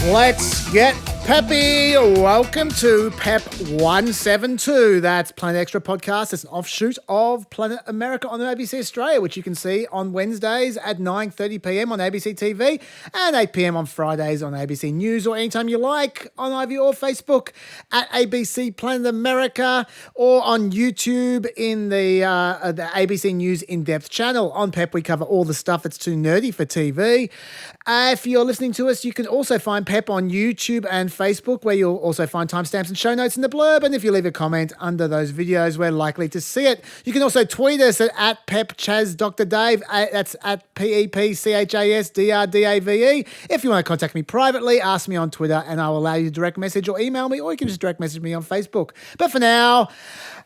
Let's get peppy. Welcome to PEP 172. That's Planet Extra podcast. It's an offshoot of Planet America on the ABC Australia, which you can see on Wednesdays at 9:30 p.m. on ABC TV and 8 p.m. on Fridays on ABC News, or anytime you like on Ivy or Facebook at ABC Planet America, or on YouTube in the ABC News In-Depth channel. On PEP, we cover all the stuff that's too nerdy for TV. If you're listening to us, you can also find PEP on YouTube and Facebook, where you'll also find timestamps and show notes in the blurb. And if you leave a comment under those videos, we're likely to see it. You can also tweet us at PepChasDrDave. That's at PEPCHASDRDAVE. If you want to contact me privately, ask me on Twitter and I'll allow you to direct message or email me, or you can just direct message me on Facebook. But for now,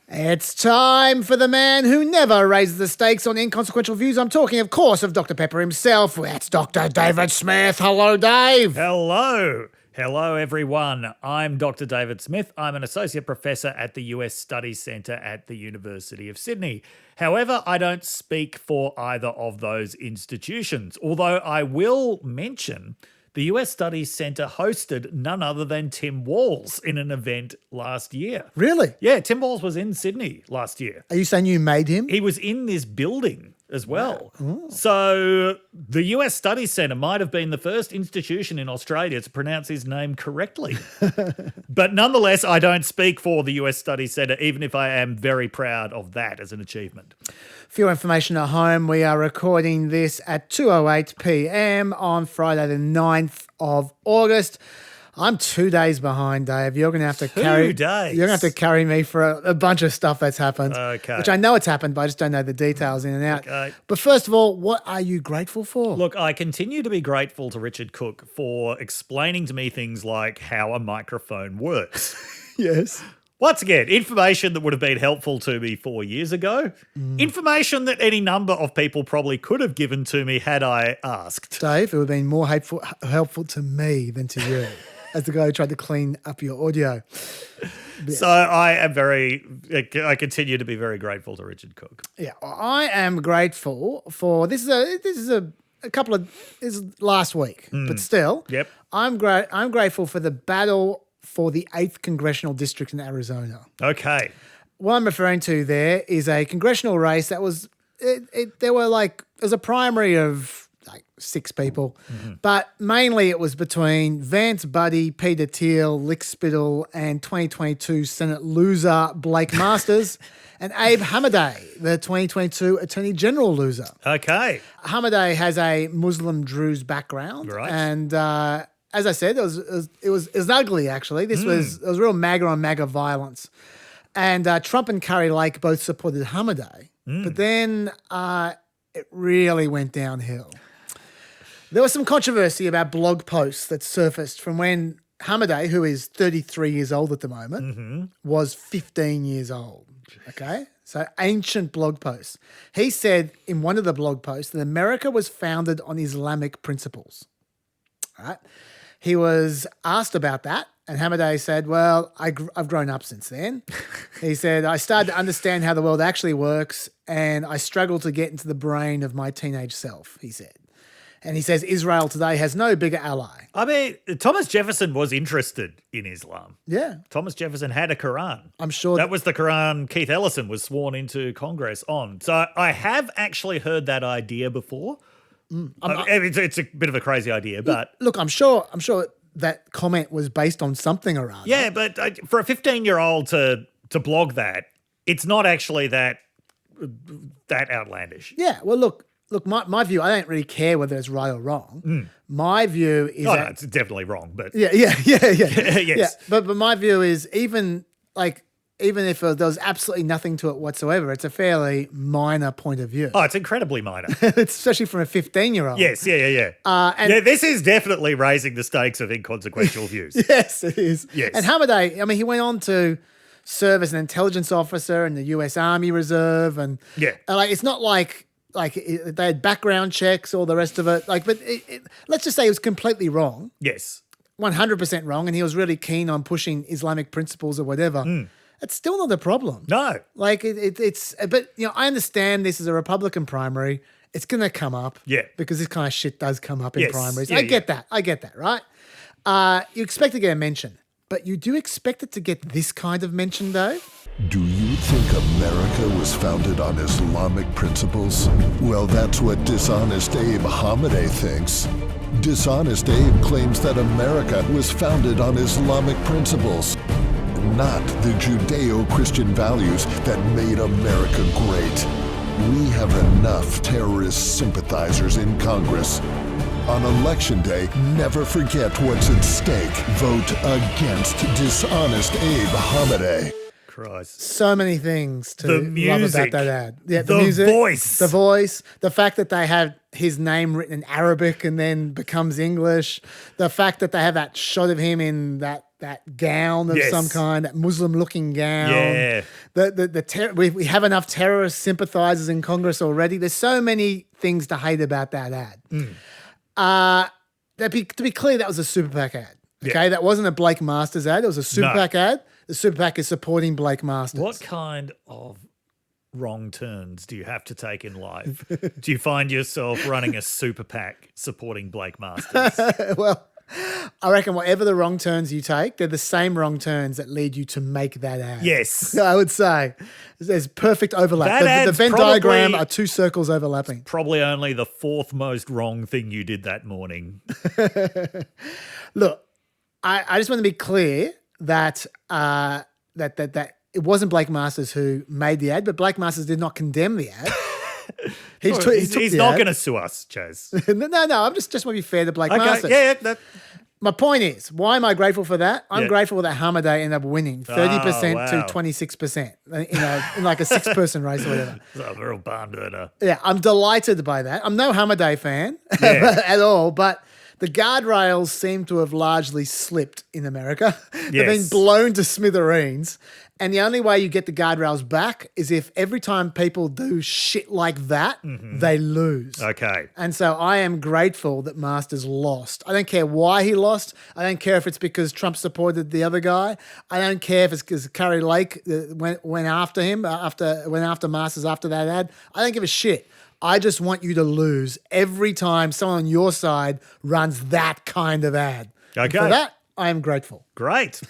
it's time for the man who never raises the stakes on inconsequential views. I'm talking, of course, of Dr. Pepper himself. That's Dr. David Smith. Hello, Dave. Hello. Hello, everyone. I'm Dr. David Smith. I'm an associate professor at the US Studies Centre at the University of Sydney. However, I don't speak for either of those institutions, although I will mention the US Studies Centre hosted none other than Tim Walz in an event last year. Really? Yeah, Tim Walz was in Sydney last year. Are you saying you made him? He was in this building as well. Wow. So the US Studies Centre might have been the first institution in Australia to pronounce his name correctly. But nonetheless, I don't speak for the US Studies Centre, even if I am very proud of that as an achievement. For your information at home, we are recording this at 2:08 p.m. on Friday the 9th of August. I'm 2 days behind, Dave. You're going to have to carry 2 days. You're going to have to carry me for a bunch of stuff that's happened. Okay. Which I know it's happened, but I just don't know the details in and out. Okay. But first of all, what are you grateful for? Look, I continue to be grateful to Richard Cook for explaining to me things like how a microphone works. Yes. Once again, information that would have been helpful to me 4 years ago. Information that any number of people probably could have given to me had I asked. Dave, it would have been more helpful to me than to you, as the guy who tried to clean up your audio. Yes. So I continue to be very grateful to Richard Cook. Yeah, I am grateful for this is last week, but still, Yep. I'm grateful for the battle for the 8th Congressional District in Arizona. Okay. What I'm referring to there is a congressional race that was it was a primary of like 6 people, but mainly it was between Vance Buddy, Peter Thiel, Lick Spittle, and 2022 Senate loser Blake Masters, and Abe Hamadeh, the 2022 Attorney General loser. Okay. Hamadeh has a Muslim Druze background, Right. and as I said, it was ugly actually. It was real MAGA on MAGA violence, and Trump and Curry Lake both supported Hamadeh, but then it really went downhill. There was some controversy about blog posts that surfaced from when Hamadeh, who is 33 years old at the moment, was 15 years old. Okay? So ancient blog posts. He said in one of the blog posts that America was founded on Islamic principles. All right? He was asked about that, and Hamadeh said, well, I've grown up since then. He said, I started to understand how the world actually works, and I struggled to get into the brain of my teenage self, he said. And he says Israel today has no bigger ally. I mean, Thomas Jefferson was interested in Islam. Yeah. Thomas Jefferson had a Quran. I'm sure. That was the Quran Keith Ellison was sworn into Congress on. So I have actually heard that idea before. It's a bit of a crazy idea, but... Look, I'm sure that comment was based on something or other. Yeah, but for a 15-year-old to blog that, it's not actually that outlandish. Yeah, well, look, my view, I don't really care whether it's right or wrong. My view is no, it's definitely wrong, but... Yeah. Yes. Yeah. But my view is even if there was absolutely nothing to it whatsoever, it's a fairly minor point of view. Oh, it's incredibly minor. It's especially from a 15-year-old. Yes, yeah. This is definitely raising the stakes of inconsequential views. Yes, it is. Yes. And Hamadeh, I mean, he went on to serve as an intelligence officer in the U.S. Army Reserve, and it's not like they had background checks, all the rest of it. But let's just say it was completely wrong. Yes. 100% wrong, and he was really keen on pushing Islamic principles or whatever. It's still not a problem. No. But I understand this is a Republican primary. It's going to come up. Yeah. Because this kind of shit does come up in Yes. primaries. Yeah, I get that, right? You expect to get a mention, but you do expect it to get this kind of mention, though. Do you think America was founded on Islamic principles? Well, that's what Dishonest Abe Hamadeh thinks. Dishonest Abe claims that America was founded on Islamic principles, not the Judeo-Christian values that made America great. We have enough terrorist sympathizers in Congress. On Election Day, never forget what's at stake. Vote against Dishonest Abe Hamadeh. Christ. So many things to The love music. about that ad. Yeah, The music, voice. the voice, the fact that they have his name written in Arabic and then becomes English, the fact that they have that shot of him in that gown of Yes. some kind, that Muslim-looking gown. Yeah. We have enough terrorist sympathizers in Congress already. There's so many things to hate about that ad. To be clear, that was a Super PAC ad. Okay, Yeah. that wasn't a Blake Masters ad. It was a Super No. PAC ad. The Super PAC is supporting Blake Masters. What kind of wrong turns do you have to take in life? Do you find yourself running a super PAC supporting Blake Masters? Well, I reckon whatever the wrong turns you take, they're the same wrong turns that lead you to make that ad. Yes. I would say there's perfect overlap. That The ad's Venn probably- diagram are two circles overlapping. Probably only the fourth most wrong thing you did that morning. Look, I just want to be clear that that it wasn't Blake Masters who made the ad, but Blake Masters did not condemn the ad. He took He's the not ad. going to sue us, Chaz. No. I'm just want to be fair to Blake Okay, Masters. yeah. My point is, why am I grateful for that? I'm Yeah. grateful that Hamadeh ended up winning 30% wow. to 26%, in like a 6-person race or whatever. It's a real barn burner. Yeah, I'm delighted by that. I'm no Hamadeh fan Yeah. at all, but the guardrails seem to have largely slipped in America. They've been Yes. blown to smithereens. And the only way you get the guardrails back is if every time people do shit like that, they lose. Okay. And so I am grateful that Masters lost. I don't care why he lost. I don't care if it's because Trump supported the other guy. I don't care if it's because Curry Lake went after him, went after Masters after that ad. I don't give a shit. I just want you to lose every time someone on your side runs that kind of ad. And Okay. for that, I am grateful. Great.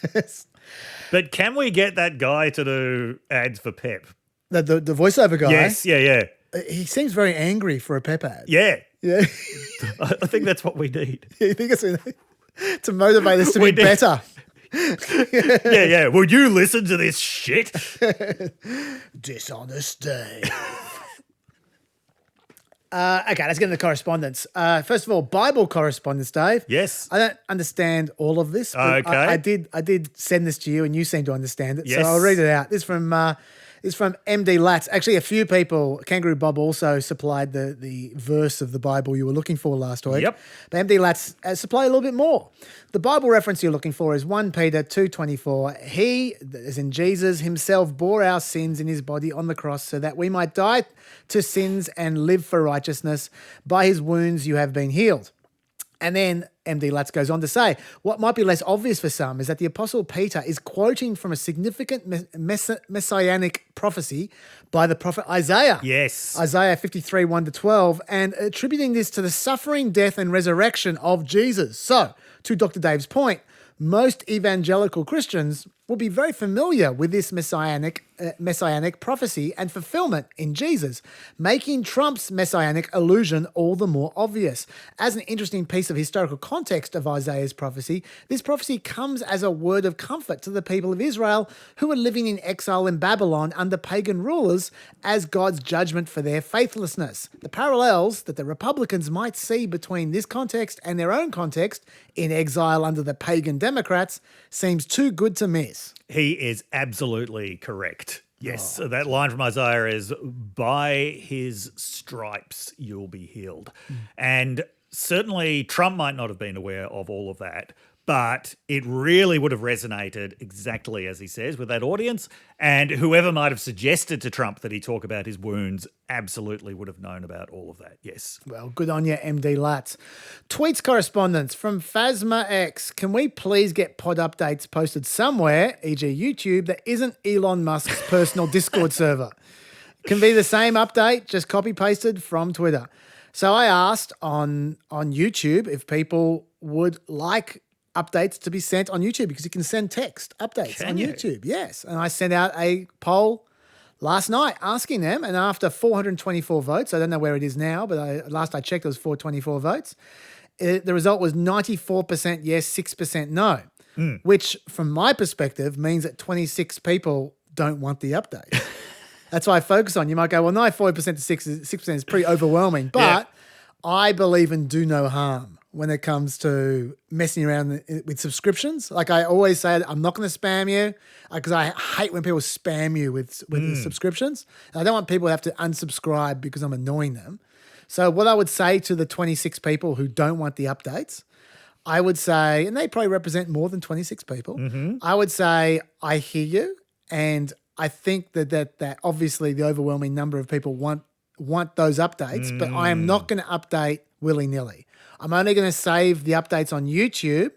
But can we get that guy to do ads for PEP? The voiceover guy, Yes, yeah. he seems very angry for a PEP ad. Yeah. Yeah. I think that's what we need. You think it's to motivate us to We be need- better? Yeah. Would you listen to this shit? Dishonest day. Okay, let's get into correspondence. First of all, Bible correspondence, Dave. Yes. I don't understand all of this, but Okay. I did send this to you, and you seem to understand it. Yes. So I'll read it out. This is from MD Latz. Actually, a few people. Kangaroo Bob also supplied the verse of the Bible you were looking for last week. Yep. But MD Latz supplied a little bit more. The Bible reference you're looking for is 1 Peter 2:24. He, as in Jesus, himself bore our sins in his body on the cross so that we might die to sins and live for righteousness. By his wounds you have been healed. And then MD Latz goes on to say, what might be less obvious for some is that the Apostle Peter is quoting from a significant messianic prophecy by the prophet Isaiah. Yes. Isaiah 53, 1-12, and attributing this to the suffering, death, and resurrection of Jesus. So, to Dr. Dave's point, most evangelical Christians will be very familiar with this messianic prophecy and fulfillment in Jesus, making Trump's messianic allusion all the more obvious. As an interesting piece of historical context of Isaiah's prophecy, this prophecy comes as a word of comfort to the people of Israel who were living in exile in Babylon under pagan rulers as God's judgment for their faithlessness. The parallels that the Republicans might see between this context and their own context in exile under the pagan Democrats seems too good to miss. He is absolutely correct. Yes, that line from Isaiah is, by his stripes you'll be healed. And certainly Trump might not have been aware of all of that, but it really would have resonated exactly as he says with that audience. And whoever might have suggested to Trump that he talk about his wounds absolutely would have known about all of that. Yes. Well, good on you, MD Latz. Tweets correspondence from Phasma X. Can we please get pod updates posted somewhere, e.g. YouTube, that isn't Elon Musk's personal Discord server? Can be the same update, just copy-pasted from Twitter. So I asked on YouTube if people would like updates to be sent on YouTube because you can send text updates Can on you? YouTube. Yes. And I sent out a poll last night asking them, and after 424 votes, I don't know where it is now, but last I checked, it was 424 votes. The result was 94% yes, 6% no, which from my perspective means that 26 people don't want the update. That's why I focus on. You might go, well, 94% to 6% is pretty overwhelming, but I believe in do no harm when it comes to messing around with subscriptions. Like I always say, I'm not going to spam you because I hate when people spam you with the subscriptions. And I don't want people to have to unsubscribe because I'm annoying them. So what I would say to the 26 people who don't want the updates, I would say, and they probably represent more than 26 people, I would say, I hear you. And I think that obviously the overwhelming number of people want those updates, but I am not going to update willy-nilly. I'm only going to save the updates on YouTube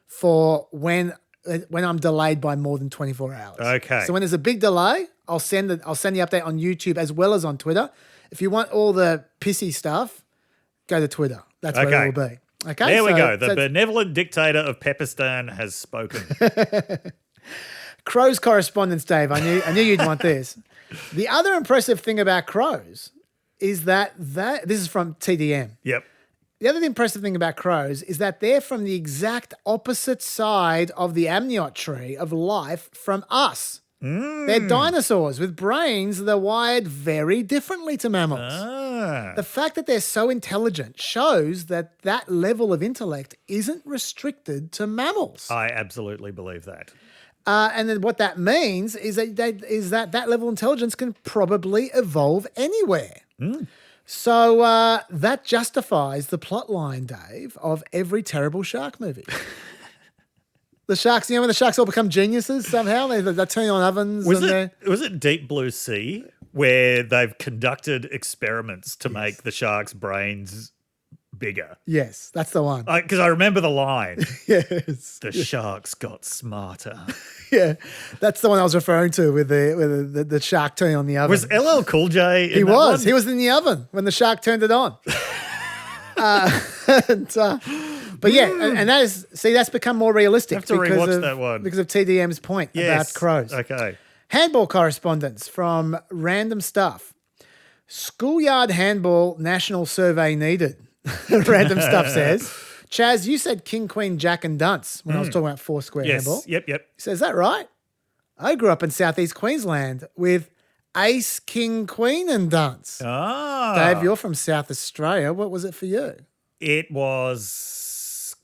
for when I'm delayed by more than 24 hours. Okay. So when there's a big delay, I'll send the update on YouTube as well as on Twitter. If you want all the pissy stuff, go to Twitter. That's where it will be. Okay. There we go. The benevolent dictator of Pepperstan has spoken. Crows correspondence, Dave. I knew you'd want this. The other impressive thing about crows is that this is from TDM. Yep. The other impressive thing about crows is that they're from the exact opposite side of the amniot tree of life from us. They're dinosaurs with brains that are wired very differently to mammals. The fact that they're so intelligent shows that level of intellect isn't restricted to mammals. I absolutely believe that. And then what that means is that level of intelligence can probably evolve anywhere. So that justifies the plot line, Dave, of every terrible shark movie. The sharks, when the sharks all become geniuses somehow, they turn on ovens. Was it Deep Blue Sea where they've conducted experiments to make the sharks' brains bigger? Yes, that's the one. Because I remember the line. Yes. The sharks got smarter. Yeah, that's the one I was referring to with the shark turning on the oven. Was LL Cool J in He that was. one? He was in the oven when the shark turned it on. But yeah, and that's become more realistic. I have to rewatch that one. Because of TDM's point about crows. Okay. Handball correspondence from Random Stuff. Schoolyard handball national survey needed. Random Stuff says. Chaz, you said king, queen, jack, and dunce when I was talking about four-square handball. Yep. He says, is that right? I grew up in southeast Queensland with ace, king, queen, and dunce. Ah. Dave, you're from South Australia. What was it for you? It was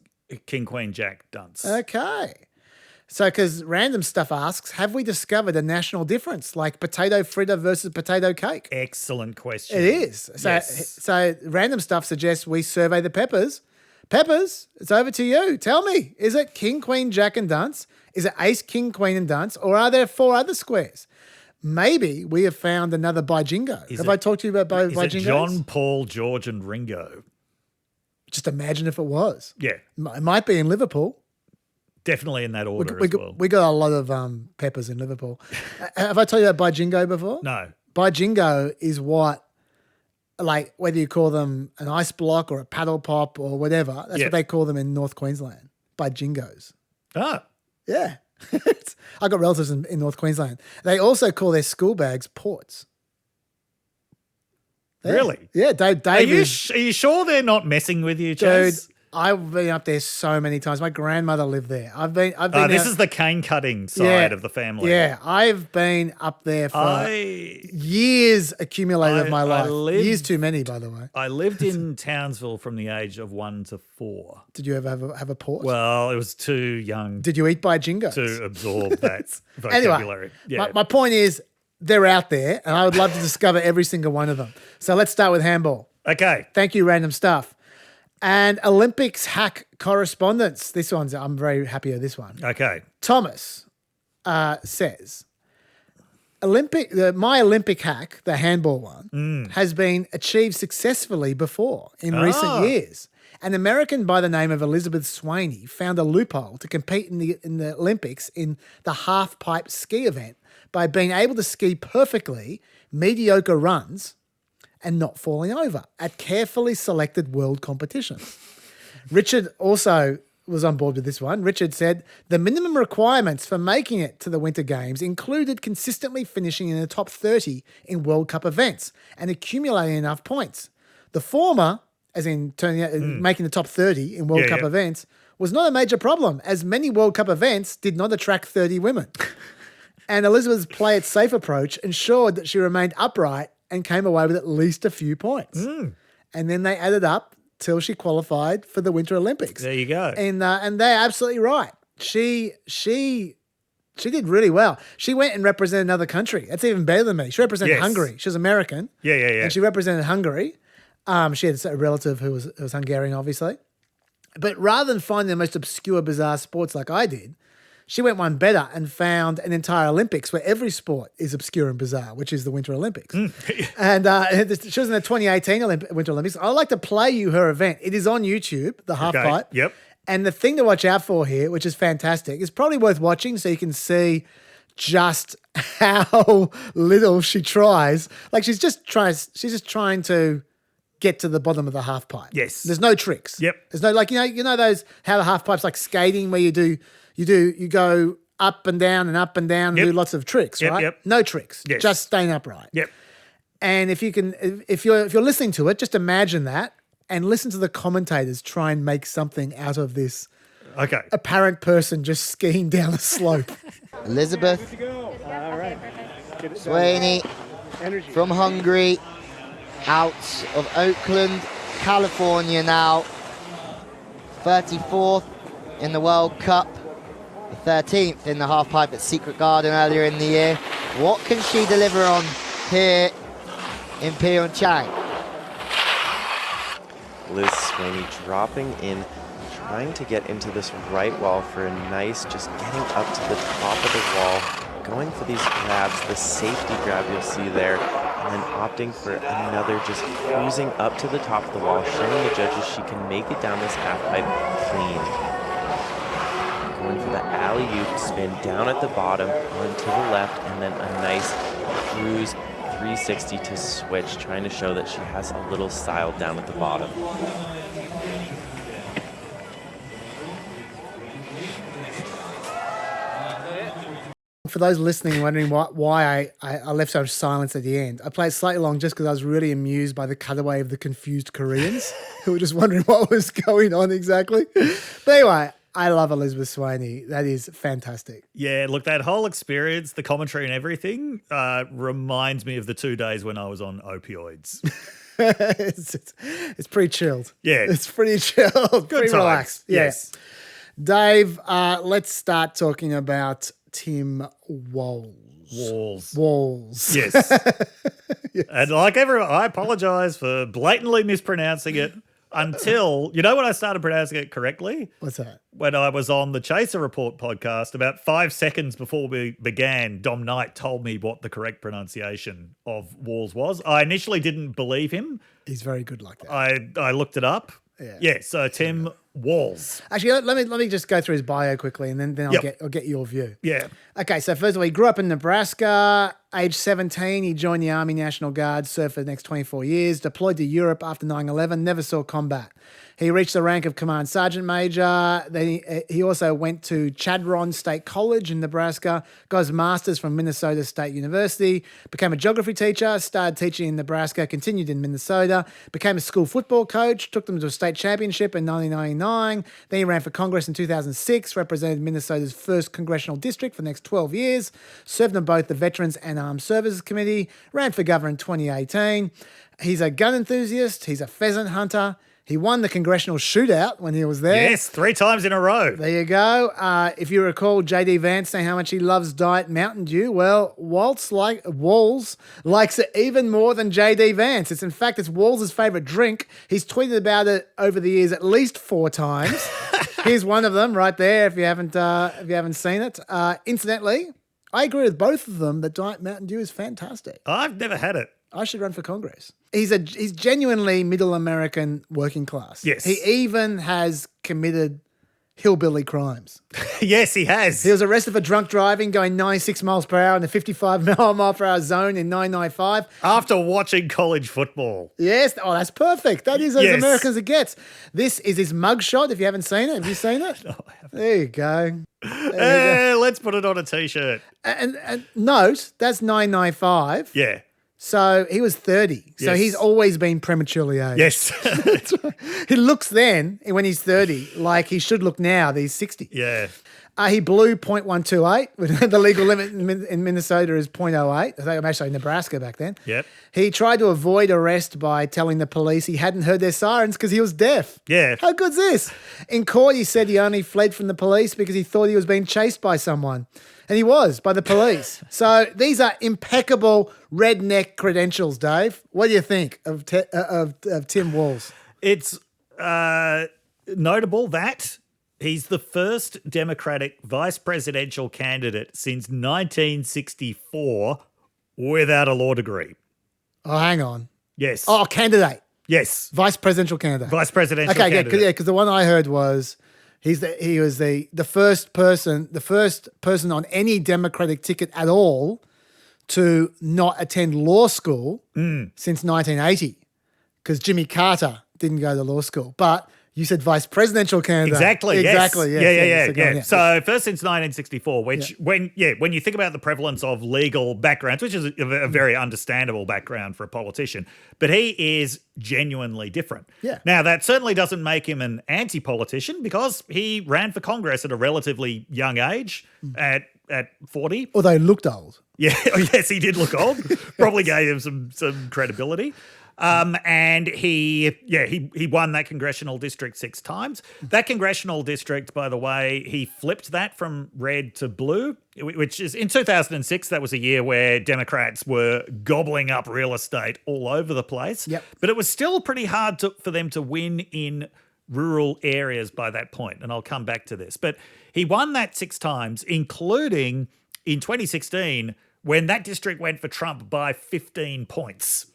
king, queen, jack, dunce. Okay. So, because Random Stuff asks, have we discovered a national difference, like potato fritter versus potato cake? Excellent question. It is. So Random Stuff suggests we survey the Peppers. Peppers, it's over to you. Tell me, is it king, queen, jack, and dunce? Is it ace, king, queen, and dunce? Or are there four other squares? Maybe we have found another Bijingo. Have I talked to you about Bijingos? Is it John, Paul, George, and Ringo? Just imagine if it was. Yeah. It might be in Liverpool. Definitely in that order We as well. got a lot of Peppers in Liverpool. Have I told you about Bijingo before? No. Bijingo is what, like, whether you call them an ice block or a paddle pop or whatever, that's what they call them in North Queensland. Bijingos. Ah. Yeah. I got relatives in North Queensland. They also call their school bags ports. Yeah. Really? Yeah, Dave Are you sure they're not messing with you, Chaz? Dude, I've been up there so many times. My grandmother lived there. I've been. This is the cane cutting side of the family. Yeah, I've been up there for years accumulated of my life. Years too many, by the way. I lived in Townsville from the age of 1 to 4. Did you ever have a port? Well, it was too young Did you eat Bijingos? to absorb that vocabulary. Anyway, my point is they're out there, and I would love to discover every single one of them. So let's start with handball. Okay. Thank you, Random Stuff. And Olympics hack correspondence. I'm very happy with this one. Okay. Thomas says, my Olympic hack, the handball one, has been achieved successfully before in recent years. An American by the name of Elizabeth Swaney found a loophole to compete in the Olympics in the half-pipe ski event by being able to ski perfectly mediocre runs and not falling over at carefully selected world competitions. Richard also was on board with this one. Richard said, the minimum requirements for making it to the Winter Games included consistently finishing in the top 30 in World Cup events and accumulating enough points. The former, as in making the top 30 in World Cup events, was not a major problem, as many World Cup events did not attract 30 women. And Elizabeth's play it safe approach ensured that she remained upright and came away with at least a few points. And then they added up till she qualified for the Winter Olympics. There you go. And they're absolutely right. She did really well. She went and represented another country. That's even better than me. She represented Hungary. She was American. Yeah. And she represented Hungary. She had a relative who was Hungarian, obviously. But rather than finding the most obscure, bizarre sports like I did, she went one better and found an entire Olympics where every sport is obscure and bizarre, which is the Winter Olympics. And she was in the 2018 Winter Olympics. I'd like to play you her event. It is on YouTube, the half pipe. Yep. And the thing to watch out for here, which is fantastic, is probably worth watching so you can see just how little she tries. Like she's just trying to get to the bottom of the half pipe. Yes. There's no tricks. Yep. There's no you know those how the half pipe's like skating where you go up and down and do lots of tricks, right? Yep. No tricks. Yes. Just staying upright. Yep. And if you're listening to it, just imagine that and listen to the commentators try and make something out of this apparent person just skiing down a slope. Elizabeth Swaney from Hungary, out of Oakland, California now. 34th in the World Cup, 13th in the half-pipe at Secret Garden earlier in the year. What can she deliver on here in Pyeongchang? Liz Swaney dropping in, trying to get into this right wall for a nice, just getting up to the top of the wall, going for these grabs, the safety grab you'll see there, and then opting for another, just cruising up to the top of the wall, showing the judges she can make it down this half pipe clean. Going for the alley-oop spin down at the bottom, on to the left, and then a nice cruise 360 to switch, trying to show that she has a little style down at the bottom. For those listening, wondering why I left so much silence at the end, I played slightly long just because I was really amused by the cutaway of the confused Koreans who were just wondering what was going on exactly. But anyway, I love Elizabeth Swaney. That is fantastic. Yeah, look, that whole experience, the commentary and everything, reminds me of the 2 days when I was on opioids. It's pretty chilled. Yeah. It's pretty chilled. Good pretty times. Relaxed. Yes. Yeah. Dave, let's start talking about Tim Walz. Walls. Yes. Yes. And like everyone, I apologize for blatantly mispronouncing it until, you know when I started pronouncing it correctly? What's that? When I was on the Chaser Report podcast, about 5 seconds before we began, Dom Knight told me what the correct pronunciation of Walls was. I initially didn't believe him. He's very good like that. I looked it up. Yeah, so Tim Walz. Actually, let me just go through his bio quickly, and then I'll get your view. Yeah. Okay, so first of all, he grew up in Nebraska. Age 17, he joined the Army National Guard, served for the next 24 years, deployed to Europe after 9/11, never saw combat. He reached the rank of Command Sergeant Major. Then he also went to Chadron State College in Nebraska, got his master's from Minnesota State University, became a geography teacher, started teaching in Nebraska, continued in Minnesota, became a school football coach, took them to a state championship in 1999. Then he ran for Congress in 2006, represented Minnesota's 1st congressional district for the next 12 years, served on both the Veterans and Armed Services Committee, ran for governor in 2018. He's a gun enthusiast. He's a pheasant hunter. He won the congressional shootout when he was there. Yes, 3 times in a row. There you go. If you recall J.D. Vance saying how much he loves Diet Mountain Dew, well, Walz likes it even more than J.D. Vance. It's Walz's favourite drink. He's tweeted about it over the years at least 4 times. Here's one of them right there if you haven't seen it. Incidentally, I agree with both of them that Diet Mountain Dew is fantastic. I've never had it. I should run for Congress. He's genuinely middle American working class. Yes. He even has committed hillbilly crimes. Yes, he has. He was arrested for drunk driving, going 96 miles per hour in the 55 mile per hour zone in 995. After watching college football. Yes. Oh, that's perfect. That is as Yes. American as it gets. This is his mugshot. If you haven't seen it, have you seen it? No, I haven't. There you go. Let's put it on a T-shirt. And note, that's 995. Yeah. So he was 30. So Yes. he's always been prematurely aged. Yes. He looks then, when he's 30, like he should look now that he's 60. Yeah. He blew .128. When the legal limit in Minnesota is .08. I think I'm actually in Nebraska back then. Yep. He tried to avoid arrest by telling the police he hadn't heard their sirens because he was deaf. Yeah. How good's this? In court, he said he only fled from the police because he thought he was being chased by someone. And he was, by the police. So these are impeccable redneck credentials, Dave. What do you think of Tim Walz? It's notable that he's the first Democratic vice presidential candidate since 1964 without a law degree. Oh, hang on. Yes. Oh, candidate. Yes. Vice presidential candidate. Vice presidential Okay, candidate. yeah, because the one I heard was he was the first person on any Democratic ticket at all to not attend law school since 1980, because Jimmy Carter didn't go to law school. But you said vice presidential candidate. Exactly. Exactly. Yes. Yes, Yeah. yeah. So first since 1964, which when you think about the prevalence of legal backgrounds, which is a very understandable background for a politician, but he is genuinely different. Yeah. Now that certainly doesn't make him an anti-politician because he ran for Congress at a relatively young age, at 40. Although he looked old. Yeah. Yes, he did look old. Probably gave him some credibility. And he won that congressional district 6 times. That congressional district, by the way, he flipped that from red to blue, which is in 2006. That was a year where Democrats were gobbling up real estate all over the place. Yep. But it was still pretty hard for them to win in rural areas by that point. And I'll come back to this. But he won that 6 times, including in 2016, when that district went for Trump by 15 points.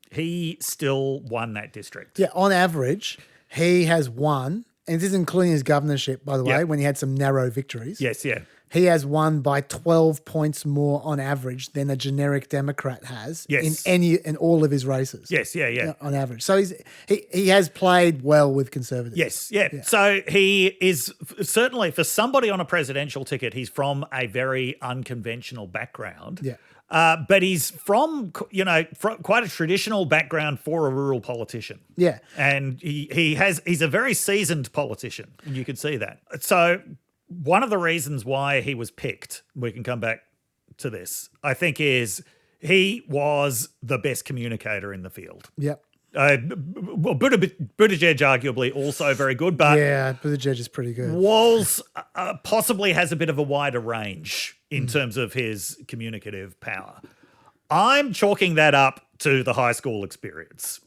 He still won that district. Yeah, on average, he has won, and this is including his governorship, by the way, Yep. when he had some narrow victories. Yes, yeah. He has won by 12 points more on average than a generic Democrat has Yes. in all of his races. Yes, yeah. On average. So he has played well with conservatives. Yes, yeah. So he is certainly, for somebody on a presidential ticket, he's from a very unconventional background. Yeah. But he's from quite a traditional background for a rural politician. Yeah. And he's a very seasoned politician, and you can see that. So one of the reasons why he was picked, we can come back to this, I think, is he was the best communicator in the field. Yep. Well, Buttigieg arguably also very good, but Yeah, Buttigieg is pretty good. Walz possibly has a bit of a wider range in terms of his communicative power. I'm chalking that up to the high school experience.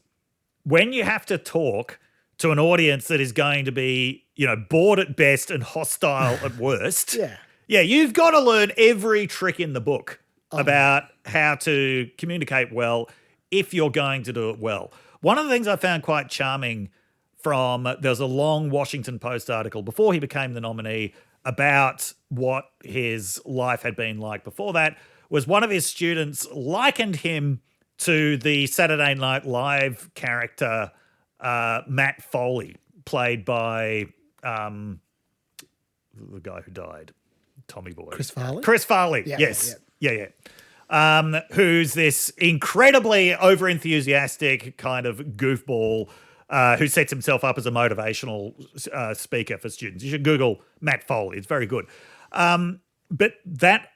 When you have to talk to an audience that is going to be, bored at best and hostile at worst, Yeah. you've got to learn every trick in the book about how to communicate well if you're going to do it well. One of the things I found quite charming there's a long Washington Post article before he became the nominee about what his life had been like before that, was one of his students likened him to the Saturday Night Live character Matt Foley, played by the guy who died, Tommy Boy. Chris Farley? Chris Farley, Yeah, yes. Yeah. Who's this incredibly overenthusiastic kind of goofball who sets himself up as a motivational speaker for students. You should Google Matt Foley. It's very good. But that,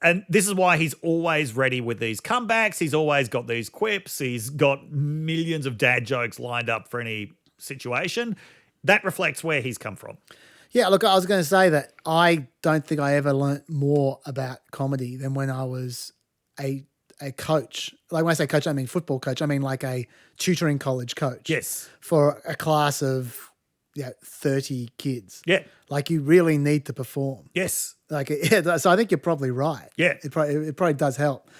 and this is why he's always ready with these comebacks. He's always got these quips. He's got millions of dad jokes lined up for any situation. That reflects where he's come from. Yeah, look, I was going to say that I don't think I ever learnt more about comedy than when I was a coach. Like when I say coach, I mean football coach. I mean like a tutoring college coach. Yes. For a class of 30 kids. Yeah. Like you really need to perform. Yes. Like so I think you're probably right. Yeah. It probably does help.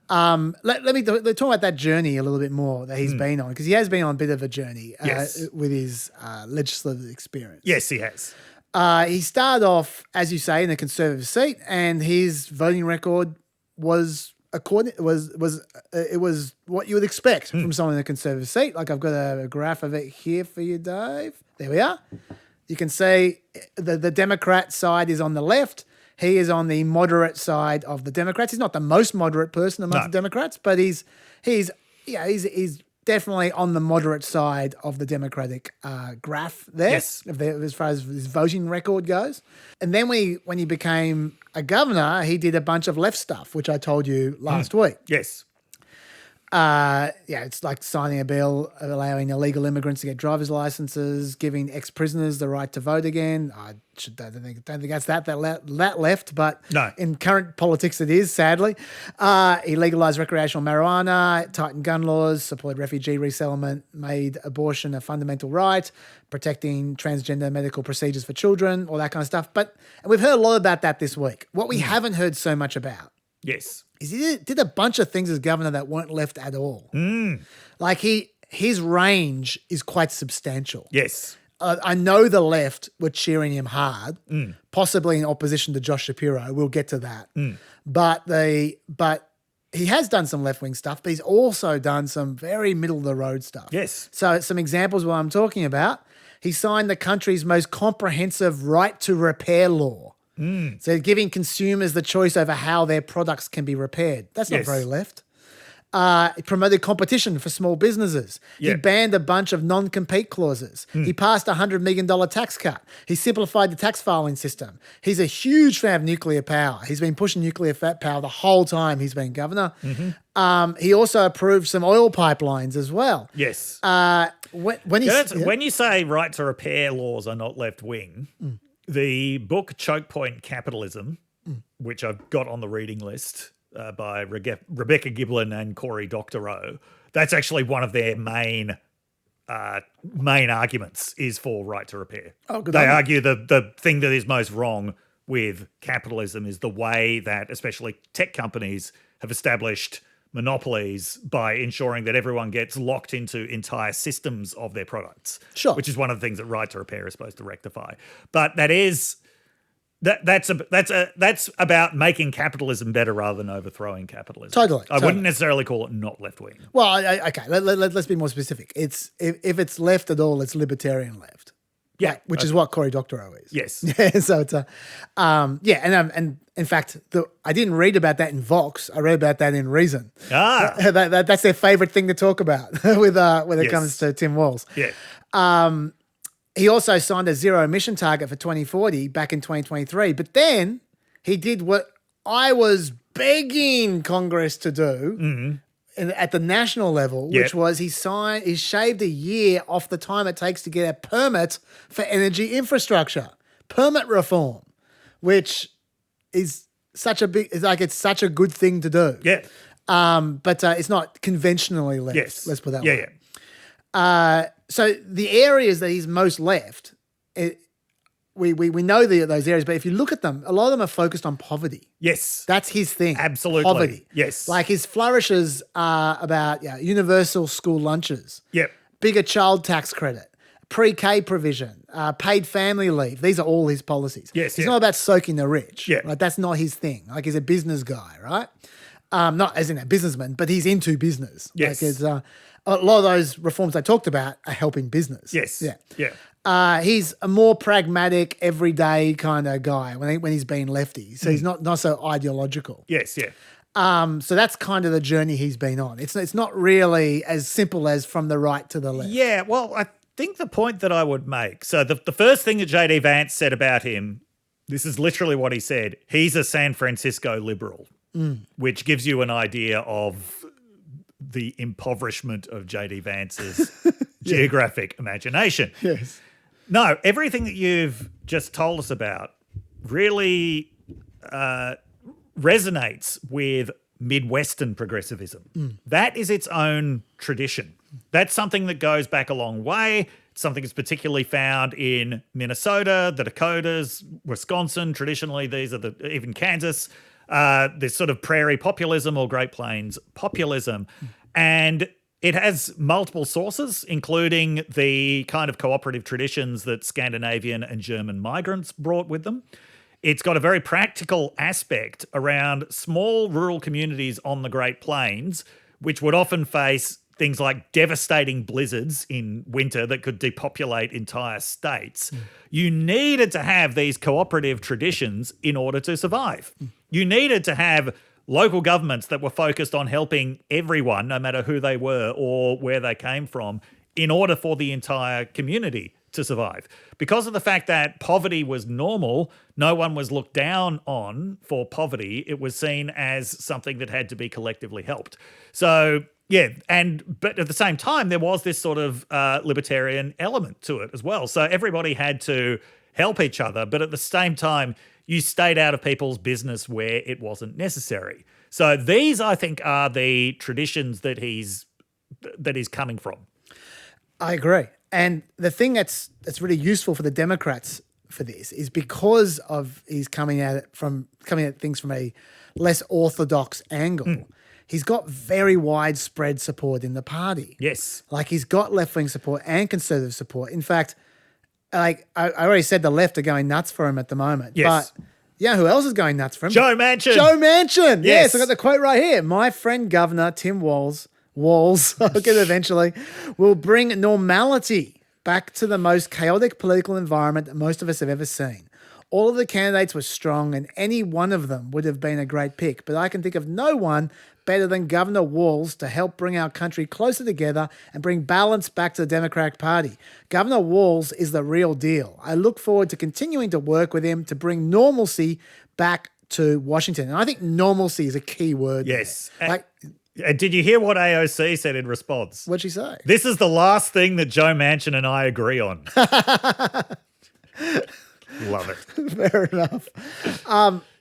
Let me talk about that journey a little bit more that he's been on, because he has been on a bit of a journey Yes. with his legislative experience. Yes, he has. He started off, as you say, in a conservative seat, and his voting record was it was what you would expect from someone in a conservative seat. Like I've got a graph of it here for you, Dave. There we are. You can see the Democrat side is on the left. He is on the moderate side of the Democrats. He's not the most moderate person amongst the Democrats, but he's definitely on the moderate side of the Democratic graph there, Yes. as far as his voting record goes. And then when he became a governor, he did a bunch of left stuff, which I told you last week. Yes. It's like signing a bill allowing illegal immigrants to get driver's licenses, giving ex-prisoners the right to vote again. I don't think that's that left, but No. in current politics it is, sadly. He legalized recreational marijuana, tightened gun laws, supported refugee resettlement, made abortion a fundamental right, protecting transgender medical procedures for children, all that kind of stuff. And we've heard a lot about that this week. What we haven't heard so much about Yes. is he did a bunch of things as governor that weren't left at all. Like his range is quite substantial. Yes. I know the left were cheering him hard, possibly in opposition to Josh Shapiro. We'll get to that. But he has done some left-wing stuff, but he's also done some very middle-of-the-road stuff. Yes. So some examples of what I'm talking about. He signed the country's most comprehensive right to repair law. So giving consumers the choice over how their products can be repaired. That's not Yes. very left. He promoted competition for small businesses. Yeah. He banned a bunch of non-compete clauses. He passed a $100 million tax cut. He simplified the tax filing system. He's a huge fan of nuclear power. He's been pushing nuclear power the whole time he's been governor. He also approved some oil pipelines as well. Yes. When you say right to repair laws are not left wing, the book Choke Point Capitalism, which I've got on the reading list by Rebecca Giblin and Cory Doctorow, that's actually one of their main arguments is for right to repair. Oh, good They on you. argue the thing that is most wrong with capitalism is the way that especially tech companies have established monopolies by ensuring that everyone gets locked into entire systems of their products. Sure. Which is one of the things that right to repair is supposed to rectify. But that's about making capitalism better rather than overthrowing capitalism. Totally, I wouldn't necessarily call it not left wing. Well, okay, let's be more specific. It's if it's left at all, it's libertarian left. Yeah, which is what Cory Doctorow is. Yes. Yeah, so it's and in fact, I didn't read about that in Vox. I read about that in Reason. That's their favorite thing to talk about when it comes to Tim Walz. Yeah. He also signed a zero emission target for 2040 back in 2023, but then he did what I was begging Congress to do at the national level, which was he shaved a year off the time it takes to get a permit for energy infrastructure, permit reform, which is such a good thing to do. Yeah. But it's not conventionally left. Yes. Let's put that way. Yeah. So the areas that he's most left, we know those areas, but if you look at them, a lot of them are focused on poverty. Yes. That's his thing. Absolutely. Poverty. Yes. Like his flourishes are about universal school lunches, Yep. bigger child tax credit, pre-K provision, paid family leave. These are all his policies. Yes, It's yeah. not about soaking the rich. Yeah. Right? That's not his thing. Like he's a business guy, right? Not as in a businessman, but he's into business. Yes. Like it's, a lot of those reforms I talked about are helping business. Yes. Yeah. Yeah. He's a more pragmatic, everyday kind of guy when he's been lefty. So he's not so ideological. Yes. Yeah. So that's kind of the journey he's been on. It's not really as simple as from the right to the left. Yeah, well, I think the point that I would make, so the first thing that J.D. Vance said about him, this is literally what he said, he's a San Francisco liberal, which gives you an idea of the impoverishment of J.D. Vance's geographic imagination. Yes. No, everything that you've just told us about really resonates with Midwestern progressivism. That is its own tradition. That's something that goes back a long way. It's something that's particularly found in Minnesota, the Dakotas, Wisconsin. Traditionally, these are even Kansas. This sort of prairie populism or Great Plains populism. And It has multiple sources, including the kind of cooperative traditions that Scandinavian and German migrants brought with them. It's got a very practical aspect around small rural communities on the Great Plains, which would often face things like devastating blizzards in winter that could depopulate entire states. You needed to have these cooperative traditions in order to survive. You needed to have local governments that were focused on helping everyone, no matter who they were or where they came from, in order for the entire community to survive. Because of the fact that poverty was normal, no one was looked down on for poverty. It was seen as something that had to be collectively helped. So, yeah, but at the same time, there was this sort of libertarian element to it as well. So everybody had to help each other, but at the same time, you stayed out of people's business where it wasn't necessary. So these, I think, are the traditions that he's coming from. I agree. And the thing that's really useful for the Democrats for this is because of he's coming at things from a less orthodox angle. He's got very widespread support in the party. Yes. Like he's got left-wing support and conservative support. In fact, like I already said, the left are going nuts for him at the moment. Yes. But yeah, who else is going nuts for him? Joe Manchin. Joe Manchin. Yes. Yes, I got the quote right here. My friend Governor Tim Walz, I'll get it eventually, will bring normality back to the most chaotic political environment that most of us have ever seen. All of the candidates were strong and any one of them would have been a great pick, but I can think of no one better than Governor Walz to help bring our country closer together and bring balance back to the Democratic Party. Governor Walz is the real deal. I look forward to continuing to work with him to bring normalcy back to Washington. And I think normalcy is a key word. Yes. There. Did you hear what AOC said in response? What'd she say? This is the last thing that Joe Manchin and I agree on. Love it. Fair enough.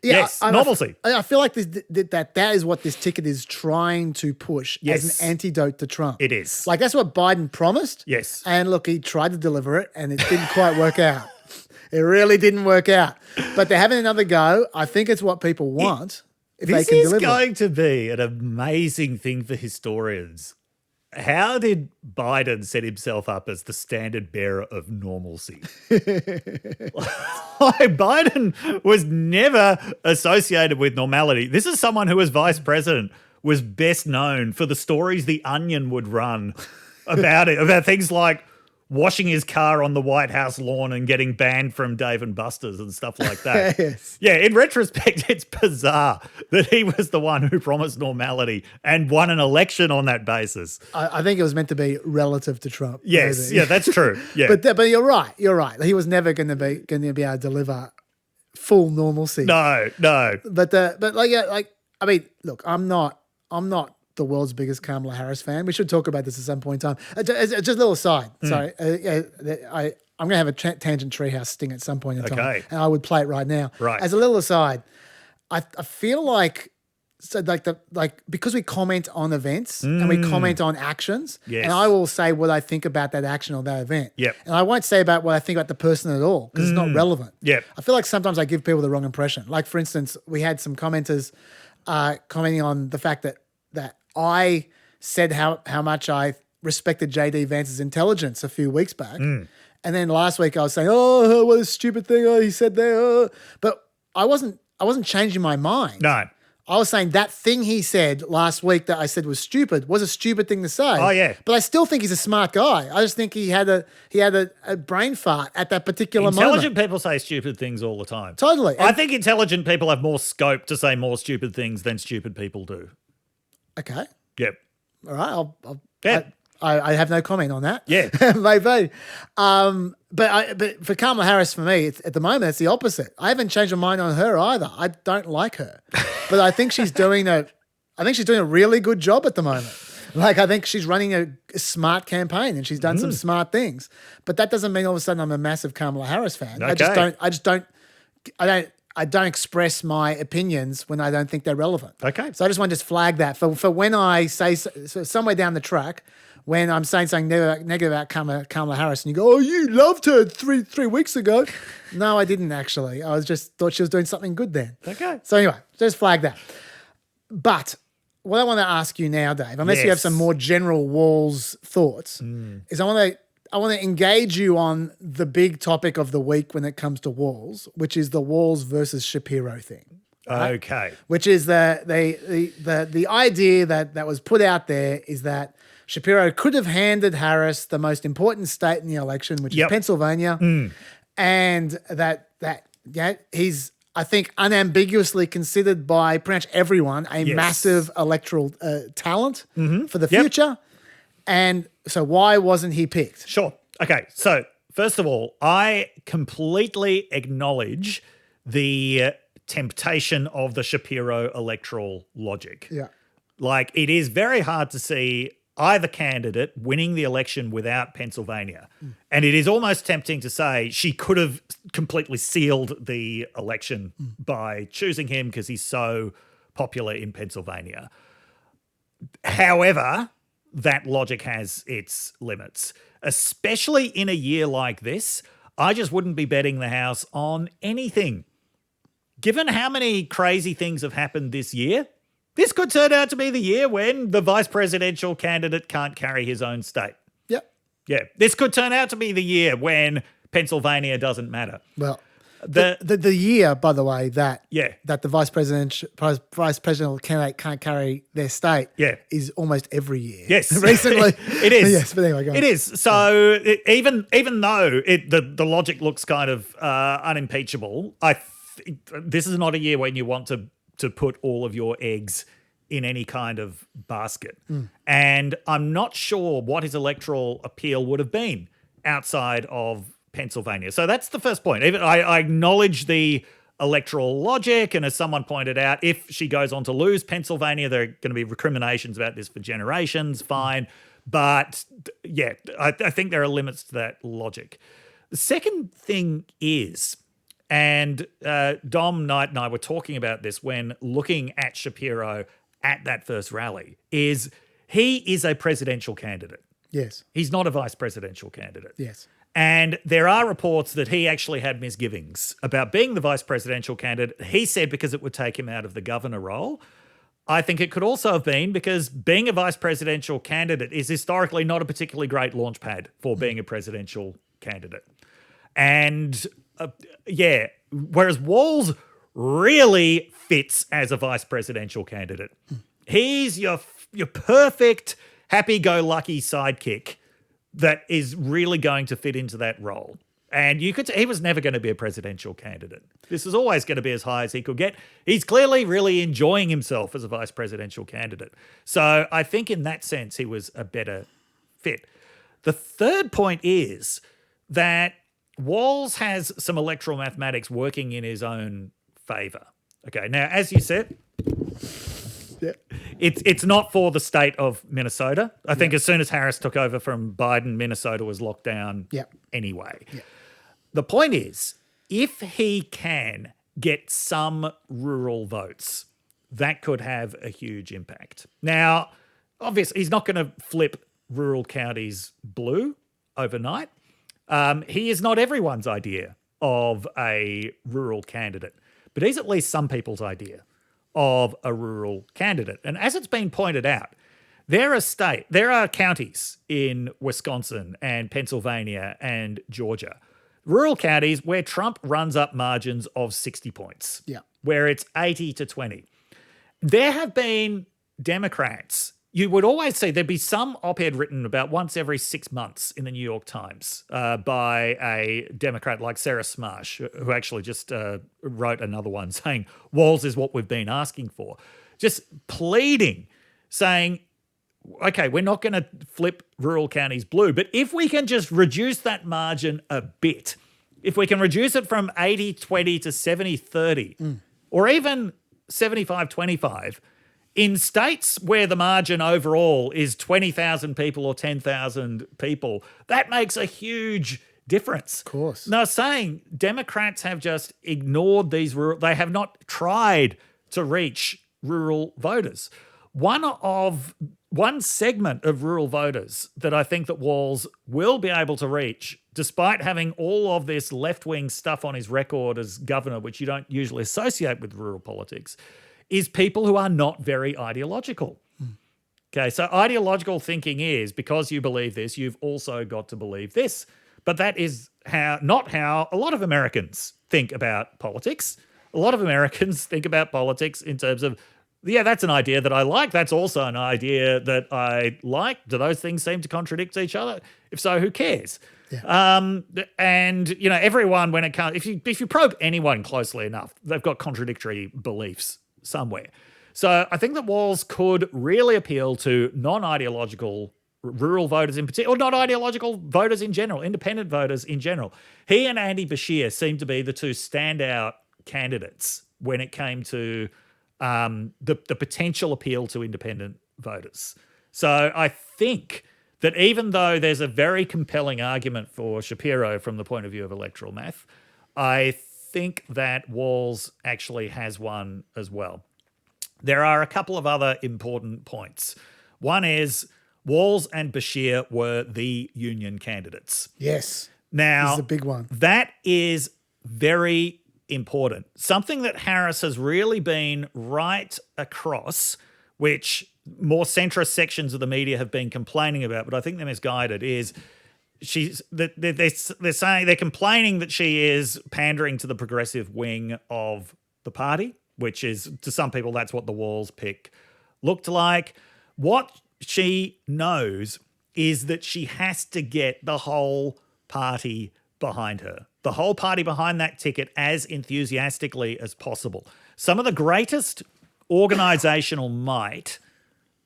Yes, normalcy. I feel like that is what this ticket is trying to push as an antidote to Trump. It is. Like that's what Biden promised. Yes. And look, he tried to deliver it and it didn't quite work out. It really didn't work out. But they're having another go. I think it's what people want if they can deliver. This is going to be an amazing thing for historians. How did Biden set himself up as the standard bearer of normalcy? Biden was never associated with normality. This is someone who, as vice president, was best known for the stories The Onion would run about it, about things like washing his car on the White House lawn and getting banned from Dave & Buster's and stuff like that. Yes. Yeah, in retrospect, it's bizarre that he was the one who promised normality and won an election on that basis. I think it was meant to be relative to Trump. Yes, maybe. yeah, that's true. Yeah, but you're right. You're right. He was never going to be able to deliver full normalcy. No. But I mean, look, I'm not the world's biggest Kamala Harris fan. We should talk about this at some point in time. Just a little aside. Sorry. I'm going to have a tangent treehouse sting at some point in time. Okay. And I would play it right now. Right. As a little aside, I feel like because we comment on events and we comment on actions, Yes. and I will say what I think about that action or that event. Yep. And I won't say about what I think about the person at all because it's not relevant. Yep. I feel like sometimes I give people the wrong impression. Like, for instance, we had some commenters commenting on the fact that I said how much I respected JD Vance's intelligence a few weeks back. And then last week I was saying, oh, what a stupid thing he said there. But I wasn't changing my mind. No. I was saying that thing he said last week that I said was stupid was a stupid thing to say. Oh, yeah. But I still think he's a smart guy. I just think he had a brain fart at that particular Intelligent moment. people say stupid things all the time. Totally. I think intelligent people have more scope to say more stupid things than stupid people do. Okay. Yep. All right. Yeah. I have no comment on that. Yeah. Maybe. But for Kamala Harris, for me, at the moment, it's the opposite. I haven't changed my mind on her either. I don't like her. But I think she's doing a really good job at the moment. Like, I think she's running a smart campaign and she's done some smart things. But that doesn't mean all of a sudden I'm a massive Kamala Harris fan. Okay. I don't express my opinions when I don't think they're relevant. Okay. So I just want to just flag that for when I say so somewhere down the track, when I'm saying something negative about Kamala Harris and you go, oh, you loved her three weeks ago. No, I didn't actually. I was just thought she was doing something good then. Okay. So anyway, just flag that. But what I want to ask you now, Dave, unless you have Yes. some more general Walz thoughts, is I want to engage you on the big topic of the week when it comes to Walz, which is the Walz versus Shapiro thing. Right? Okay. Which is the idea that was put out there is that Shapiro could have handed Harris the most important state in the election, which is Pennsylvania, and that he's, I think, unambiguously considered by pretty much everyone a massive electoral talent for the future. And so why wasn't he picked? Sure. Okay. So, first of all, I completely acknowledge the temptation of the Shapiro electoral logic. Yeah. Like, it is very hard to see either candidate winning the election without Pennsylvania. And it is almost tempting to say she could have completely sealed the election by choosing him because he's so popular in Pennsylvania. However, that logic has its limits, especially in a year like this. I just wouldn't be betting the house on anything. Given how many crazy things have happened this year, this could turn out to be the year when the vice presidential candidate can't carry his own state. Yep. Yeah, this could turn out to be the year when Pennsylvania doesn't matter. Well, the year, by the way, that the vice presidential candidate can't carry their state is almost every year. Yes. Recently. It is. Yes, but anyway, go on. It is. So even though the logic looks kind of unimpeachable, this is not a year when you want to put all of your eggs in any kind of basket. And I'm not sure what his electoral appeal would have been outside of Pennsylvania. So that's the first point. Even I acknowledge the electoral logic, and as someone pointed out, if she goes on to lose Pennsylvania, there are going to be recriminations about this for generations, fine. But yeah, I think there are limits to that logic. The second thing is, and Dom Knight and I were talking about this when looking at Shapiro at that first rally, is he is a presidential candidate. Yes. He's not a vice presidential candidate. Yes. And there are reports that he actually had misgivings about being the vice presidential candidate. He said because it would take him out of the governor role. I think it could also have been because being a vice presidential candidate is historically not a particularly great launch pad for being a presidential candidate. And whereas Walz really fits as a vice presidential candidate. He's your perfect happy-go-lucky sidekick that is really going to fit into that role. And you could he was never going to be a presidential candidate. This is always going to be as high as he could get. He's clearly really enjoying himself as a vice presidential candidate. So I think in that sense, he was a better fit. The third point is that Walz has some electoral mathematics working in his own favour. Okay, now, as you said, it's not for the state of Minnesota. I think as soon as Harris took over from Biden, Minnesota was locked down anyway. The point is, if he can get some rural votes, that could have a huge impact. Now, obviously, he's not going to flip rural counties blue overnight. He is not everyone's idea of a rural candidate, but he's at least some people's idea of a rural candidate. And as it's been pointed out, there are counties in Wisconsin and Pennsylvania and Georgia, rural counties where Trump runs up margins of 60 points, where it's 80 to 20. There have been Democrats. You would always see there'd be some op-ed written about once every 6 months in the New York Times by a Democrat like Sarah Smarsh, who actually just wrote another one saying, Walz is what we've been asking for. Just pleading, saying, okay, we're not going to flip rural counties blue, but if we can just reduce that margin a bit, if we can reduce it from 80-20 to 70-30, or even 75-25, in states where the margin overall is 20,000 people or 10,000 people, that makes a huge difference. Of course. Now, saying Democrats have just ignored these rural, they have not tried to reach rural voters. One segment of rural voters that I think that Walz will be able to reach, despite having all of this left-wing stuff on his record as governor, which you don't usually associate with rural politics, is people who are not very ideological. Okay, so ideological thinking is because you believe this, you've also got to believe this. But that is not how a lot of Americans think about politics. A lot of Americans think about politics in terms of, yeah, that's an idea that I like. That's also an idea that I like. Do those things seem to contradict each other? If so, who cares? Yeah. And, you know, everyone, when it comes, if you probe anyone closely enough, they've got contradictory beliefs somewhere. So I think that Walz could really appeal to non-ideological rural voters in particular, or non-ideological voters in general, independent voters in general. He and Andy Bashir seem to be the two standout candidates when it came to the potential appeal to independent voters. So I think that even though there's a very compelling argument for Shapiro from the point of view of electoral math, I think that Walz actually has one as well. There are a couple of other important points. One is Walz and Bashir were the union candidates. Yes. Now, this is a big one. That is very important. Something that Harris has really been right across, which more centrist sections of the media have been complaining about, but I think they're misguided, is they're complaining that she is pandering to the progressive wing of the party, which is, to some people, that's what the Walz pick looked like. What she knows is that she has to get the whole party behind her, the whole party behind that ticket as enthusiastically as possible. Some of the greatest organizational might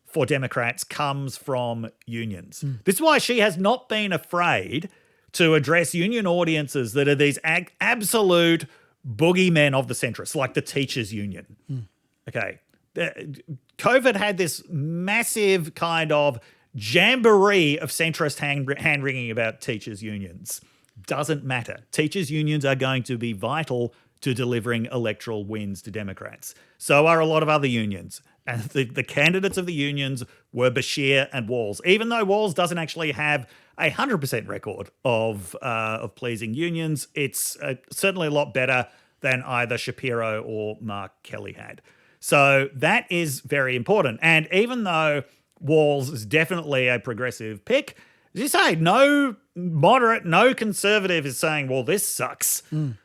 for Democrats comes from unions. This is why she has not been afraid to address union audiences that are these absolute boogeymen of the centrists, like the teachers' union. Okay. COVID had this massive kind of jamboree of centrist hand-wringing about teachers' unions. Doesn't matter. Teachers' unions are going to be vital to delivering electoral wins to Democrats. So are a lot of other unions. And the candidates of the unions were Bashir and Walz. Even though Walz doesn't actually have a 100% record of pleasing unions, it's certainly a lot better than either Shapiro or Mark Kelly had. So that is very important. And even though Walz is definitely a progressive pick, as you say, no moderate, no conservative is saying, well, this sucks.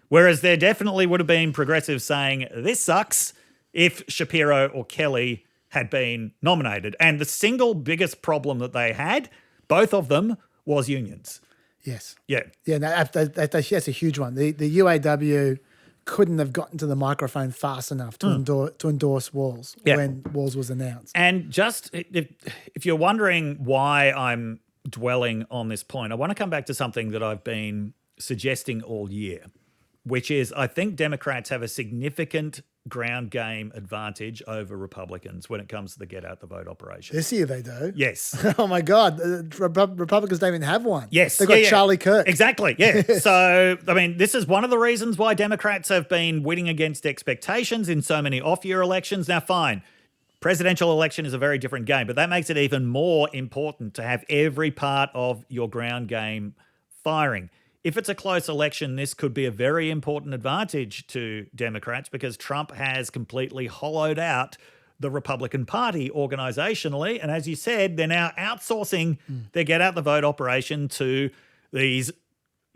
Whereas there definitely would have been progressives saying, this sucks, if Shapiro or Kelly had been nominated. And the single biggest problem that they had, both of them, was unions. Yes. Yeah. Yeah, no, that's a huge one. The UAW couldn't have gotten to the microphone fast enough to endorse Walz when Walz was announced. And just if you're wondering why I'm dwelling on this point, I want to come back to something that I've been suggesting all year, which is I think Democrats have a significant ground game advantage over Republicans when it comes to the get out the vote operation. This year they do. Yes. Oh my God. Republicans don't even have one. Yes. They've got Charlie Kirk. Exactly. Yeah. So, I mean, this is one of the reasons why Democrats have been winning against expectations in so many off-year elections. Now, fine. Presidential election is a very different game, but that makes it even more important to have every part of your ground game firing. If it's a close election, this could be a very important advantage to Democrats because Trump has completely hollowed out the Republican Party organizationally. And as you said, they're now outsourcing their get out the vote operation to these,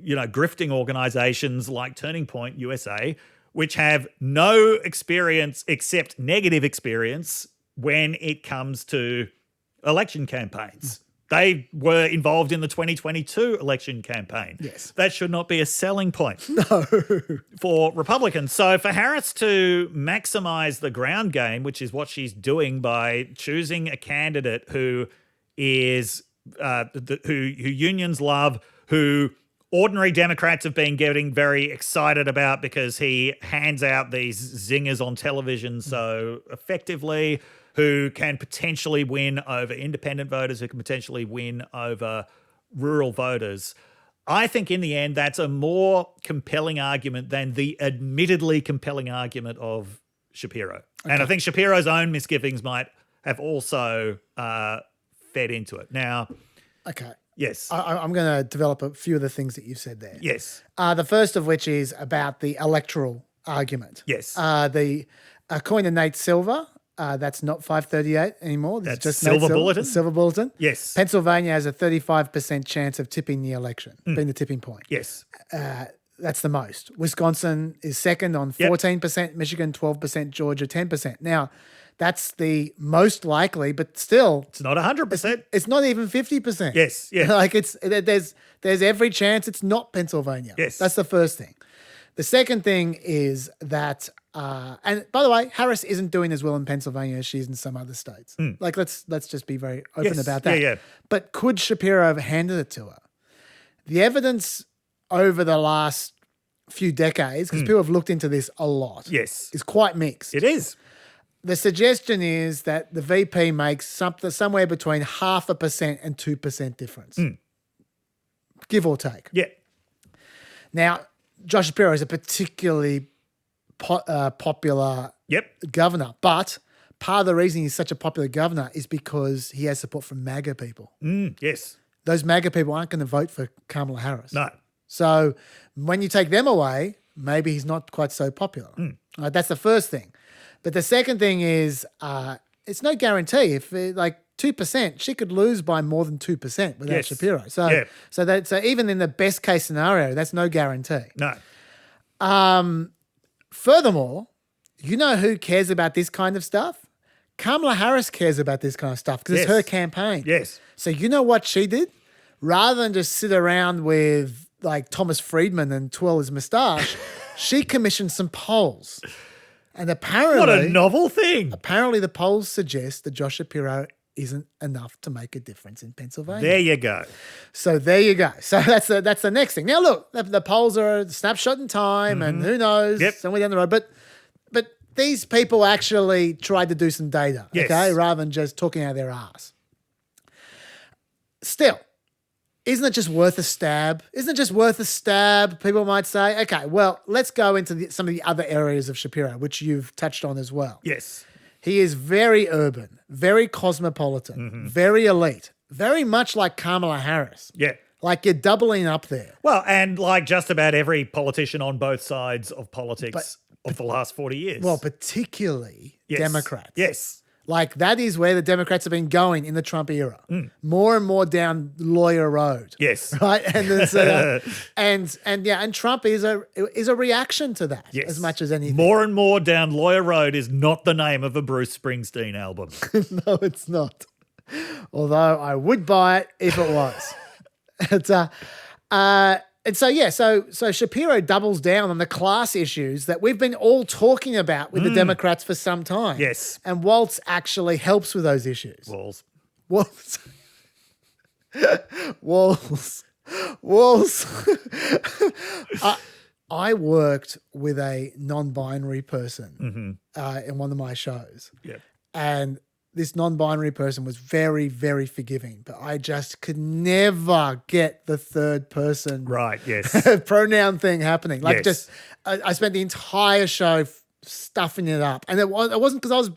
grifting organizations like Turning Point USA, which have no experience except negative experience when it comes to election campaigns. They were involved in the 2022 election campaign. Yes. That should not be a selling point No. for Republicans. So for Harris to maximize the ground game, which is what she's doing by choosing a candidate who is who unions love, who ordinary Democrats have been getting very excited about because he hands out these zingers on television so effectively, who can potentially win over independent voters, who can potentially win over rural voters. I think in the end, that's a more compelling argument than the admittedly compelling argument of Shapiro. Okay. And I think Shapiro's own misgivings might have also fed into it. Now, okay. Yes. I'm going to develop a few of the things that you've said there. Yes. The first of which is about the electoral argument. Yes. according to Nate Silver, that's not 538 anymore. This That's is just Silver Nate Bulletin? Silver Bulletin. Yes. Pennsylvania has a 35% chance of tipping the election, being the tipping point. Yes. That's the most. Wisconsin is second on 14%, Michigan 12%, Georgia 10%. Now, that's the most likely, but still, It's not 100%. it's not even 50%. Yes. Yeah. Like there's every chance it's not Pennsylvania. Yes. That's the first thing. The second thing is that, and by the way, Harris isn't doing as well in Pennsylvania as she is in some other states. Like let's just be very open Yes. about that. Yeah. But could Shapiro have handed it to her? The evidence over the last few decades, because people have looked into this a lot, Yes. is quite mixed. It is. The suggestion is that the VP makes somewhere between 0.5% and 2% difference, give or take. Yeah. Now, Josh Shapiro is a particularly popular Yep. governor, but part of the reason he's such a popular governor is because he has support from MAGA people. Yes. Those MAGA people aren't going to vote for Kamala Harris. No. So when you take them away, maybe he's not quite so popular. That's the first thing. But the second thing is it's no guarantee. If 2%, she could lose by more than 2% without Yes. Shapiro. So Yeah. so even in the best case scenario, that's no guarantee. No. Furthermore, you know who cares about this kind of stuff? Kamala Harris cares about this kind of stuff because Yes. it's her campaign. Yes. So you know what she did? Rather than just sit around with like Thomas Friedman and twirl his moustache, she commissioned some polls. And apparently, What a novel thing. apparently the polls suggest that Josh Shapiro isn't enough to make a difference in Pennsylvania. There you go. So there you go. So that's the next thing. Now look, the polls are a snapshot in time, and who knows, Yep. somewhere down the road. But these people actually tried to do some data, Yes. okay, rather than just talking out of their ass. Still, isn't it just worth a stab? Isn't it just worth a stab? People might say, okay, well, let's go into some of the other areas of Shapiro, which you've touched on as well. Yes. He is very urban, very cosmopolitan, very elite, very much like Kamala Harris. Yeah. Like you're doubling up there. Well, and like just about every politician on both sides of politics of the last 40 years. Well, particularly Yes. Democrats. Yes. Like that is where the Democrats have been going in the Trump era. More and more down lawyer road. Yes. Right? And there's, and Trump is a reaction to that Yes. as much as anything. More and more down Lawyer Road is not the name of a Bruce Springsteen album. No, it's not. Although I would buy it if it was. So Shapiro doubles down on the class issues that we've been all talking about with the Democrats for some time. Yes. And Woltz actually helps with those issues. Walls. Walls. I worked with a non-binary person in one of my shows. Yeah. And this non-binary person was very, very forgiving, but I just could never get the third person Right. Yes. pronoun thing happening. Like Yes. I spent the entire show stuffing it up, and it wasn't because I wasn't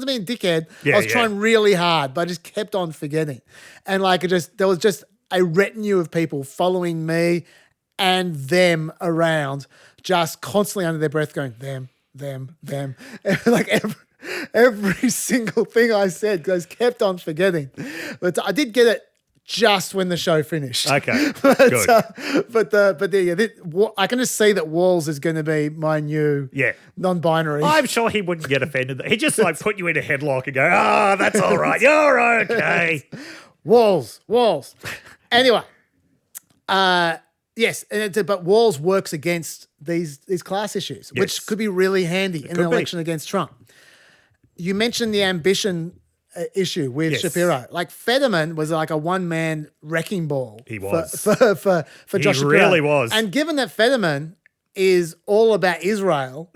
being a dickhead. Yeah, I was yeah. trying really hard, but I just kept on forgetting, and there was just a retinue of people following me and them around, just constantly under their breath going them, like every single thing I said, because I kept on forgetting. But I did get it just when the show finished. Okay, but, good. I can just see that Walls is going to be my new non-binary. I'm sure he wouldn't get offended. He just like put you in a headlock and go, that's all right. You're okay. Walls. Anyway, yes, but Walls works against these class issues, Yes. which could be really handy in an could be. election against Trump. You mentioned the ambition issue with Yes. Shapiro. Like Fetterman was like a one-man wrecking ball. He was. for Josh Shapiro. really was. And given that Fetterman is all about Israel,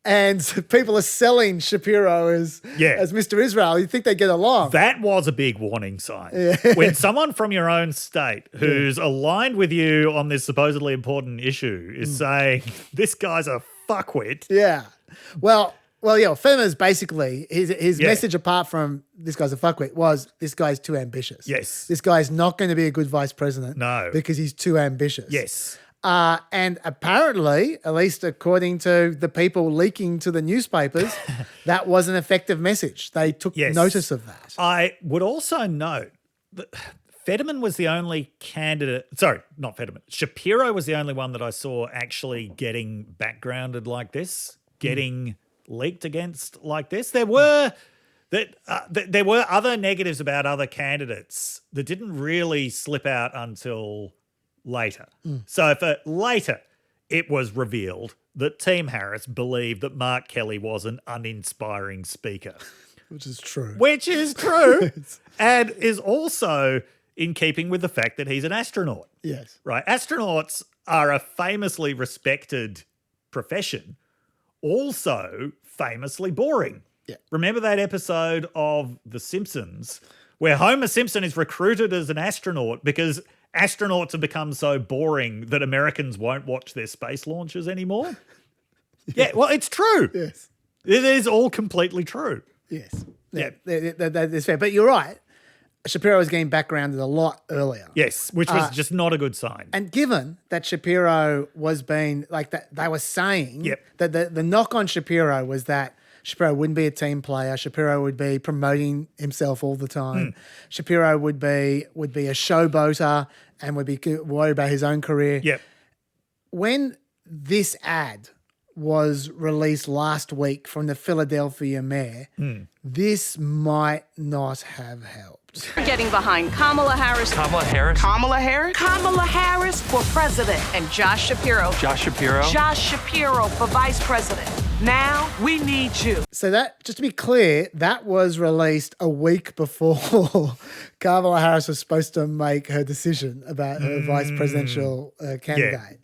and people are selling Shapiro as Mr. Israel, you think they get along. That was a big warning sign. When someone from your own state who's aligned with you on this supposedly important issue is saying, this guy's a fuckwit. Yeah. Well, Fetterman's basically, his message apart from this guy's a fuckwit was this guy's too ambitious. Yes. This guy's not going to be a good vice president. No. Because he's too ambitious. Yes. And apparently, at least according to the people leaking to the newspapers, that was an effective message. They took notice of that. I would also note that Fetterman was the only candidate. Sorry, not Fetterman. Shapiro was the only one that I saw actually getting backgrounded like this, getting leaked against like this. There were other negatives about other candidates that didn't really slip out until later. So for later, it was revealed that Team Harris believed that Mark Kelly was an uninspiring speaker. Which is true. Which is true. And is also in keeping with the fact that he's an astronaut. Yes. Right. Astronauts are a famously respected profession, also famously boring. Yeah. Remember that episode of The Simpsons where Homer Simpson is recruited as an astronaut because astronauts have become so boring that Americans won't watch their space launches anymore? Yeah, well, it's true. Yes. It is all completely true. Yes. Yeah. That is fair. But you're right. Shapiro was getting backgrounded a lot earlier. Yes, which was just not a good sign. And given that Shapiro was being, like, that they were saying that the knock on Shapiro was that Shapiro wouldn't be a team player. Shapiro would be promoting himself all the time. Shapiro would be a showboater and would be worried about his own career. Yep. When this ad was released last week from the Philadelphia mayor, this might not have helped. We're getting behind Kamala Harris. Kamala Harris. Kamala Harris. Kamala Harris for president. And Josh Shapiro. Josh Shapiro. Josh Shapiro for vice president. Now we need you. So that, just to be clear, that was released a week before Kamala Harris was supposed to make her decision about her vice presidential candidate.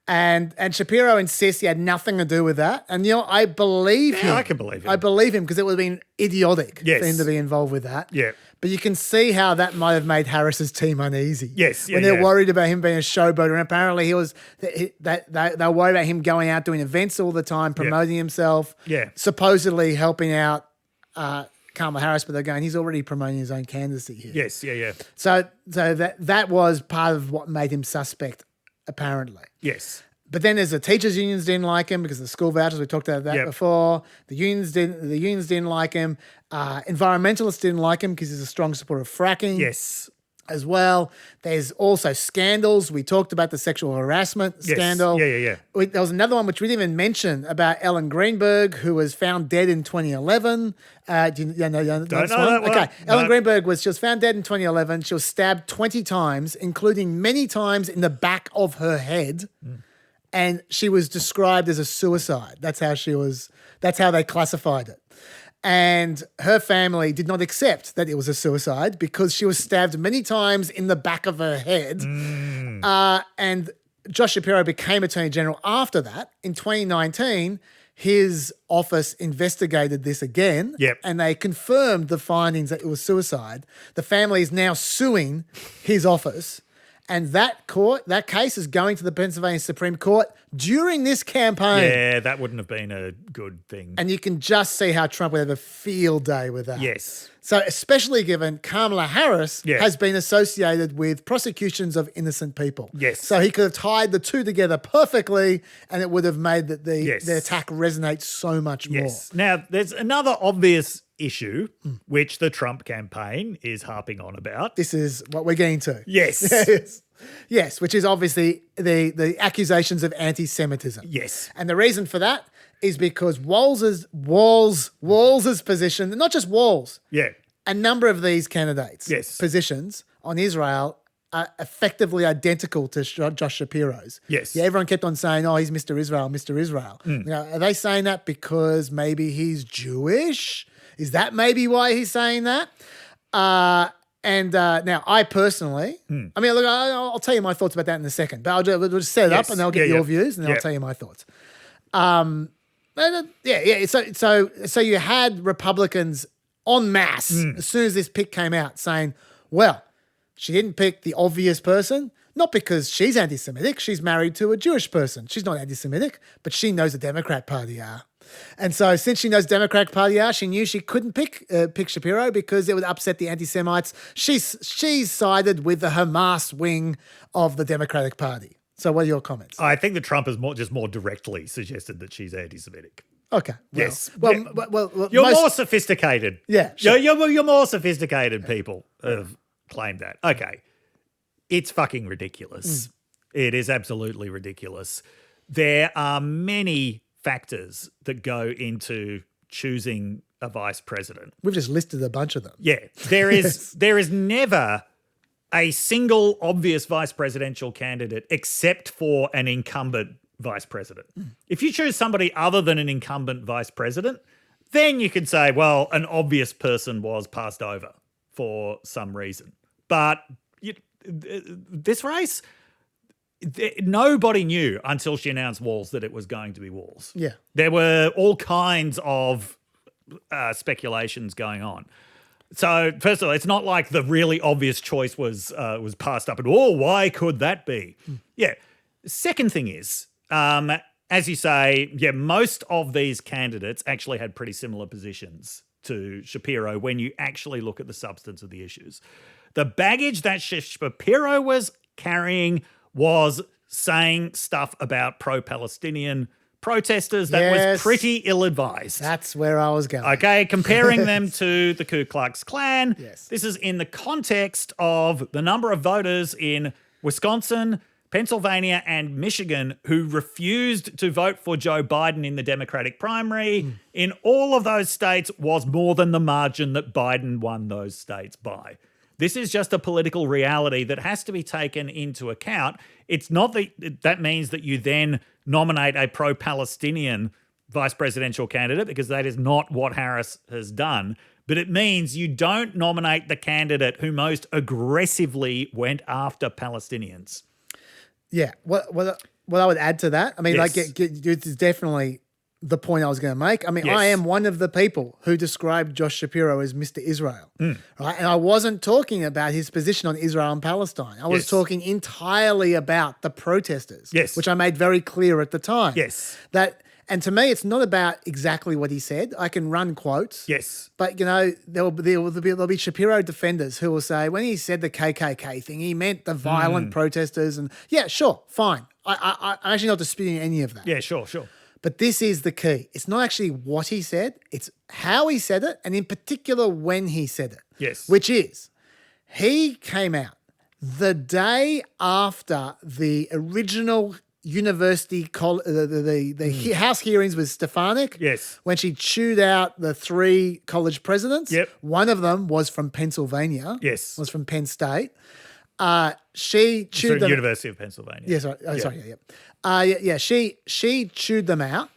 And Shapiro insists he had nothing to do with that. And, you know, I believe him. I can believe him. I believe him because it would have been idiotic for him to be involved with that. Yeah. But you can see how that might have made Harris's team uneasy. Yes. When they're worried about him being a showboater. And apparently they were worried about him going out doing events all the time, promoting himself. Yeah. Supposedly helping out Kamala Harris, but they're going, he's already promoting his own candidacy here. Yes. Yeah. So that was part of what made him suspect, apparently. Yes. But then there's the teachers' unions didn't like him because of the school vouchers. We talked about that before. The unions didn't like him. Environmentalists didn't like him because he's a strong supporter of fracking. Yes. As well. There's also scandals. We talked about the sexual harassment scandal. Yeah. There was another one which we didn't even mention about Ellen Greenberg, who was found dead in 2011. Do you know this one? Okay. Ellen Greenberg she was found dead in 2011. She was stabbed 20 times, including many times in the back of her head. And she was described as a suicide. That's how they classified it. And her family did not accept that it was a suicide because she was stabbed many times in the back of her head. And Josh Shapiro became Attorney General after that. In 2019, his office investigated this again. And they confirmed the findings that it was suicide. The family is now suing his office. And that case is going to the Pennsylvania Supreme Court during this campaign. Yeah, that wouldn't have been a good thing. And you can just see how Trump would have a field day with that. Yes. So especially given Kamala Harris has been associated with prosecutions of innocent people. Yes. So he could have tied the two together perfectly and it would have made the attack resonate so much more. Now, there's another obvious issue which the Trump campaign is harping on about. This is what we're getting to. Yes. Yes, which is obviously the accusations of anti-Semitism. Yes. And the reason for that is because Walz's position, not just Walz, a number of these candidates' positions on Israel are effectively identical to Josh Shapiro's. Yes. Yeah, everyone kept on saying, oh, he's Mr. Israel, Mr. Israel. You know, are they saying that because maybe he's Jewish? Is that maybe why he's saying that? Now, I personally, I mean, look, I'll tell you my thoughts about that in a second, but we'll just set it up and I'll get your views and then I'll tell you my thoughts. So you had Republicans en masse as soon as this pick came out saying, well, she didn't pick the obvious person, not because she's anti-Semitic. She's married to a Jewish person. She's not anti-Semitic, but she knows the Democrat Party are. And so since she knows Democratic Party are, she knew she couldn't pick Shapiro because it would upset the anti-Semites. She's sided with the Hamas wing of the Democratic Party. So what are your comments? I think that Trump has more directly suggested that she's anti-Semitic. Okay. Well, Yes. Well, Yeah. well, You're most- more sophisticated. Yeah, sure. You're more sophisticated people have claimed that. Okay. It's fucking ridiculous. It is absolutely ridiculous. There are many factors that go into choosing a vice president. We've just listed a bunch of them. Yeah. There is never a single obvious vice presidential candidate except for an incumbent vice president. If you choose somebody other than an incumbent vice president, then you could say, well, an obvious person was passed over for some reason. But this race, nobody knew until she announced Walz that it was going to be Walz. Yeah. There were all kinds of speculations going on. So, first of all, it's not like the really obvious choice was passed up and, why could that be? Yeah. Second thing is, as you say, most of these candidates actually had pretty similar positions to Shapiro when you actually look at the substance of the issues. The baggage that Shapiro was carrying was saying stuff about pro-Palestinian protesters that was pretty ill-advised. That's where I was going. Okay, comparing them to the Ku Klux Klan. Yes. This is in the context of the number of voters in Wisconsin, Pennsylvania, and Michigan who refused to vote for Joe Biden in the Democratic primary. In all of those states was more than the margin that Biden won those states by. This is just a political reality that has to be taken into account. It's not that means that you then nominate a pro-Palestinian vice presidential candidate, because that is not what Harris has done. But it means you don't nominate the candidate who most aggressively went after Palestinians. Yeah. What I would add to that, I mean, Yes. it's definitely the point I was going to make. I mean, Yes. I am one of the people who described Josh Shapiro as Mr. Israel, right? And I wasn't talking about his position on Israel and Palestine. I was Yes. talking entirely about the protesters, Yes. which I made very clear at the time. Yes. And to me, it's not about exactly what he said. I can run quotes. Yes. But, there'll be Shapiro defenders who will say, when he said the KKK thing, he meant the violent protesters. And yeah, sure, fine. I'm actually not disputing any of that. Yeah, sure. But this is the key. It's not actually what he said. It's how he said it, and in particular when he said it. Yes. Which is, he came out the day after the original university, the House hearings with Stefanik. Yes. When she chewed out the 3 college presidents. Yep. One of them was from Pennsylvania. Yes. Was from Penn State. She chewed them. University of Pennsylvania. Yeah, sorry. Oh, sorry. Yeah. She chewed them out,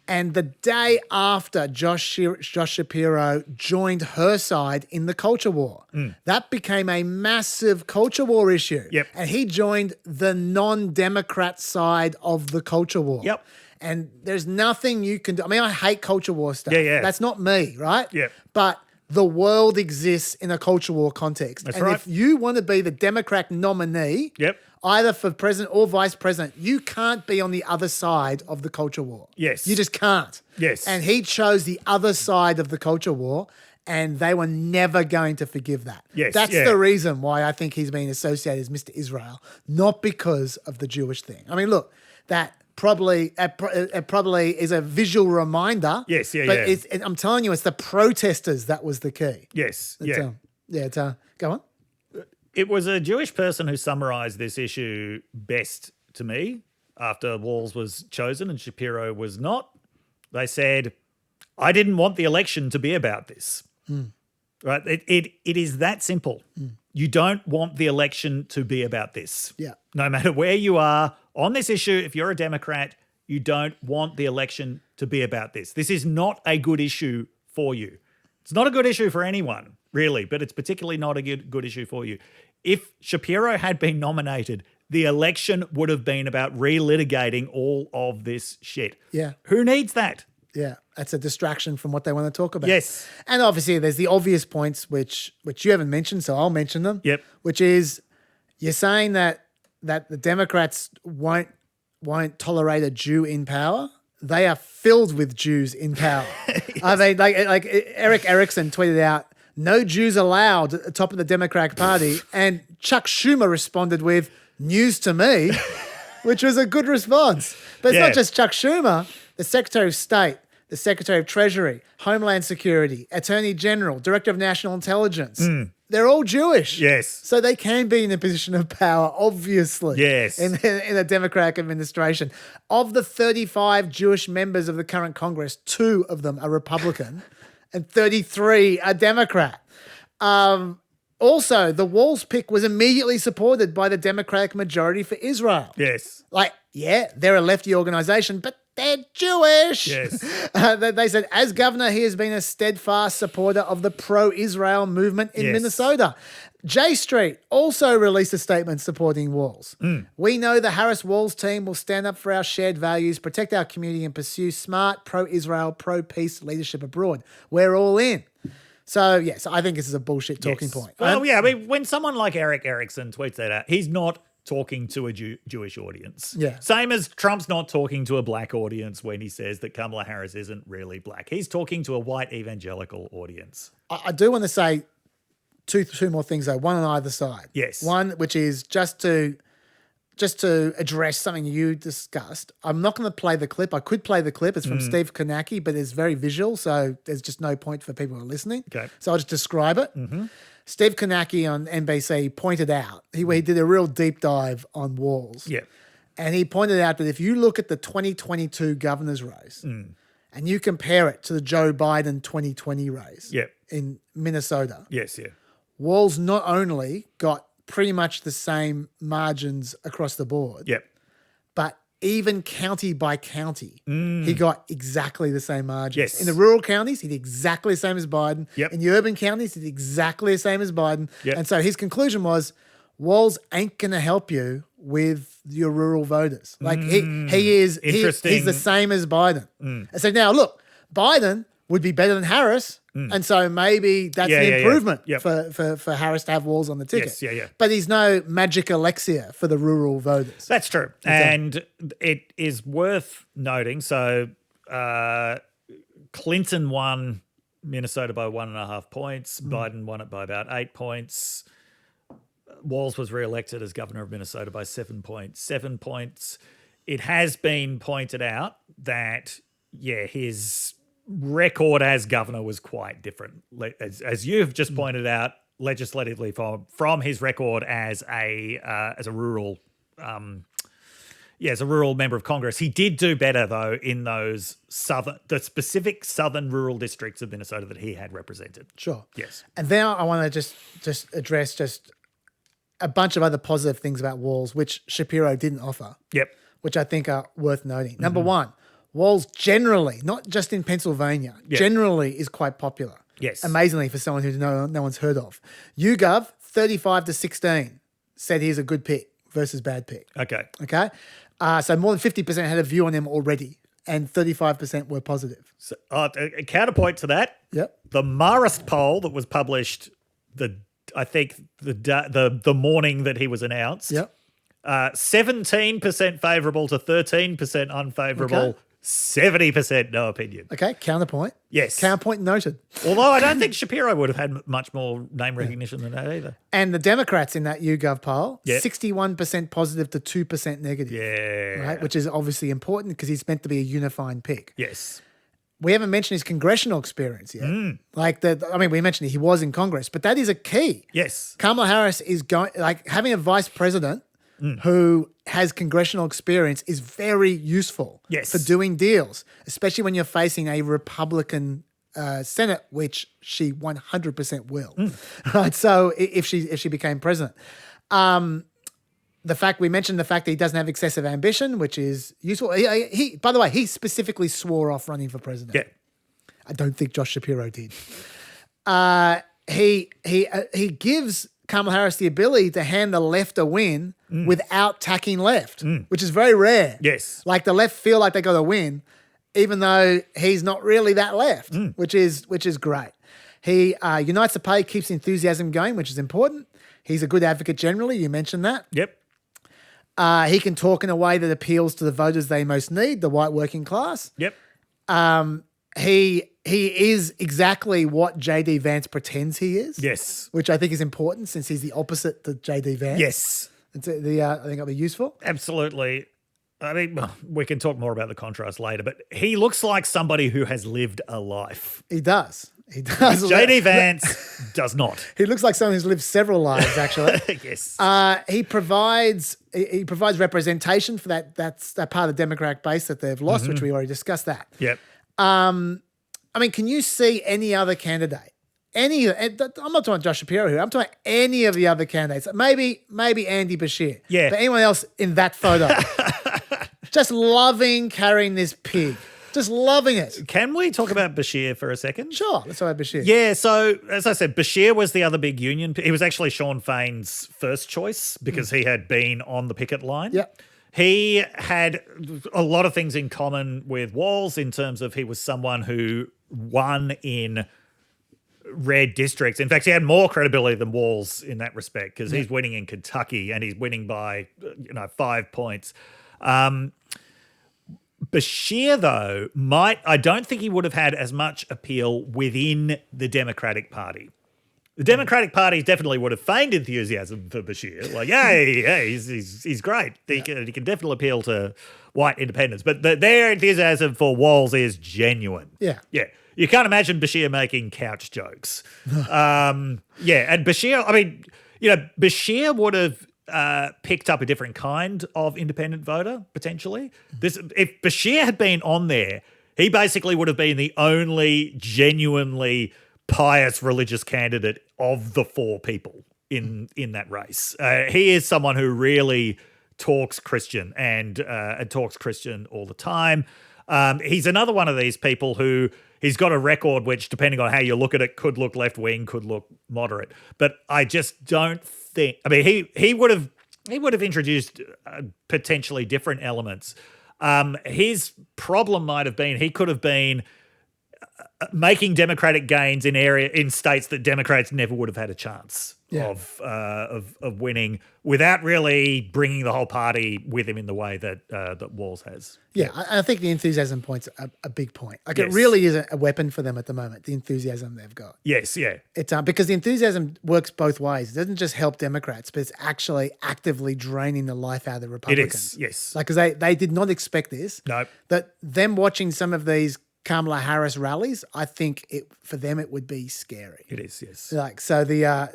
and the day after Josh Shapiro joined her side in the culture war, that became a massive culture war issue. Yep. And he joined the non-Democrat side of the culture war. Yep. And there's nothing you can do. I mean, I hate culture war stuff. Yeah. That's not me, right? Yep. But the world exists in a culture war context. That's and right. if you want to be the Democrat nominee, Yep. either for president or vice president, you can't be on the other side of the culture war. Yes. You just can't. Yes. And he chose the other side of the culture war, and they were never going to forgive that. Yes, That's yeah. the reason why I think he's been associated as Mr. Israel, not because of the Jewish thing. I mean, look, that probably is a visual reminder. Yes, yeah. I'm telling you, it's the protesters that was the key. Yes, Go on. It was a Jewish person who summarized this issue best to me after Walz was chosen and Shapiro was not. They said, I didn't want the election to be about this. Right? It is that simple. You don't want the election to be about this. Yeah. No matter where you are on this issue, if you're a Democrat, you don't want the election to be about this. This is not a good issue for you. It's not a good issue for anyone, really, but it's particularly not a good issue for you. If Shapiro had been nominated, the election would have been about relitigating all of this shit. Yeah. Who needs that? Yeah, that's a distraction from what they want to talk about. Yes. And obviously there's the obvious points which you haven't mentioned, so I'll mention them. Yep. Which is, you're saying that the Democrats won't tolerate a Jew in power. They are filled with Jews in power. Yes. I mean, like Eric Erickson tweeted out, "No Jews allowed" at the top of the Democratic Party, and Chuck Schumer responded with, "News to me." which was a good response. But it's Yeah. not just Chuck Schumer, the Secretary of State, the Secretary of Treasury, Homeland Security, Attorney General, Director of National Intelligence. They're all Jewish. Yes. So they can be in a position of power, obviously. Yes. In a Democratic administration. Of the 35 Jewish members of the current Congress, 2 of them are Republican and 33 are Democrat. Also, the Walz pick was immediately supported by the Democratic majority for Israel. Yes. Like, yeah, they're a lefty organization, but they're Jewish. Yes. They said, as governor, he has been a steadfast supporter of the pro-Israel movement in Yes. Minnesota. J Street also released a statement supporting Walz. We know the Harris-Walz team will stand up for our shared values, protect our community, and pursue smart pro-Israel, pro-peace leadership abroad. We're all in. So, yes, I think this is a bullshit talking point. Well, yeah, I mean, when someone like Eric Erickson tweets that out, he's not talking to a Jewish audience. Yeah. Same as Trump's not talking to a black audience when he says that Kamala Harris isn't really black. He's talking to a white evangelical audience. I do want to say two more things, though, one on either side. Yes. One, which is just to address something you discussed. I'm not going to play the clip. I could play the clip. It's from Steve Kornacki, but it's very visual, so there's just no point for people who are listening. Okay. So I'll just describe it. Steve Kornacki on NBC pointed out, he did a real deep dive on Walz. Yeah. And he pointed out that if you look at the 2022 governor's race and you compare it to the Joe Biden 2020 race Yeah. in Minnesota, Yes, yeah. Walz not only got pretty much the same margins across the board, Yep. but even county by county, he got exactly the same margins. Yes. In the rural counties, he did exactly the same as Biden. Yep. In the urban counties, he did exactly the same as Biden. Yep. And so his conclusion was, Walz ain't going to help you with your rural voters. Like he is, Interesting. he's the same as Biden. And so now look, Biden would be better than Harris. And so maybe that's Yeah, an yeah, yeah. improvement Yep. for Harris to have Walz on the ticket. Yes, yeah, yeah. But he's no magic elixir for the rural voters. That's true. And it is worth noting. So Clinton won Minnesota by 1.5 points. Biden won it by about 8 points. Walz was re-elected as governor of Minnesota by 7.7 points. It has been pointed out that, yeah, his record as governor was quite different. As you've just pointed out, legislatively from his record as a rural as a rural member of Congress. He did do better though in the specific southern rural districts of Minnesota that he had represented. Sure. Yes. And now I want to just address a bunch of other positive things about Walz, which Shapiro didn't offer. Yep. Which I think are worth noting. Number one, Walz generally, not just in Pennsylvania, Yeah. generally is quite popular. Yes. Amazingly for someone who no one's heard of. YouGov, 35-16, said he's a good pick versus bad pick. Okay. Okay? So more than 50% had a view on him already, and 35% were positive. So, a counterpoint to that, Yep. the Marist poll that was published the morning that he was announced. Yep. 17% favourable to 13% unfavourable, Okay. 70% no opinion. Okay, counterpoint. Yes. Counterpoint noted. Although I don't think Shapiro would have had much more name recognition than that either. And the Democrats in that YouGov poll, Yep. 61% positive to 2% negative. Yeah. Right, which is obviously important because he's meant to be a unifying pick. Yes. We haven't mentioned his congressional experience yet. We mentioned he was in Congress, but that is a key. Yes. Kamala Harris is having a vice president who has congressional experience is very useful Yes. for doing deals, especially when you're facing a Republican Senate, which she 100% will. Right. So if she became president, we mentioned the fact that he doesn't have excessive ambition, which is useful. He by the way, he specifically swore off running for president. Yeah. I don't think Josh Shapiro did. He gives Kamala Harris the ability to hand the left a win without tacking left, which is very rare. Yes. Like the left feel like they got a win, even though he's not really that left, which is great. He unites the party, keeps enthusiasm going, which is important. He's a good advocate generally. You mentioned that. Yep. He can talk in a way that appeals to the voters they most need, the white working class. Yep. He is exactly what J.D. Vance pretends he is. Yes. Which I think is important since he's the opposite to J.D. Vance. Yes. I think it'll be useful. Absolutely. I mean, we can talk more about the contrast later, but he looks like somebody who has lived a life. He does. He does. JD Vance does not. He looks like someone who's lived several lives, actually. Yes. He provides representation for that part of the Democratic base that they've lost, which we already discussed that. Yep. I mean, can you see any other candidate? I'm not talking Josh Shapiro here. I'm talking any of the other candidates. Maybe Andy Bashir. Yeah. But anyone else in that photo. Just loving carrying this pig. Just loving it. Can we talk about Bashir for a second? Sure. Let's talk about Bashir. Yeah, so as I said, Bashir was the other big union. He was actually Sean Fain's first choice because he had been on the picket line. Yep. He had a lot of things in common with Walz in terms of he was someone who won in red districts. In fact, he had more credibility than Walz in that respect because he's winning in Kentucky and he's winning by 5 points. Bashir, though, I don't think he would have had as much appeal within the Democratic Party. The Democratic Party definitely would have feigned enthusiasm for Bashir. Like, yeah, he's great. He can definitely appeal to white independents. But their enthusiasm for Walz is genuine. Yeah. Yeah. You can't imagine Bashir making couch jokes. And Bashir, I mean, Bashir would have picked up a different kind of independent voter, potentially. If Bashir had been on there, he basically would have been the only genuinely pious religious candidate of the four people in that race. He is someone who really talks Christian and talks Christian all the time. He's another one of these people who he's got a record which, depending on how you look at it, could look left-wing, could look moderate. But I just don't think – I mean, he would have introduced potentially different elements. His problem might have been he could have been making Democratic gains in states that Democrats never would have had a chance of winning without really bringing the whole party with him in the way that Walz has. Yeah, I think the enthusiasm point's a big point. Like it really is a weapon for them at the moment, the enthusiasm they've got. Yes, yeah. It's because the enthusiasm works both ways. It doesn't just help Democrats, but it's actually actively draining the life out of the Republicans. It is, yes. Like, because they did not expect this. No. That them watching some of these Kamala Harris rallies, I think for them it would be scary. It is, yes. Like so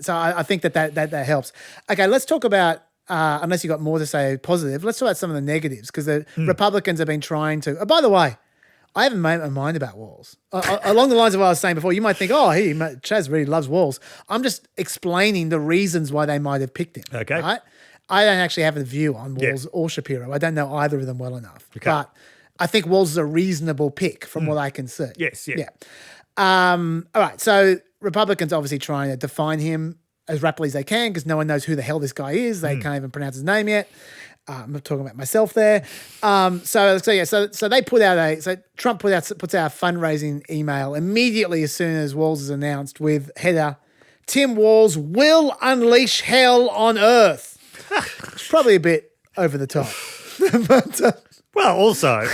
I think that helps. Okay, let's talk about unless you got more to say positive. Let's talk about some of the negatives because the Republicans have been trying to. Oh, by the way, I haven't made my mind about Walz. Along the lines of what I was saying before, you might think, Chaz really loves Walz. I'm just explaining the reasons why they might have picked him. Okay, right? I don't actually have a view on Walz or Shapiro. I don't know either of them well enough, but I think Walz is a reasonable pick from what I can see. Yes, yeah. All right, so Republicans obviously trying to define him as rapidly as they can because no one knows who the hell this guy is. They can't even pronounce his name yet. I'm not talking about myself there. So they put out Trump puts out a fundraising email immediately as soon as Walz is announced with header, Tim Walz will unleash hell on earth. It's probably a bit over the top. But, well, also,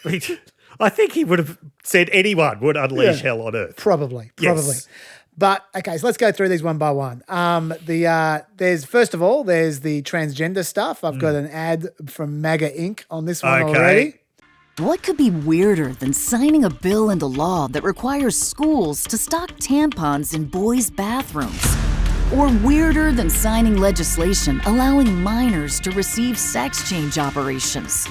I think he would have said anyone would unleash hell on earth. Probably. Yes. But, okay, so let's go through these one by one. There's first of all, there's the transgender stuff. I've got an ad from MAGA Inc. on this one already. What could be weirder than signing a bill into law that requires schools to stock tampons in boys' bathrooms? Or weirder than signing legislation allowing minors to receive sex change operations?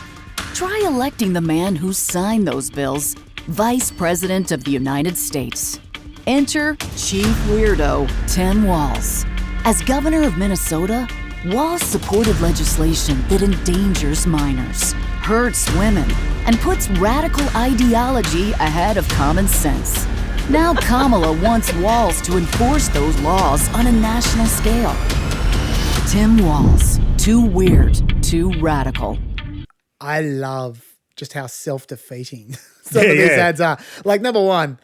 Try electing the man who signed those bills, Vice President of the United States. Enter Chief Weirdo Tim Walz. As governor of Minnesota, Walz supported legislation that endangers minors, hurts women, and puts radical ideology ahead of common sense. Now Kamala wants Walz to enforce those laws on a national scale. Tim Walz, too weird, too radical. I love just how self-defeating some of these ads are. Like, number one,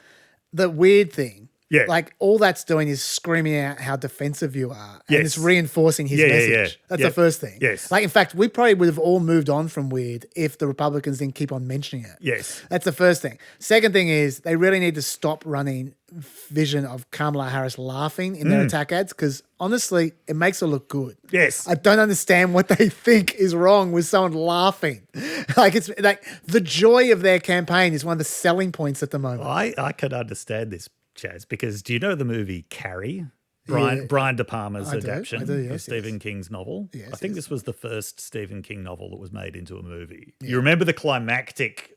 the weird thing Yeah. Like all that's doing is screaming out how defensive you are. And Yes. it's reinforcing his Yeah, message. yeah, yeah. That's Yeah. the first thing. Yes. Like, in fact, we probably would have all moved on from weird if the Republicans didn't keep on mentioning it. Yes. That's the first thing. Second thing is they really need to stop running vision of Kamala Harris laughing in their attack ads because honestly, it makes her look good. Yes. I don't understand what they think is wrong with someone laughing. Like it's like the joy of their campaign is one of the selling points at the moment. I could understand this, Chaz, because do you know the movie Carrie? Brian De Palma's I do, adaptation yes, of Stephen King's novel. Yes, I think yes. this was the first Stephen King novel that was made into a movie. You remember the climactic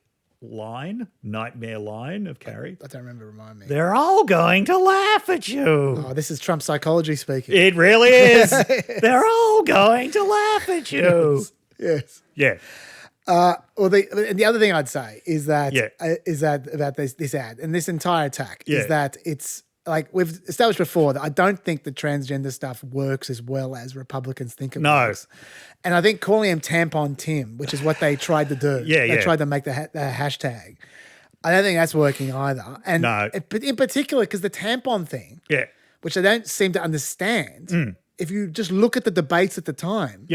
nightmare line of Carrie? I don't remember. Remind me. They're all going to laugh at you. Oh, this is Trump psychology speaking. It really is. They're all going to laugh at you. Yes. Yeah. Well, the other thing I'd say is that Yeah. About this ad and this entire attack Yeah. is that it's like we've established before that I don't think the transgender stuff works as well as Republicans think it works. And I think calling him Tampon Tim, which is what they tried to do. They tried to make the hashtag. I don't think that's working either. And but in particular, because the tampon thing, which I don't seem to understand, if you just look at the debates at the time,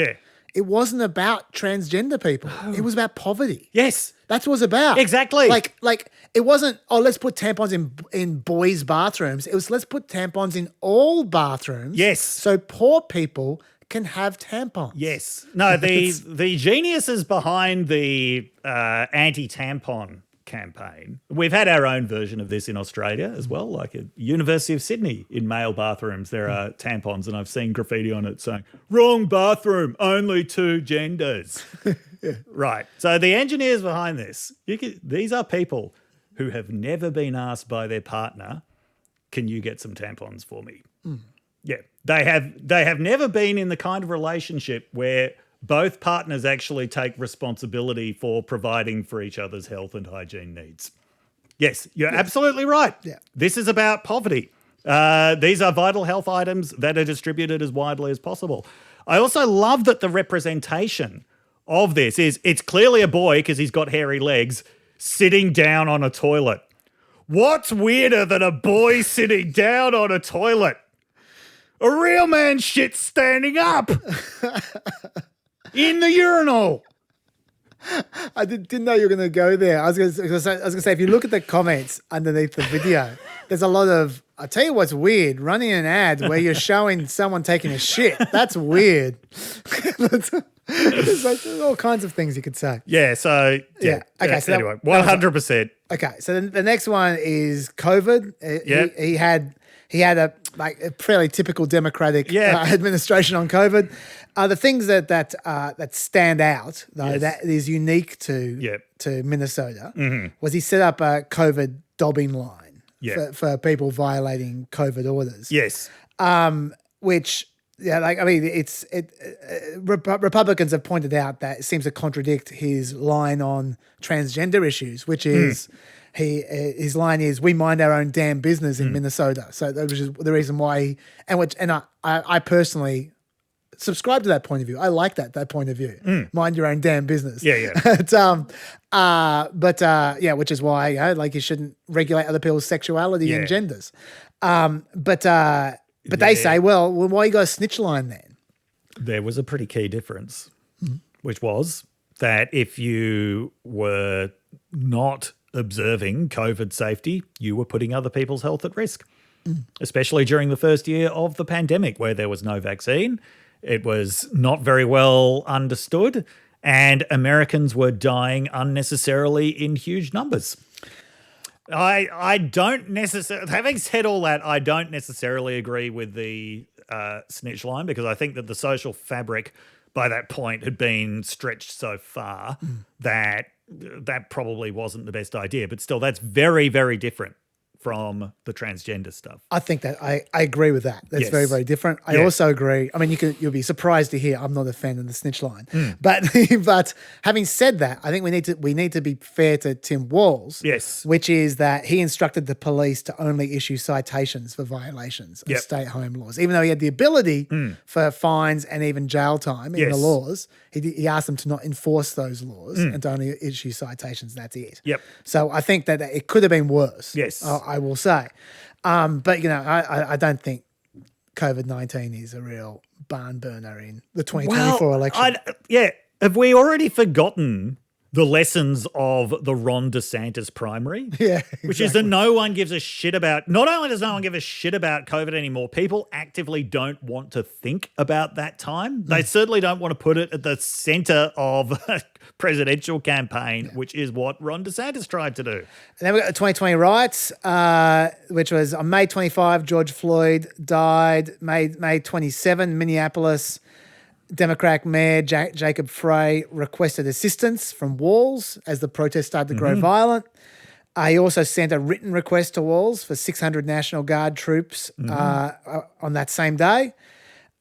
it wasn't about transgender people. It was about poverty. Yes. That's what it was about. Exactly. Like it wasn't, let's put tampons in boys' bathrooms. It was, let's put tampons in all bathrooms. Yes. So poor people can have tampons. Yes. No, the geniuses behind the anti-tampon campaign. We've had our own version of this in Australia as well, like at University of Sydney in male bathrooms. There are tampons and I've seen graffiti on it saying, wrong bathroom, only 2 genders. Right. So the engineers behind this, these are people who have never been asked by their partner, can you get some tampons for me? Yeah. They have never been in the kind of relationship where both partners actually take responsibility for providing for each other's health and hygiene needs. Yes, you're absolutely right. Yeah. This is about poverty. These are vital health items that are distributed as widely as possible. I also love that the representation of this is it's clearly a boy because he's got hairy legs sitting down on a toilet. What's weirder than a boy sitting down on a toilet? A real man shits standing up in the urinal. I didn't know you were going to go there. I was going to say, if you look at the comments underneath the video, there's a lot of, I'll tell you what's weird, running an ad where you're showing someone taking a shit. That's weird. There's all kinds of things you could say. Yeah, so, yeah. Okay, so anyway, 100%. Okay, so then the next one is COVID. He had a fairly typical Democratic administration on COVID. The things that stand out though that is unique to Minnesota was he set up a COVID dobbing line for people violating COVID orders. Yes, which. Yeah, Republicans have pointed out that it seems to contradict his line on transgender issues, which is his line is "We mind our own damn business" in Minnesota. So that was the reason why, I personally subscribe to that point of view. I like that point of view. Mind your own damn business. Yeah. Which is why you shouldn't regulate other people's sexuality and genders. But they say, well, why you got a snitch line then? There was a pretty key difference, which was that if you were not observing COVID safety, you were putting other people's health at risk, especially during the first year of the pandemic where there was no vaccine. It was not very well understood and Americans were dying unnecessarily in huge numbers. I don't necessarily, having said all that, I don't necessarily agree with the snitch line because I think that the social fabric by that point had been stretched so far that probably wasn't the best idea. But still, that's very, very different from the transgender stuff. I think that I agree with that. That's very, very different. I also agree. I mean, you'll be surprised to hear I'm not a fan of the snitch line. But having said that, I think we need to be fair to Tim Walz. Yes. Which is that he instructed the police to only issue citations for violations of stay-at-home laws. Even though he had the ability for fines and even jail time in the laws, he asked them to not enforce those laws and to only issue citations. And that's it. Yep. So I think that it could have been worse. Yes. I will say. But, you know, I don't think COVID-19 is a real barn burner in the 2024 election. Have we already forgotten the lessons of the Ron DeSantis primary? Yeah, exactly. Which is that no one gives a shit about, not only does no one give a shit about COVID anymore, people actively don't want to think about that time. They certainly don't want to put it at the center of a presidential campaign, which is what Ron DeSantis tried to do. And then we got the 2020 riots, which was on May 25, George Floyd died. May 27, Minneapolis, Democratic Mayor Jacob Frey requested assistance from Walz as the protests started to grow violent. He also sent a written request to Walz for 600 National Guard troops on that same day.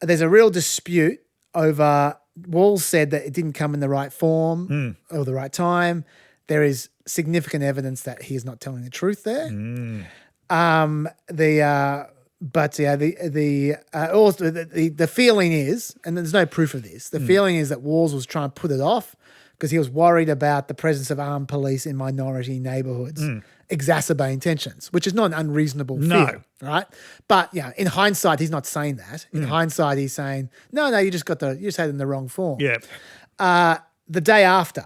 There's a real dispute over, Walz said that it didn't come in the right form or the right time. There is significant evidence that he is not telling the truth there. The feeling is, and there's no proof of this, the feeling is that Walz was trying to put it off because he was worried about the presence of armed police in minority neighbourhoods exacerbating tensions, which is not an unreasonable fear, right? But yeah, in hindsight, he's not saying that. In hindsight, he's saying, no, you just had it in the wrong form. Yeah. The day after,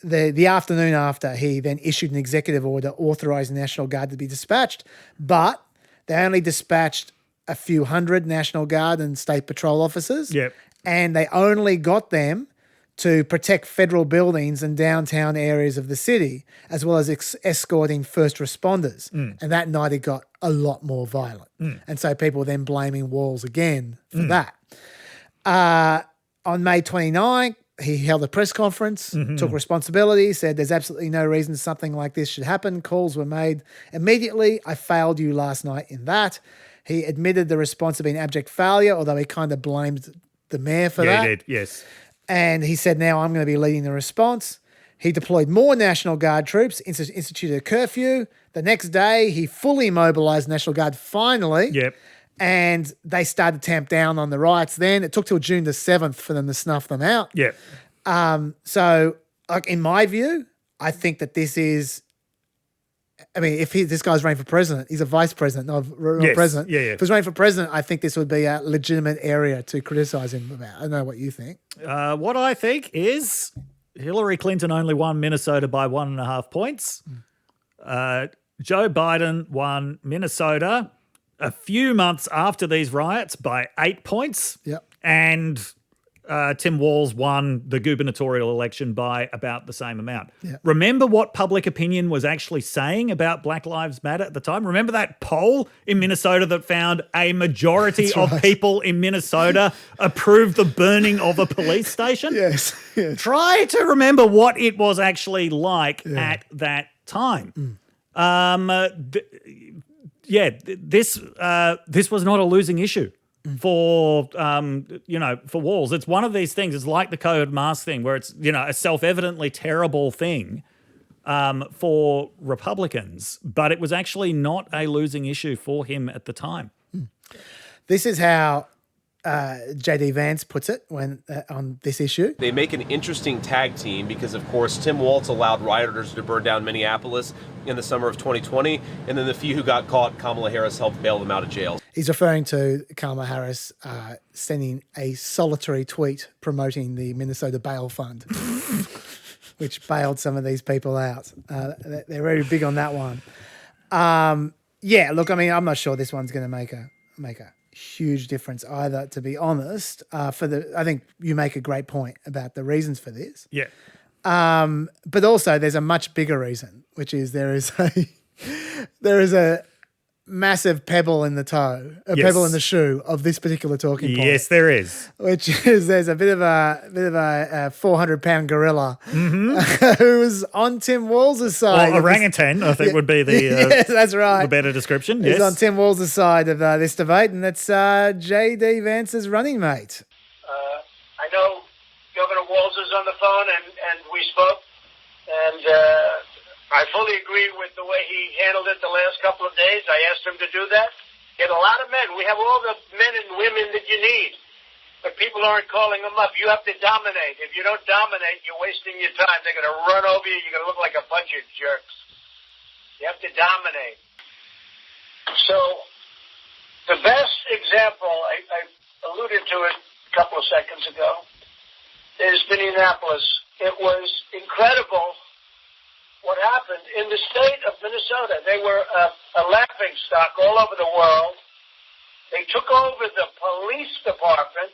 the afternoon after, he then issued an executive order authorising the National Guard to be dispatched, but they only dispatched a few hundred National Guard and State Patrol officers, and they only got them to protect federal buildings and downtown areas of the city, as well as escorting first responders. And that night it got a lot more violent. And so people were then blaming Walz again for that. On May 29th, he held a press conference, took responsibility, said there's absolutely no reason something like this should happen. Calls were made immediately. I failed you last night in that. He admitted the response had been abject failure, although he kind of blamed the mayor for that. Yeah, he did, yes. And he said, now I'm going to be leading the response. He deployed more National Guard troops, instituted a curfew. The next day, he fully mobilised National Guard finally. Yep. And they started to tamp down on the riots then. It took till June the 7th for them to snuff them out. Yep. So, like, in my view, I think that this is, I mean, if this guy's running for president, he's a vice president, not president. Yeah. If he's running for president, I think this would be a legitimate area to criticise him about. I don't know what you think. What I think is Hillary Clinton only won Minnesota by 1.5 points. Joe Biden won Minnesota a few months after these riots by 8 points. Yep. And Tim Walz won the gubernatorial election by about the same amount. Yep. Remember what public opinion was actually saying about Black Lives Matter at the time? Remember that poll in Minnesota that found a majority of people in Minnesota approved the burning of a police station? Yes. Try to remember what it was actually like at that time. This was not a losing issue for Walz. It's one of these things. It's like the COVID mask thing, where it's a self-evidently terrible thing for Republicans, but it was actually not a losing issue for him at the time. This is how J.D. Vance puts it when on this issue. They make an interesting tag team because, of course, Tim Walz allowed rioters to burn down Minneapolis in the summer of 2020, and then the few who got caught, Kamala Harris helped bail them out of jail. He's referring to Kamala Harris sending a solitary tweet promoting the Minnesota Bail Fund, which bailed some of these people out. They're very big on that one. Look, I mean, I'm not sure this one's going to make a huge difference either, to be honest. I think you make a great point about the reasons for this. Yeah. But also there's a much bigger reason, which is there is a massive pebble in the toe, pebble in the shoe of this particular talking point. Yes, there is. Which is there's a bit of a 400-pound gorilla who's on Tim Walz's side. Orangutan, I think, would be the yes, that's right. The better description. He's yes, on Tim Walz's side of this debate, and that's J.D. Vance's running mate. I know Governor Walz is on the phone, and we spoke, and I fully agree with the way he handled it the last couple of days. I asked him to do that. Get a lot of men. We have all the men and women that you need, but people aren't calling them up. You have to dominate. If you don't dominate, you're wasting your time. They're going to run over you. You're going to look like a bunch of jerks. You have to dominate. So the best example, I alluded to it a couple of seconds ago, is Minneapolis. It was incredible what happened in the state of Minnesota. They were a laughing stock all over the world. They took over the police department.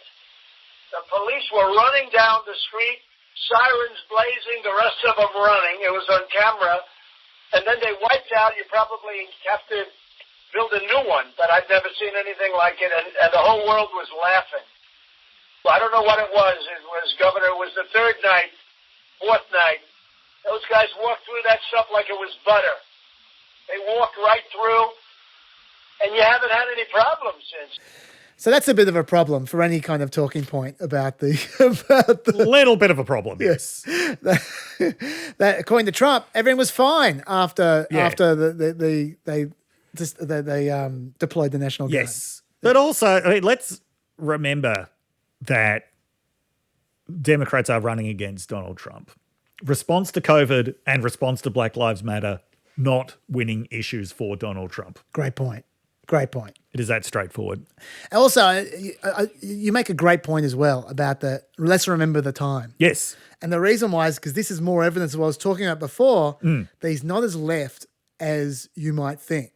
The police were running down the street, sirens blazing, the rest of them running. It was on camera. And then they wiped out. You probably have to build a new one, but I've never seen anything like it. And the whole world was laughing. Well, I don't know what it was. It was the third night, fourth night. Those guys walked through that stuff like it was butter. They walked right through, and you haven't had any problems since. So that's a bit of a problem for any kind of talking point about the little bit of a problem. Yes, that according to Trump, everything was fine after they deployed the National Guard. Yes, but also let's remember that Democrats are running against Donald Trump. Response to COVID and response to Black Lives Matter, not winning issues for Donald Trump. Great point. Great point. It is that straightforward. Also, you make a great point as well about let's remember the time. Yes. And the reason why is because this is more evidence of what I was talking about before, that he's not as left as you might think.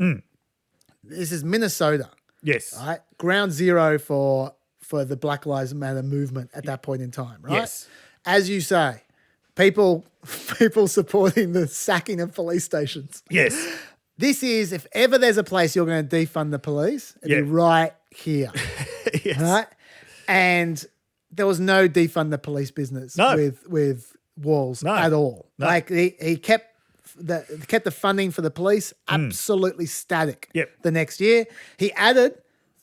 This is Minnesota. Yes. Right? Ground zero for the Black Lives Matter movement at that point in time, right? Yes. As you say, people supporting the sacking of police stations. Yes. This is, if ever there's a place you're going to defund the police, it'd be right here. Yes. Right? And there was no defund the police business with Walz at all. No. Like he kept the funding for the police absolutely static. Yep. The next year, he added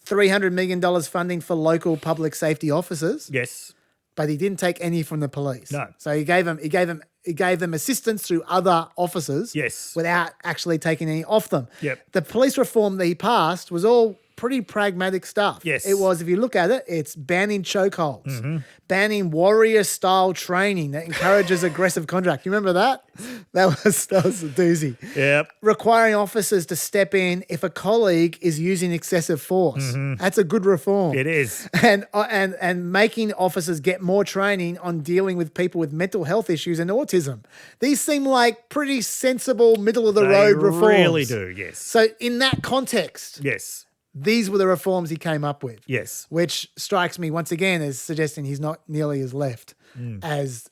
$300 million funding for local public safety officers. Yes. But he didn't take any from the police. No. So he gave them assistance through other officers. Yes. Without actually taking any off them. Yep. The police reform that he passed was all pretty pragmatic stuff. Yes. It was, if you look at it, it's banning chokeholds, banning warrior-style training that encourages aggressive contact. You remember that? That was a doozy. Yep. Requiring officers to step in if a colleague is using excessive force. That's a good reform. It is. And making officers get more training on dealing with people with mental health issues and autism. These seem like pretty sensible, middle-of-the-road reforms. They really do, yes. So in that context, Yes. these were the reforms he came up with. Yes. Which strikes me once again as suggesting he's not nearly as left as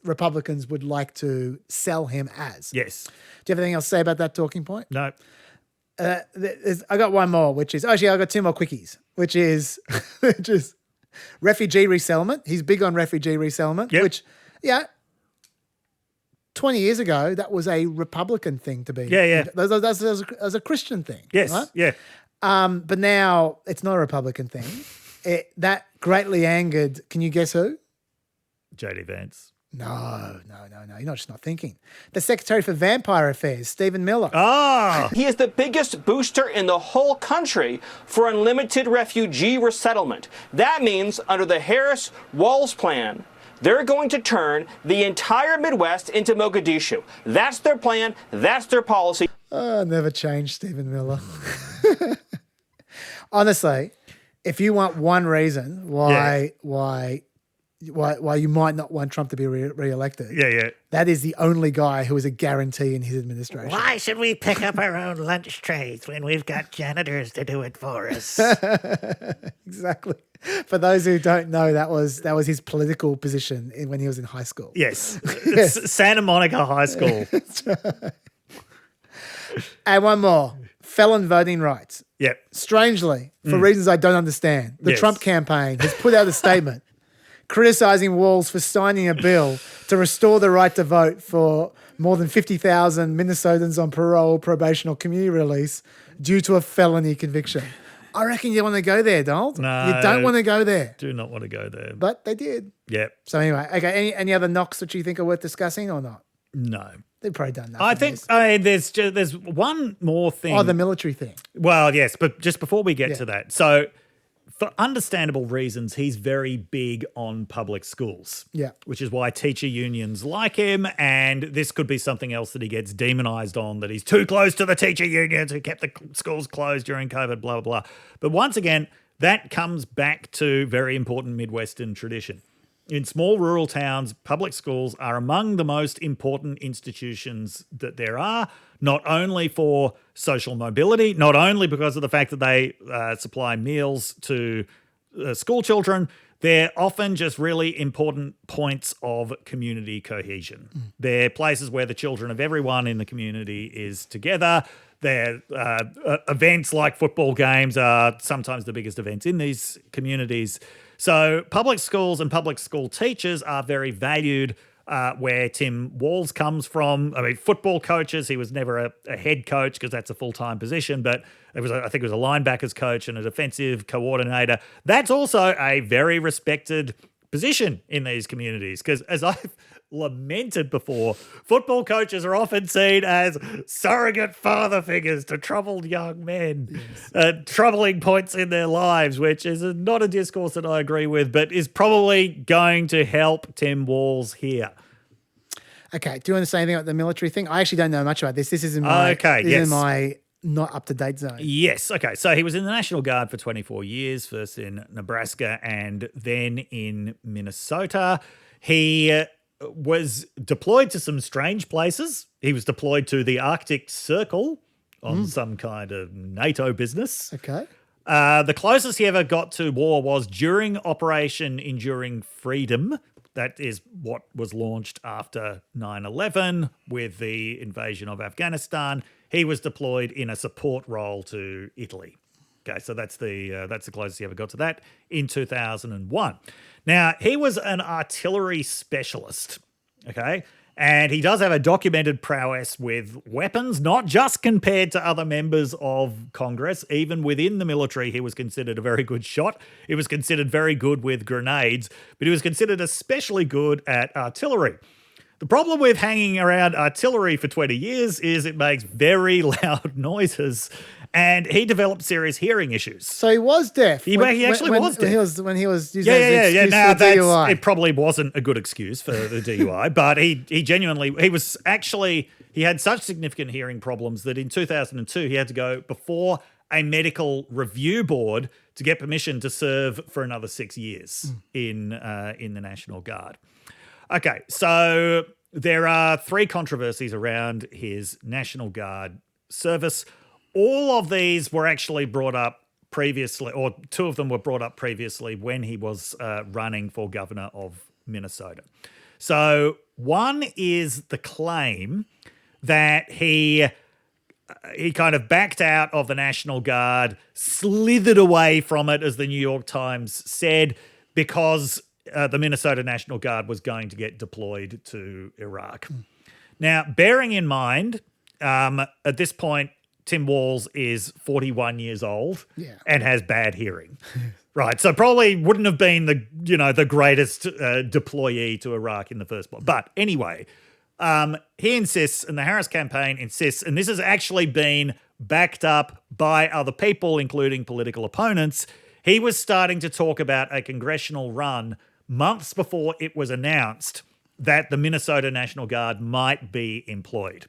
Republicans would like to sell him as. Yes. Do you have anything else to say about that talking point? No. I got one more, which is, actually I got two more quickies, which is refugee resettlement. He's big on refugee resettlement, which, 20 years ago, that was a Republican thing to be. Yeah. That was a Christian thing. Yes. Right? Yeah. But now it's not a Republican thing. That greatly angered, can you guess who? JD Vance. No. You're not just not thinking. The Secretary for Vampire Affairs, Stephen Miller. Ah! He is the biggest booster in the whole country for unlimited refugee resettlement. That means under the Harris-Walz plan, they're going to turn the entire Midwest into Mogadishu. That's their plan. That's their policy. Oh, never change, Stephen Miller. Honestly, if you want one reason why you might not want Trump to be re-elected, that is the only guy who is a guarantee in his administration. Why should we pick up our own lunch trays when we've got janitors to do it for us? Exactly. For those who don't know, that was his political position when he was in high school. Yes. It's Santa Monica High School. That's right. And one more. Felon voting rights. Yep. Strangely, for reasons I don't understand, the Trump campaign has put out a statement criticizing Walz for signing a bill to restore the right to vote for more than 50,000 Minnesotans on parole, probation, or community release due to a felony conviction. I reckon you want to go there, Donald. No. You don't want to go there. Do not want to go there. But they did. Yep. So anyway, okay, any other knocks that you think are worth discussing or not? No. They've probably done nothing. I think there's one more thing. Oh, the military thing. Well, yes, but just before we get to that. So for understandable reasons, he's very big on public schools. Yeah. Which is why teacher unions like him, and this could be something else that he gets demonized on, that he's too close to the teacher unions who kept the schools closed during COVID, blah, blah, blah. But once again, that comes back to very important Midwestern tradition. In small rural towns, public schools are among the most important institutions that there are, not only for social mobility, not only because of the fact that they supply meals to school children, they're often just really important points of community cohesion. They're places where the children of everyone in the community is together. Their events like football games are sometimes the biggest events in these communities. So public schools and public school teachers are very valued where Tim Walz comes from. I mean, football coaches, he was never a head coach because that's a full-time position, but I think it was a linebackers coach and a defensive coordinator. That's also a very respected position in these communities because, as I've lamented before, football coaches are often seen as surrogate father figures to troubled young men, troubling points in their lives, which is not a discourse that I agree with, but is probably going to help Tim Walz here. Okay, do you want to say anything about the military thing? I actually don't know much about this. This is in my, in my not up-to-date zone. Yes, okay. So he was in the National Guard for 24 years, first in Nebraska and then in Minnesota. He was deployed to some strange places. He was deployed to the Arctic Circle on some kind of NATO business. Okay. The closest he ever got to war was during Operation Enduring Freedom. That is what was launched after 9/11 with the invasion of Afghanistan. He was deployed in a support role to Italy. Okay, so that's the closest he ever got to that in 2001. Now, he was an artillery specialist, okay? And he does have a documented prowess with weapons, not just compared to other members of Congress. Even within the military, he was considered a very good shot. He was considered very good with grenades, but he was considered especially good at artillery. The problem with hanging around artillery for 20 years is it makes very loud noises, and he developed serious hearing issues. So he was deaf. He actually was deaf. When he was using as an excuse for the DUI. It probably wasn't a good excuse for the DUI, but he had such significant hearing problems that in 2002 he had to go before a medical review board to get permission to serve for another 6 years in the National Guard. Okay, so there are 3 controversies around his National Guard service. All of these were actually brought up previously, or 2 of them were brought up previously when he was running for governor of Minnesota. So one is the claim that he kind of backed out of the National Guard, slithered away from it, as the New York Times said, because the Minnesota National Guard was going to get deployed to Iraq. Now, bearing in mind, at this point, Tim Walz is 41 years old and has bad hearing. Right, so probably wouldn't have been the greatest deployee to Iraq in the first place. But anyway, he insists, and the Harris campaign insists, and this has actually been backed up by other people, including political opponents. He was starting to talk about a congressional run months before it was announced that the Minnesota National Guard might be deployed.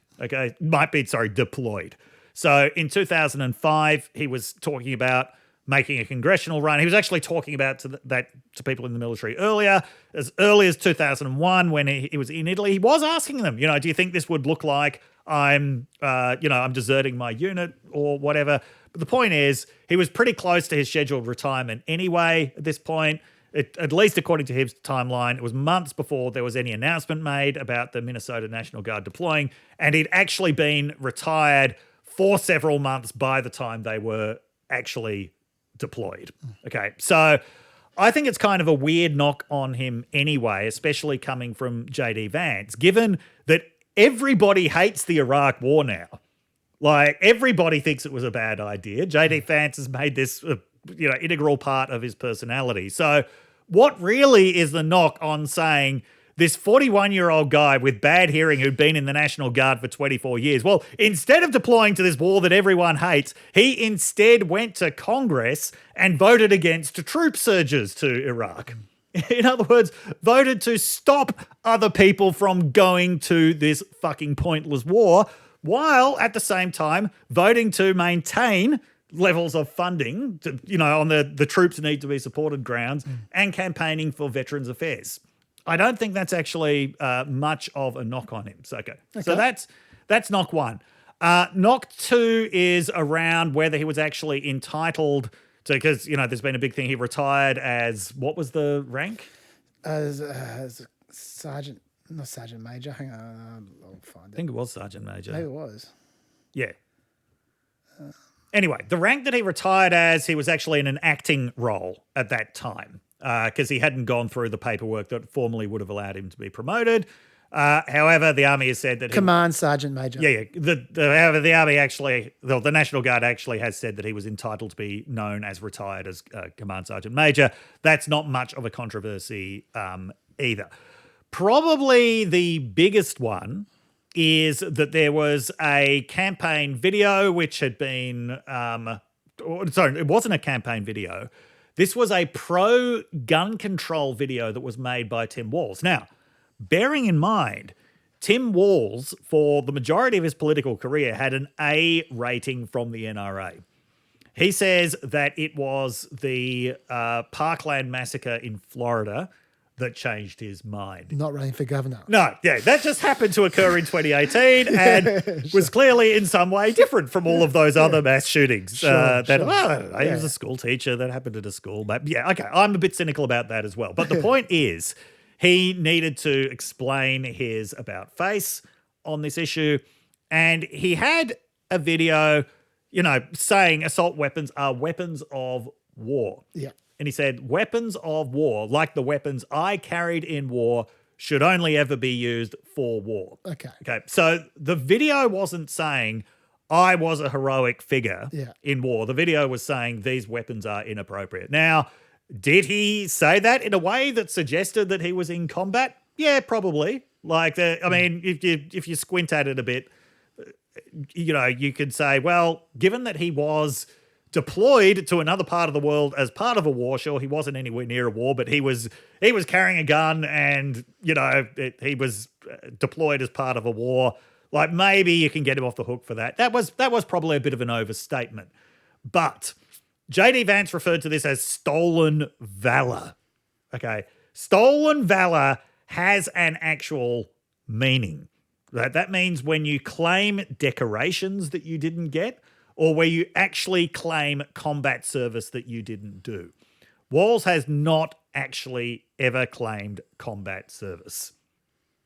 So in 2005, he was talking about making a congressional run. He was actually talking about to people in the military as early as 2001 when he was in Italy. He was asking them, do you think this would look like I'm deserting my unit or whatever? But the point is, he was pretty close to his scheduled retirement anyway at this point. At least according to his timeline, it was months before there was any announcement made about the Minnesota National Guard deploying, and he'd actually been retired for several months by the time they were actually deployed. Okay, so I think it's kind of a weird knock on him anyway, especially coming from J.D. Vance, given that everybody hates the Iraq war now. Like, everybody thinks it was a bad idea. J.D. Vance has made this integral part of his personality. So what really is the knock on saying this 41-year-old guy with bad hearing who'd been in the National Guard for 24 years. Well, instead of deploying to this war that everyone hates, he instead went to Congress and voted against troop surges to Iraq. In other words, voted to stop other people from going to this fucking pointless war, while at the same time voting to maintain levels of funding, to, on the troops need to be supported grounds, and campaigning for Veterans Affairs. I don't think that's actually much of a knock on him. So that's knock one. Knock two is around whether he was actually entitled to, because, there's been a big thing. He retired as, what was the rank? As sergeant, not sergeant major. Hang on, I'll find it. I think it was sergeant major. Maybe it was. Yeah. Anyway, the rank that he retired as, he was actually in an acting role at that time because he hadn't gone through the paperwork that formally would have allowed him to be promoted. However, the Army has said that... Command Sergeant Major. Yeah. However, the Army actually... the National Guard actually has said that he was entitled to be known as retired as Command Sergeant Major. That's not much of a controversy either. Probably the biggest one is that there was a campaign video which had been... sorry, it wasn't a campaign video. This was a pro-gun control video that was made by Tim Walz. Now, bearing in mind, Tim Walz, for the majority of his political career, had an A rating from the NRA. He says that it was the Parkland massacre in Florida that changed his mind. Not running for governor. No, yeah, that just happened to occur in 2018 and was clearly in some way different from all of those other mass shootings. He was a school teacher that happened at a school. But yeah, okay, I'm a bit cynical about that as well. But the point is, he needed to explain his about face on this issue. And he had a video, saying assault weapons are weapons of war. Yeah. And he said, weapons of war, like the weapons I carried in war, should only ever be used for war. Okay. So the video wasn't saying I was a heroic figure in war. The video was saying these weapons are inappropriate. Now, did he say that in a way that suggested that he was in combat? Yeah, probably. If you squint at it a bit, you could say, well, given that he was deployed to another part of the world as part of a war, sure, he wasn't anywhere near a war, but he was carrying a gun and, he was deployed as part of a war. Like, maybe you can get him off the hook for that. That was probably a bit of an overstatement. But J.D. Vance referred to this as stolen valor. Okay. Stolen valor has an actual meaning. That means when you claim decorations that you didn't get, or where you actually claim combat service that you didn't do. Walz has not actually ever claimed combat service.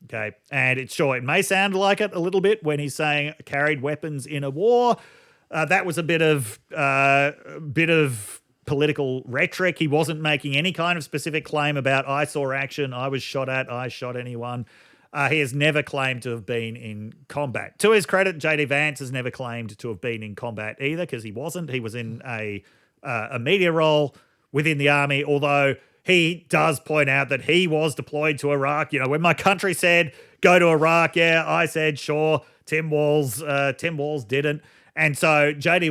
Okay. And it may sound like it a little bit when he's saying carried weapons in a war. That was a bit of political rhetoric. He wasn't making any kind of specific claim about I saw action, I was shot at, I shot anyone. He has never claimed to have been in combat. To his credit, J.D. Vance has never claimed to have been in combat either, because he wasn't. He was in a media role within the Army, although he does point out that he was deployed to Iraq. When my country said, go to Iraq, I said, sure. Tim Walz didn't. And so J.D.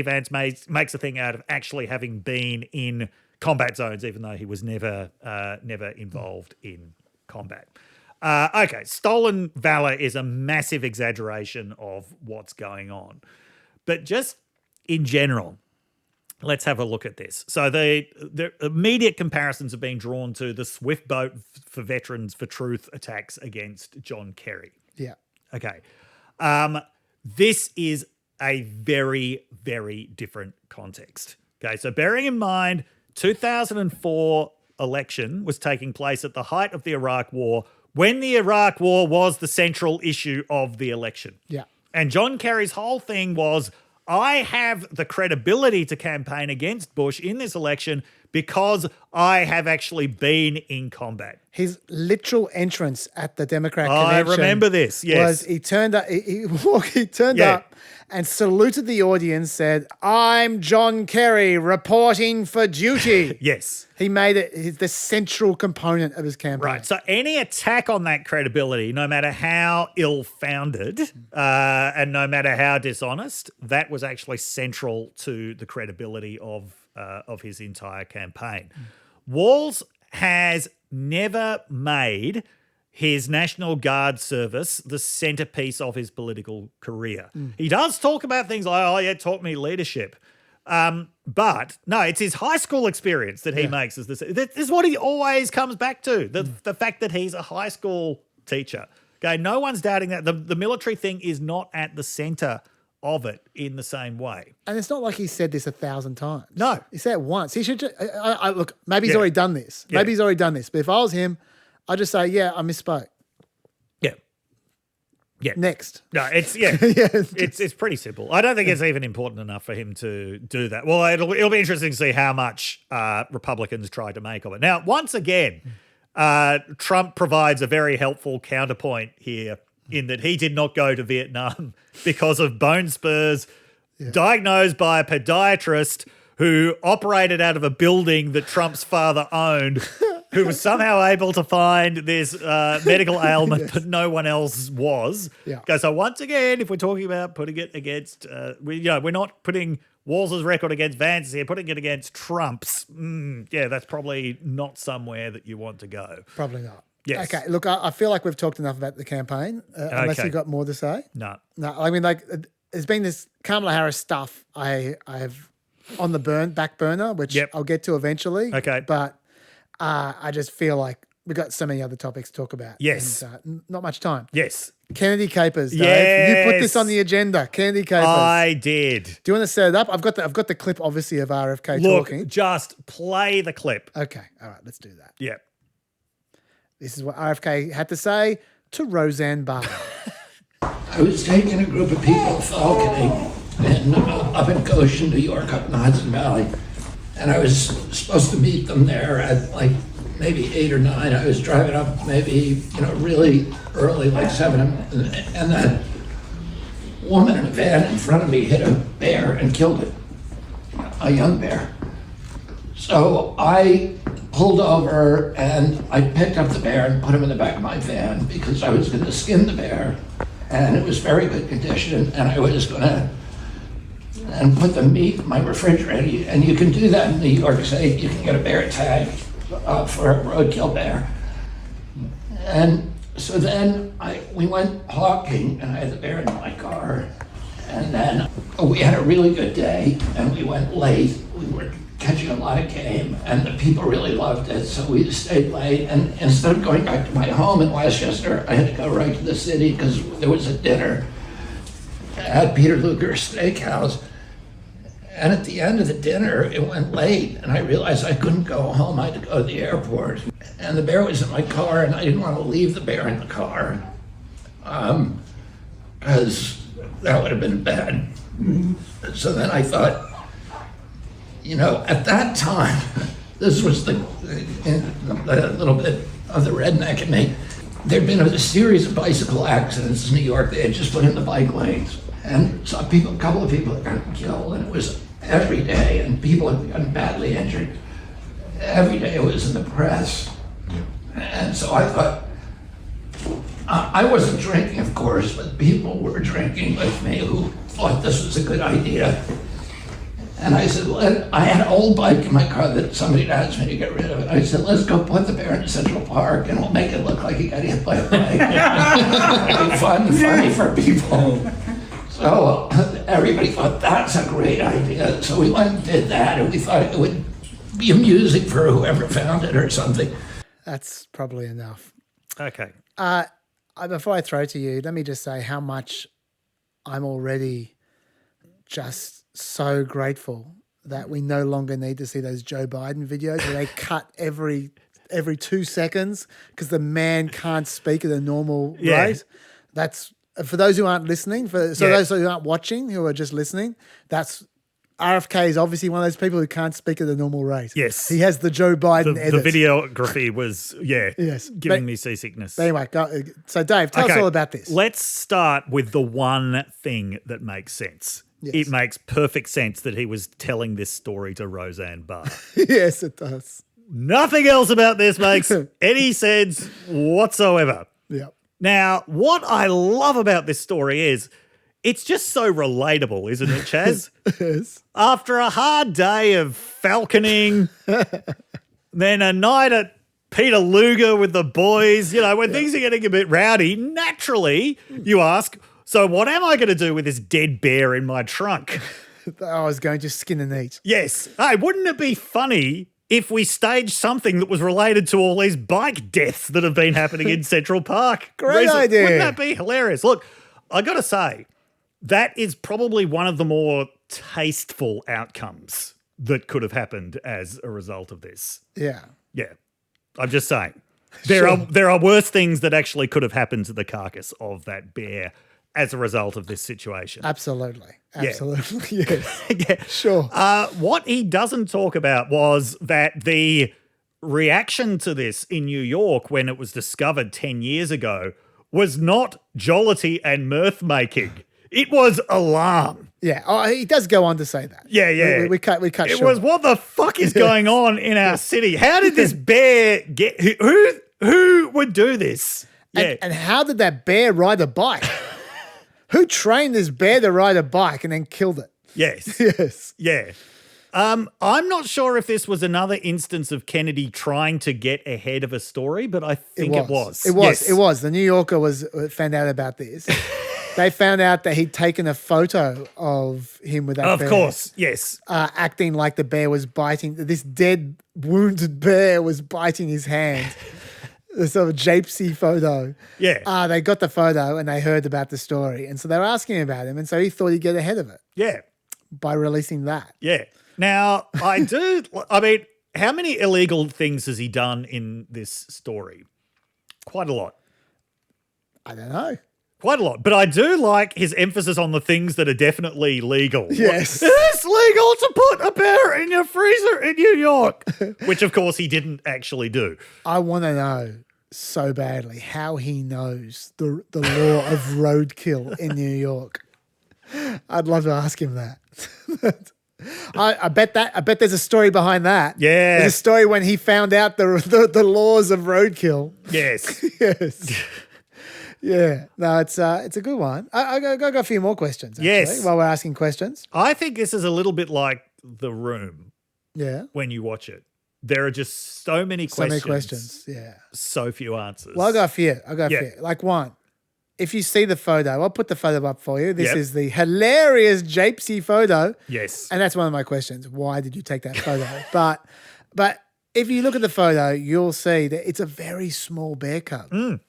Vance makes a thing out of actually having been in combat zones, even though he was never involved in combat. Okay, stolen valor is a massive exaggeration of what's going on. But just in general, let's have a look at this. So the immediate comparisons have been drawn to the Swift Boat for Veterans for Truth attacks against John Kerry. Yeah. Okay. This is a very, very different context. Okay, so bearing in mind 2004 election was taking place at the height of the Iraq War, when the Iraq War was the central issue of the election. Yeah. And John Kerry's whole thing was, I have the credibility to campaign against Bush in this election because I have actually been in combat. His literal entrance at the Democrat I convention remember this, yes. was he turned up, he turned up and saluted the audience, said, "I'm John Kerry reporting for duty." Yes. He made it the central component of his campaign. Right. So any attack on that credibility, no matter how ill-founded and no matter how dishonest, that was actually central to the credibility of his entire campaign. Walz has never made his National Guard service the centerpiece of his political career. He does talk about things like, taught me leadership. But no, it's his high school experience that he makes as this. This is what he always comes back to, the fact that he's a high school teacher. Okay, no one's doubting that. The military thing is not at the center of it in the same way. And it's not like he said this 1,000 times. No. He said it once. He should just, look, maybe he's already done this. Maybe he's already done this. But if I was him, I'd just say, I misspoke. Yeah. Next. No, it's it's pretty simple. I don't think it's even important enough for him to do that. Well, it'll be interesting to see how much Republicans try to make of it. Now, once again, Trump provides a very helpful counterpoint here in that he did not go to Vietnam because of bone spurs, diagnosed by a podiatrist who operated out of a building that Trump's father owned, who was somehow able to find this medical ailment that no one else was. Yeah. Okay, so once again, if we're talking about putting it against, we're not putting Walz's record against Vance's here, putting it against Trump's. That's probably not somewhere that you want to go. Probably not. Yes. Okay, look, I feel like we've talked enough about the campaign, unless you've got more to say. No, I mean, like, there's been this Kamala Harris stuff I have on the back burner, which I'll get to eventually. Okay. But I just feel like we've got so many other topics to talk about. Yes. And, not much time. Yes. Kennedy Kapers, Dave. Yes. You put this on the agenda. Kennedy Kapers. I did. Do you want to set it up? I've got the clip, obviously, of RFK talking. Just play the clip. Okay. All right. Let's do that. Yeah. This is what RFK had to say to Roseanne Barr. I was taking a group of people falconing up in Goshen, New York, up in the Hudson Valley. And I was supposed to meet them there at like maybe 8 or 9. I was driving up maybe, really early, like 7. And that woman in a van in front of me hit a bear and killed it, a young bear. So I pulled over and I picked up the bear and put him in the back of my van because I was going to skin the bear. And it was very good condition. And I was going to put the meat in my refrigerator. And you can do that in New York State. You can get a bear tag for a roadkill bear. And so then we went hawking and I had the bear in my car. And then we had a really good day and we went late. We were catching a lot of game and the people really loved it. So we stayed late, and instead of going back to my home in Westchester, I had to go right to the city because there was a dinner at Peter Luger's Steakhouse. And at the end of the dinner, it went late, and I realized I couldn't go home. I had to go to the airport. And the bear was in my car, and I didn't want to leave the bear in the car because that would have been bad. So then I thought, at that time, this was a little bit of the redneck in me. There'd been a series of bicycle accidents in New York. They had just put in the bike lanes. And saw a couple of people had gotten killed, and it was every day, and people had gotten badly injured. Every day it was in the press. And so I thought, I wasn't drinking, of course, but people were drinking with me who thought this was a good idea. And I said, I had an old bike in my car that somebody had asked me to get rid of it. I said, let's go put the bear in Central Park and we'll make it look like he got hit by a bike. It'll be fun and funny for people. So everybody thought that's a great idea. So we went and did that, and we thought it would be amusing for whoever found it or something. That's probably enough. Okay. Before I throw to you, let me just say how much I'm already just so grateful that we no longer need to see those Joe Biden videos where they cut every 2 seconds because the man can't speak at a normal rate. That's for those who aren't listening. Those who aren't watching, who are just listening. That's RFK is obviously one of those people who can't speak at a normal rate. Yes. He has the Joe Biden edit. The videography was, giving me seasickness. But anyway, so Dave, tell us all about this. Let's start with the one thing that makes sense. Yes. It makes perfect sense that he was telling this story to Roseanne Barr. Yes, it does. Nothing else about this makes any sense whatsoever. Yeah. Now, what I love about this story is it's just so relatable, isn't it, Chaz? Yes. After a hard day of falconing, then a night at Peter Luger with the boys, when things are getting a bit rowdy, naturally you ask, so what am I going to do with this dead bear in my trunk? I was going to skin and eat. Yes. Hey, wouldn't it be funny if we staged something that was related to all these bike deaths that have been happening in Central Park? Great idea. Wouldn't that be hilarious? Look, I got to say, that is probably one of the more tasteful outcomes that could have happened as a result of this. Yeah. Yeah. I'm just saying. There are worse things that actually could have happened to the carcass of that bear as a result of this situation. Absolutely. Yeah. Yes. Yeah. Sure. What he doesn't talk about was that the reaction to this in New York when it was discovered 10 years ago was not jollity and mirth making. It was alarm. Yeah. Oh, he does go on to say that. Yeah. We cut It short. was, what the fuck is going on in our city? How did this bear get... Who would do this? Yeah. And how did that bear ride a bike? Who trained this bear to ride a bike and then killed it? Yes. Yes. Yeah. I'm not sure if this was another instance of Kennedy trying to get ahead of a story, but I think it was. It was. Yes. It was. The New Yorker found out about this. They found out that he'd taken a photo of him with that bear. Of course, yes. Acting like the bear was biting. This dead, wounded bear was biting his hand. The sort of japesy photo. Yeah. They got the photo and they heard about the story. And so they were asking about him. And so he thought he'd get ahead of it. Yeah. By releasing that. Yeah. Now, how many illegal things has he done in this story? Quite a lot. I don't know. Quite a lot. But I do like his emphasis on the things that are definitely legal. Yes. It's legal to put a bear in your freezer in New York, which, of course, he didn't actually do. I want to know so badly how he knows the law of roadkill in New York. I'd love to ask him that. I bet there's a story behind that. Yeah. There's a story when he found out the laws of roadkill. Yes. Yes. Yeah. No, it's a good one. I got a few more questions, actually, Yes. while we're asking questions. I think this is a little bit like The Room Yeah. when you watch it. There are just so many questions. Yeah. So few answers. Well, I got a few. Yeah. Like one, if you see the photo, I'll put the photo up for you. This Yep. is the hilarious japesy photo. Yes. And that's one of my questions. Why did you take that photo? But if you look at the photo, you'll see that it's a very small bear cub. Mm.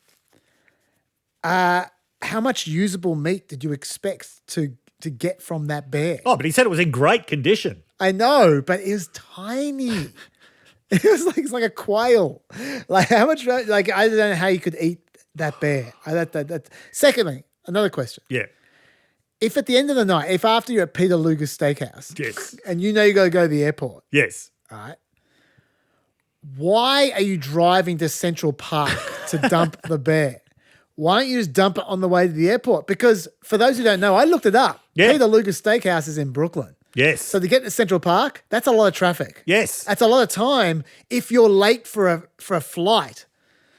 How much usable meat did you expect to get from that bear? Oh, but he said it was in great condition. I know, but it was tiny. It's like a quail. Like how much? Like I don't know how you could eat that bear. Secondly, another question. Yeah. If at the end of the night, if after you're at Peter Luger's steakhouse, Yes. and you know you got to go to the airport, Yes. all right, why are you driving to Central Park to dump the bear? Why don't you just dump it on the way to the airport? Because for those who don't know, I looked it up. Yeah. Peter Luger's Steakhouse is in Brooklyn. Yes. So to get to Central Park, that's a lot of traffic. Yes. That's a lot of time if you're late for a flight.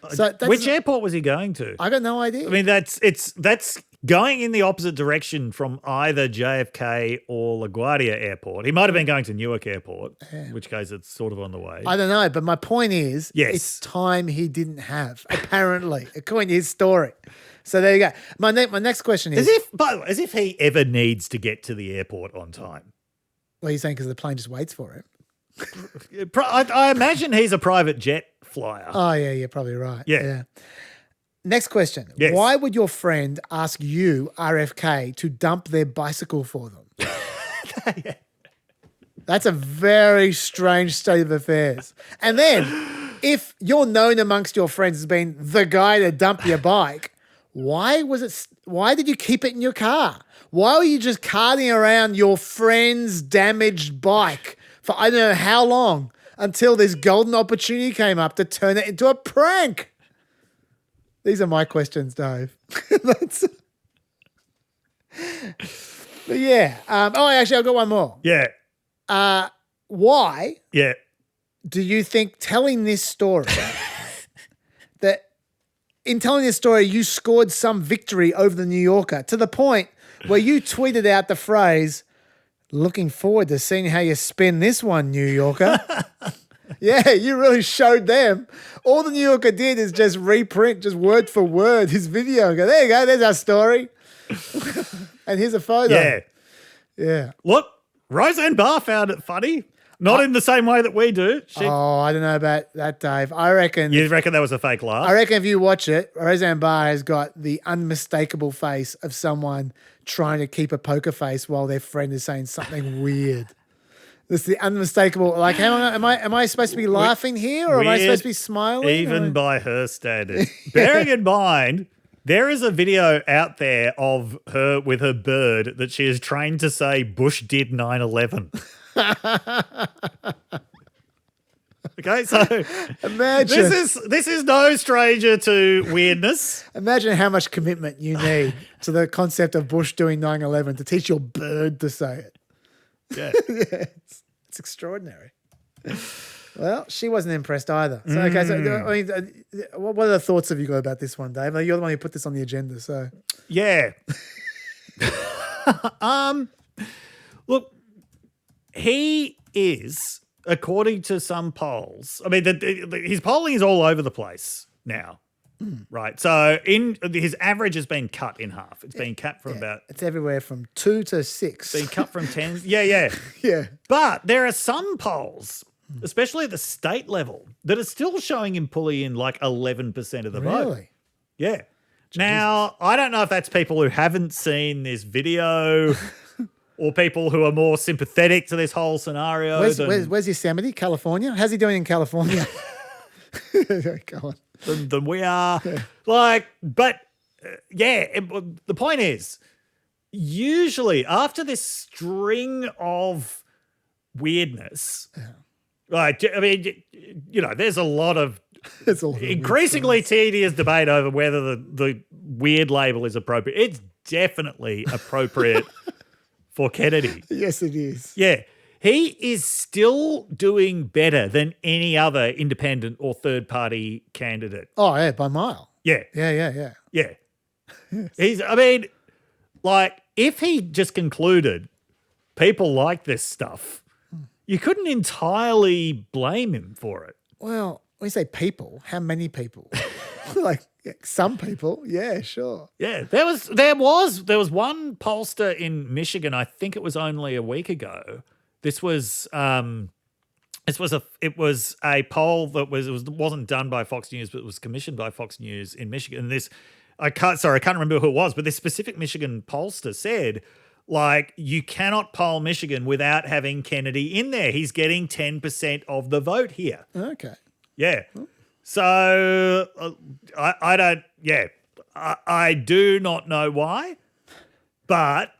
So Which airport was he going to? I got no idea. I mean, that's going in the opposite direction from either JFK or LaGuardia Airport. He might have been going to Newark Airport, in which case it's sort of on the way. I don't know, but my point is, Yes. it's time he didn't have, apparently, according to his story. So there you go. My next question is, as if he ever needs to get to the airport on time. what are you saying? Because the plane just waits for him. I imagine he's a private jet flyer. Oh yeah, you're probably right. Yeah. Next question. Yes. Why would your friend ask you, RFK, to dump their bicycle for them? That's a very strange state of affairs. And then, if you're known amongst your friends as being the guy to dump your bike, why did you keep it in your car? Why were you just carting around your friend's damaged bike for I don't know how long until this golden opportunity came up to turn it into a prank? These are my questions, Dave. But yeah. Actually, I've got one more. Yeah. Why Yeah. do you think telling this story, that in telling this story, you scored some victory over the New Yorker to the point where you tweeted out the phrase, "Looking forward to seeing how you spin this one, New Yorker." Yeah, you really showed them. All the New Yorker did is just reprint, just word for word, his video and go, there you go, there's our story. And here's a photo. Yeah. Yeah. Look, Roseanne Barr found it funny. Not in the same way that we do. I don't know about that, Dave. I reckon. You reckon that was a fake laugh? I reckon if you watch it, Roseanne Barr has got the unmistakable face of someone trying to keep a poker face while their friend is saying something weird. This is the unmistakable. Like, am I supposed to be laughing here, or am I supposed to be smiling? Even by her standards. Bearing in mind, there is a video out there of her with her bird that she is trained to say Bush did 9/11. Okay, so imagine this is no stranger to weirdness. Imagine how much commitment you need to the concept of Bush doing 9/11 to teach your bird to say it. Yeah, yeah, it's extraordinary. Well, she wasn't impressed either. So, okay, so I mean, what other thoughts have you got about this one, Dave? You're the one who put this on the agenda, so yeah. Look, he is, according to some polls. I mean, his polling is all over the place now, right? So, his average has been cut in half. It's been cut from about. It's everywhere from 2 to 6. Been cut from 10. Yeah. Yeah. But there are some polls, especially at the state level, that are still showing him pulling in like 11% of the vote. Really? Yeah. Now, I don't know if that's people who haven't seen this video or people who are more sympathetic to this whole scenario. Where's Yosemite? California? How's he doing in California? Go on. Than we are. Yeah. The point is, usually after this string of weirdness, like, I mean, you know, there's a lot of increasingly tedious debate over whether the weird label is appropriate. It's definitely appropriate for Kennedy. Yes, it is. Yeah. He is still doing better than any other independent or third-party candidate. Oh, yeah, by a mile. Yeah. Yeah. Yeah. I mean, like, if he just concluded people like this stuff, you couldn't entirely blame him for it. Well, when you say people, how many people? Like, some people, yeah, sure. Yeah, there was one pollster in Michigan, I think it was only a week ago. This was a poll that wasn't done by Fox News, but it was commissioned by Fox News in Michigan. And I can't remember who it was, but this specific Michigan pollster said, like, you cannot poll Michigan without having Kennedy in there. He's getting 10% of the vote here. Okay. Yeah. So I do not know why, but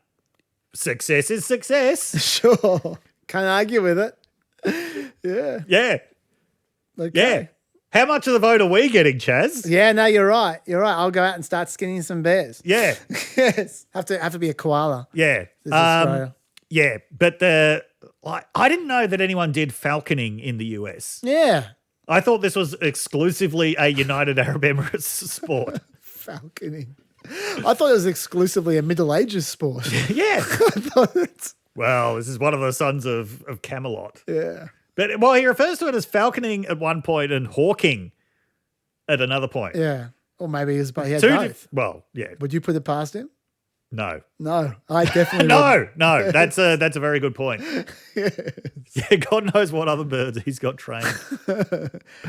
success is success. Sure. Can't argue with it. Yeah. Yeah. Okay. Yeah. How much of the vote are we getting, Chaz? Yeah, no, you're right. You're right. I'll go out and start skinning some bears. Yeah. Yes. Have to be a koala. Yeah. Yeah. But I didn't know that anyone did falconing in the US. Yeah. I thought this was exclusively a United Arab Emirates sport. Falconing. I thought it was exclusively a Middle Ages sport. Yeah. I thought it's... Well, this is one of the sons of Camelot. Yeah. But, well, he refers to it as falconing at one point and hawking at another point. Yeah. Or maybe he had both. Well, yeah. Would you put it past him? No. No, I definitely No. That's a very good point. Yes. Yeah, God knows what other birds he's got trained.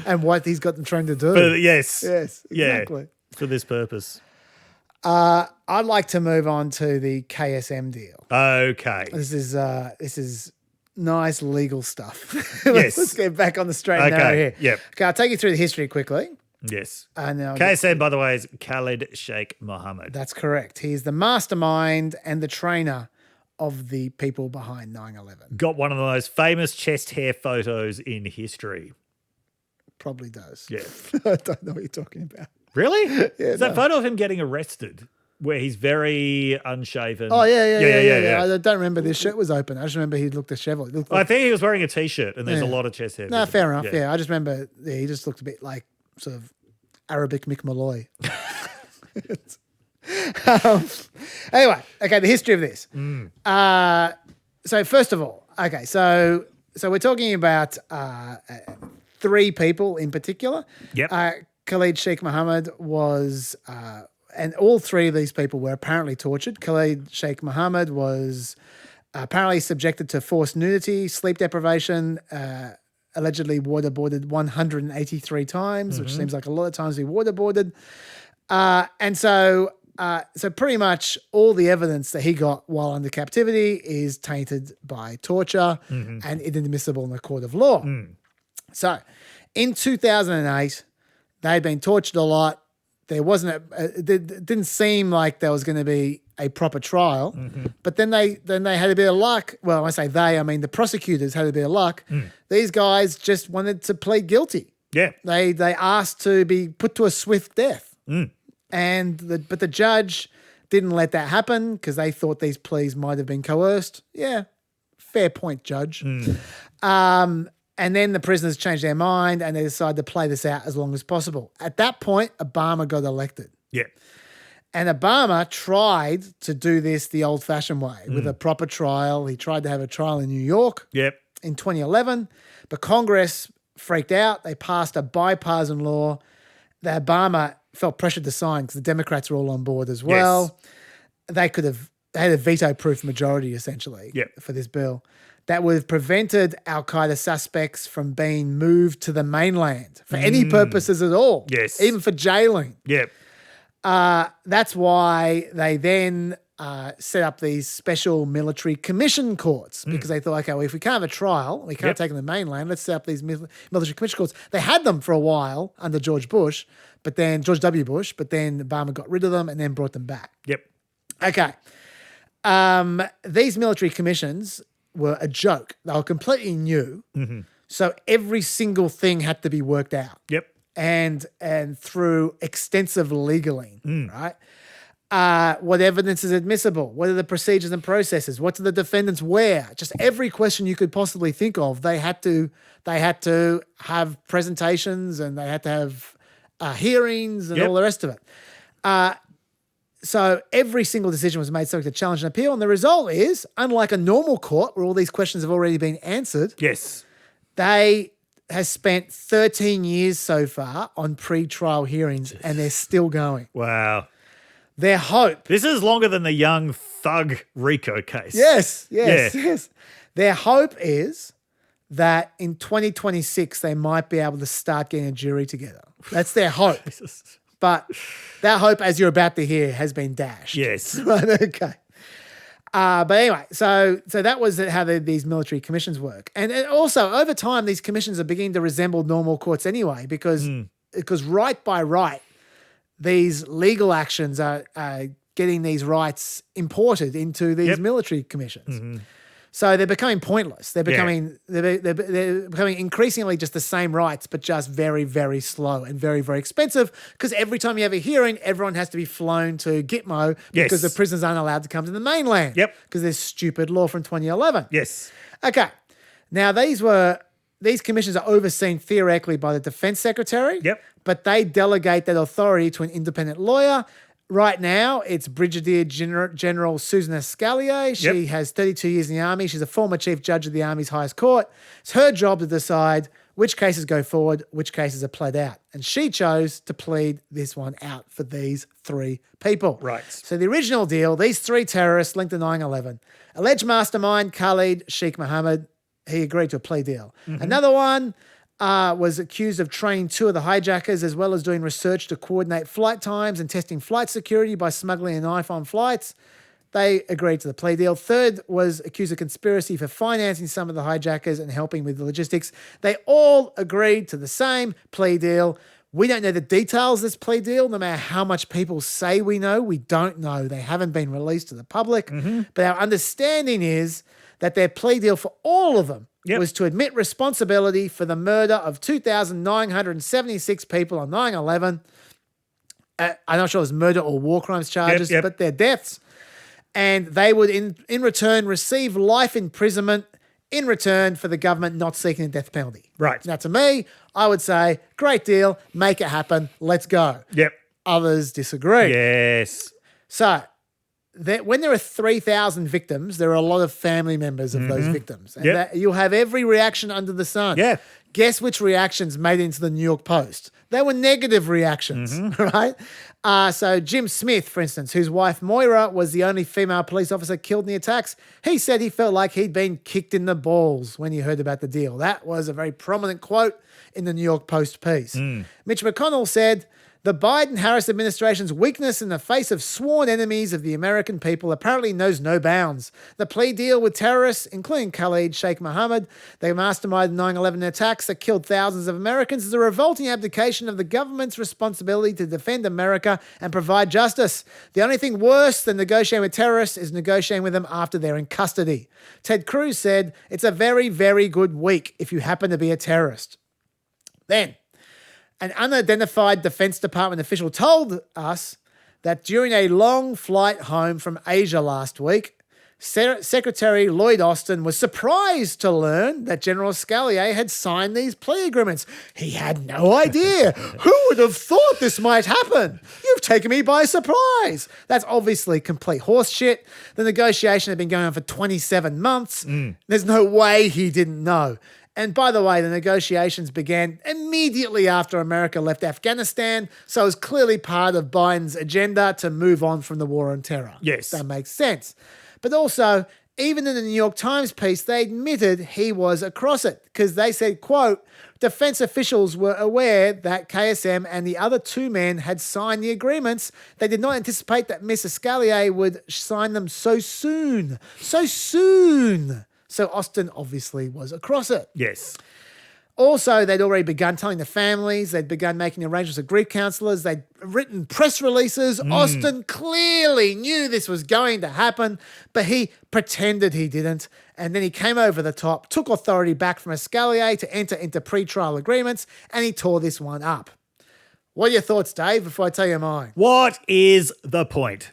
And what he's got them trained to do. But yes. Yes, exactly. Yeah, for this purpose. I'd like to move on to the KSM deal. Okay. This is nice legal stuff. Yes. Let's get back on the straight and narrow here. Yep. Okay, I'll take you through the history quickly. Yes. Now KSM, by the way, is Khalid Sheikh Mohammed. That's correct. He's the mastermind and the trainer of the people behind 9/11. Got one of the most famous chest hair photos in history. Probably does. Yeah. I don't know what you're talking about. Really? Yeah, It's that photo of him getting arrested where he's very unshaven. Oh, yeah. I don't remember this shirt was open. I just remember he looked disheveled. I think he was wearing a T-shirt and there's a lot of chest hair. No, visible. fair enough. Yeah. I just remember he just looked a bit like sort of Arabic Mick Molloy. Anyway, okay, the history of this. So first of all, okay, so we're talking about three people in particular. Yep. Khalid Sheikh Mohammed was, and all three of these people were apparently tortured. Khalid Sheikh Mohammed was apparently subjected to forced nudity, sleep deprivation, allegedly waterboarded 183 times, which seems like a lot of times he waterboarded. And so pretty much all the evidence that he got while under captivity is tainted by torture and inadmissible in a court of law. So in 2008, they'd been tortured a lot. There wasn't it didn't seem like there was going to be a proper trial, but then they had a bit of luck. Well, when I say they, I mean the prosecutors had a bit of luck. These guys just wanted to plead guilty. Yeah. They asked to be put to a swift death. But the judge didn't let that happen because they thought these pleas might have been coerced. Yeah, fair point, judge. And then the prisoners changed their mind and they decided to play this out as long as possible. At that point, Obama got elected. Yeah. And Obama tried to do this the old-fashioned way with a proper trial. He tried to have a trial in New York in 2011, but Congress freaked out. They passed a bipartisan law that Obama felt pressured to sign because the Democrats were all on board as well. They had a veto-proof majority, essentially, for this bill that would have prevented al-Qaeda suspects from being moved to the mainland for any purposes at all. Yes. Even for jailing. Yep. That's why they then set up these special military commission courts because they thought, okay, well, if we can't have a trial, we can't take them to the mainland, let's set up these military commission courts. They had them for a while under George W. Bush, but then Obama got rid of them and then brought them back. Yep. Okay. These military commissions were a joke. They were completely new. So every single thing had to be worked out. Yep. And through extensive legaling, right? What evidence is admissible? What are the procedures and processes? What do the defendants wear? Just every question you could possibly think of, they had to have presentations and they had to have hearings and all the rest of it. So every single decision was made subject to challenge and appeal. And the result is, unlike a normal court where all these questions have already been answered, they has spent 13 years so far on pre-trial hearings and they're still going. Wow. Their hope. This is longer than the young thug Rico case. Yes. Their hope is that in 2026 they might be able to start getting a jury together. That's their hope. But that hope, as you're about to hear, has been dashed. Yes. Right, okay. But anyway, so that was how these military commissions work. And also, over time, these commissions are beginning to resemble normal courts anyway, because right by right, these legal actions are getting these rights imported into these military commissions. So they're becoming pointless. They're becoming they're becoming increasingly just the same rights, but just very, very slow and very, very expensive. Because every time you have a hearing, everyone has to be flown to Gitmo because the prisoners aren't allowed to come to the mainland. Because there's stupid law from 2011. Okay. Now these commissions are overseen theoretically by the defense secretary. But they delegate that authority to an independent lawyer. Right now, it's Brigadier General Susan Escalier. She has 32 years in the Army. She's a former chief judge of the Army's highest court. It's her job to decide which cases go forward, which cases are pled out. And she chose to plead this one out for these three people. Right. So the original deal, these three terrorists linked to 9/11. Alleged mastermind, Khalid Sheikh Mohammed, he agreed to a plea deal. Another one was accused of training two of the hijackers as well as doing research to coordinate flight times and testing flight security by smuggling a knife on flights. They agreed to the plea deal. Third was accused of conspiracy for financing some of the hijackers and helping with the logistics. They all agreed to the same plea deal. We don't know the details of this plea deal, no matter how much people say we know. We don't know. They haven't been released to the public. But our understanding is that their plea deal for all of them was to admit responsibility for the murder of 2,976 people on 9/11. I'm not sure it was murder or war crimes charges, but their deaths. And they would, in return, receive life imprisonment in return for the government not seeking a death penalty. Right. Now, to me, I would say, great deal, make it happen, let's go. Yep. Others disagree. Yes. So, when there are 3,000 victims, there are a lot of family members of those victims. And that, you'll have every reaction under the sun. Yeah. Guess which reactions made it into the New York Post? They were negative reactions, right? So Jim Smith, for instance, whose wife Moira was the only female police officer killed in the attacks, he said he felt like he'd been kicked in the balls when he heard about the deal. That was a very prominent quote in the New York Post piece. Mitch McConnell said, the Biden-Harris administration's weakness in the face of sworn enemies of the American people apparently knows no bounds. The plea deal with terrorists, including Khalid Sheikh Mohammed, the mastermind of 9/11 attacks that killed thousands of Americans, is a revolting abdication of the government's responsibility to defend America and provide justice. The only thing worse than negotiating with terrorists is negotiating with them after they're in custody. Ted Cruz said, it's a very, very good week if you happen to be a terrorist. Then, an unidentified Defense Department official told us that during a long flight home from Asia last week, Secretary Lloyd Austin was surprised to learn that General Scalier had signed these plea agreements. He had no idea. Who would have thought this might happen? You've taken me by surprise. That's obviously complete horseshit. The negotiation had been going on for 27 months. There's no way he didn't know. And by the way, the negotiations began immediately after America left Afghanistan, so it was clearly part of Biden's agenda to move on from the war on terror. Yes. That makes sense. But also, even in the New York Times piece, they admitted he was across it because they said, quote, defense officials were aware that KSM and the other two men had signed the agreements. They did not anticipate that Mr. Scalier would sign them so soon. So soon. So Austin obviously was across it. Yes. Also, they'd already begun telling the families. They'd begun making arrangements with grief counsellors. They'd written press releases. Austin clearly knew this was going to happen, but he pretended he didn't. And then he came over the top, took authority back from Scalier to enter into pre-trial agreements, and he tore this one up. What are your thoughts, Dave, before I tell you mine? What is the point?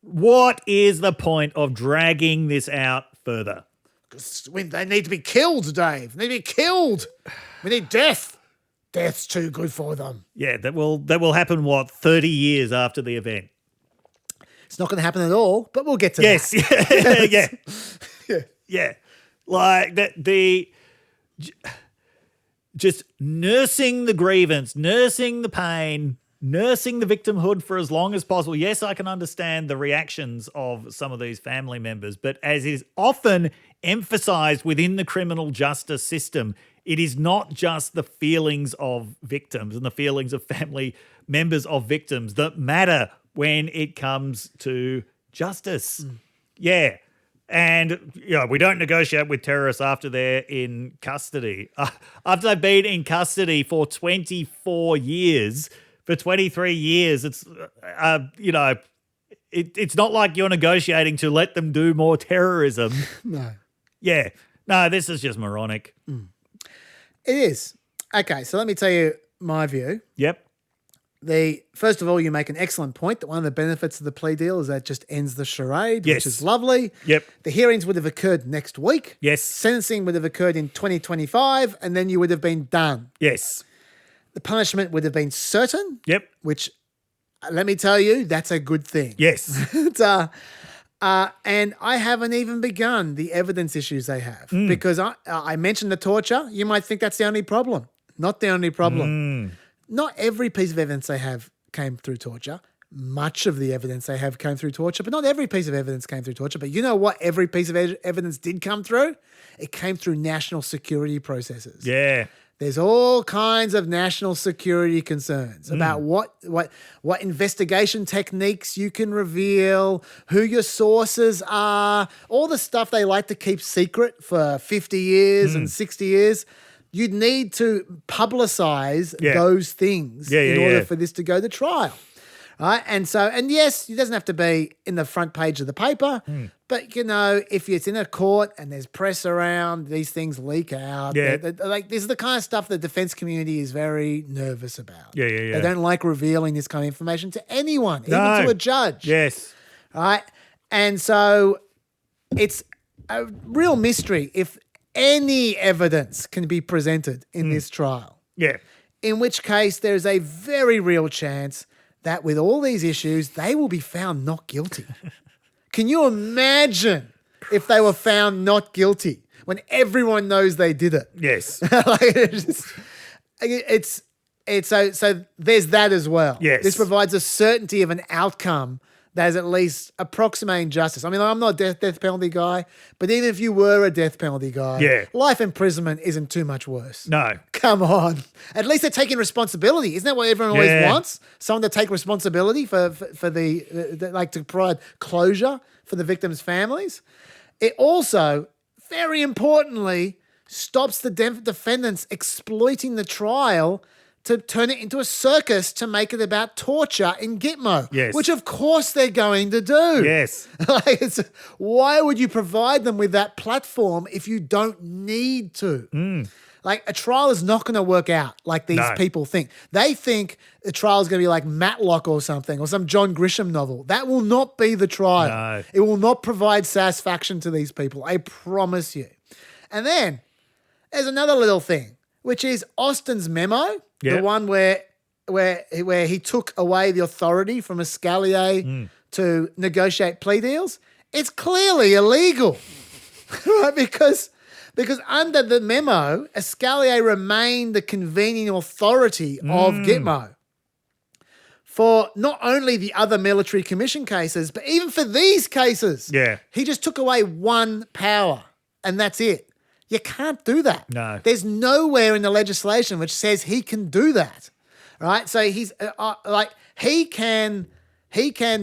What is the point of dragging this out further? They need to be killed, Dave. They need to be killed. We need death. Death's too good for them. Yeah, that will happen, 30 years after the event? It's not going to happen at all, but we'll get to that. Yes. Yeah. Like that, just nursing the grievance, nursing the pain, nursing the victimhood for as long as possible. Yes, I can understand the reactions of some of these family members, but as is often emphasized within the criminal justice system, it is not just the feelings of victims and the feelings of family members of victims that matter when it comes to justice. Yeah. And, we don't negotiate with terrorists after they're in custody. After they've been in custody for 24 years, for 23 years, it's, it's not like you're negotiating to let them do more terrorism. No. Yeah. No, this is just moronic. It is. Okay, so let me tell you my view. Yep. First of all, you make an excellent point that one of the benefits of the plea deal is that it just ends the charade, Yes. which is lovely. Yep. The hearings would have occurred next week. Yes. Sentencing would have occurred in 2025, and then you would have been done. Yes. The punishment would have been certain. Yep. Which, let me tell you, that's a good thing. Yes. And I haven't even begun the evidence issues they have because I mentioned the torture. You might think that's the only problem. Not the only problem. Not every piece of evidence they have came through torture. Much of the evidence they have came through torture, but not every piece of evidence came through torture. But you know what every piece of evidence did come through? It came through national security processes. Yeah. There's all kinds of national security concerns about what investigation techniques you can reveal, who your sources are, all the stuff they like to keep secret for 50 years and 60 years. you'd need to publicize Yeah. those things Yeah, in yeah, order yeah. for this to go to trial. Right. And yes, it doesn't have to be in the front page of the paper, but if it's in a court and there's press around, these things leak out. Yeah. Like this is the kind of stuff the defense community is very nervous about. Yeah, yeah, yeah. They don't like revealing this kind of information to anyone, No. even to a judge. Yes. Right. And so it's a real mystery if any evidence can be presented in this trial. Yeah. In which case, there's a very real chance that with all these issues, they will be found not guilty. Can you imagine if they were found not guilty when everyone knows they did it? Yes. So there's that as well. Yes. This provides a certainty of an outcome that is at least approximating justice. I mean, I'm not a death penalty guy, but even if you were a death penalty guy, Yeah. life imprisonment isn't too much worse. No. Come on. At least they're taking responsibility. Isn't that what everyone always Yeah. wants? Someone to take responsibility for to provide closure for the victims' families. It also, very importantly, stops the defendants exploiting the trial to turn it into a circus to make it about torture in Gitmo. Yes. Which, of course, they're going to do. Yes. Why would you provide them with that platform if you don't need to? Like, a trial is not going to work out like these No. people think. They think the trial is going to be like Matlock or something, or some John Grisham novel. That will not be the trial. No. It will not provide satisfaction to these people. I promise you. And then there's another little thing, which is Austin's memo, Yep. the one where he took away the authority from Escalier to negotiate plea deals. It's clearly illegal, right? Because under the memo, Escalier remained the convening authority of Gitmo for not only the other military commission cases, but even for these cases. Yeah. He just took away one power, and that's it. You can't do that. No. There's nowhere in the legislation which says he can do that, right? So he's he can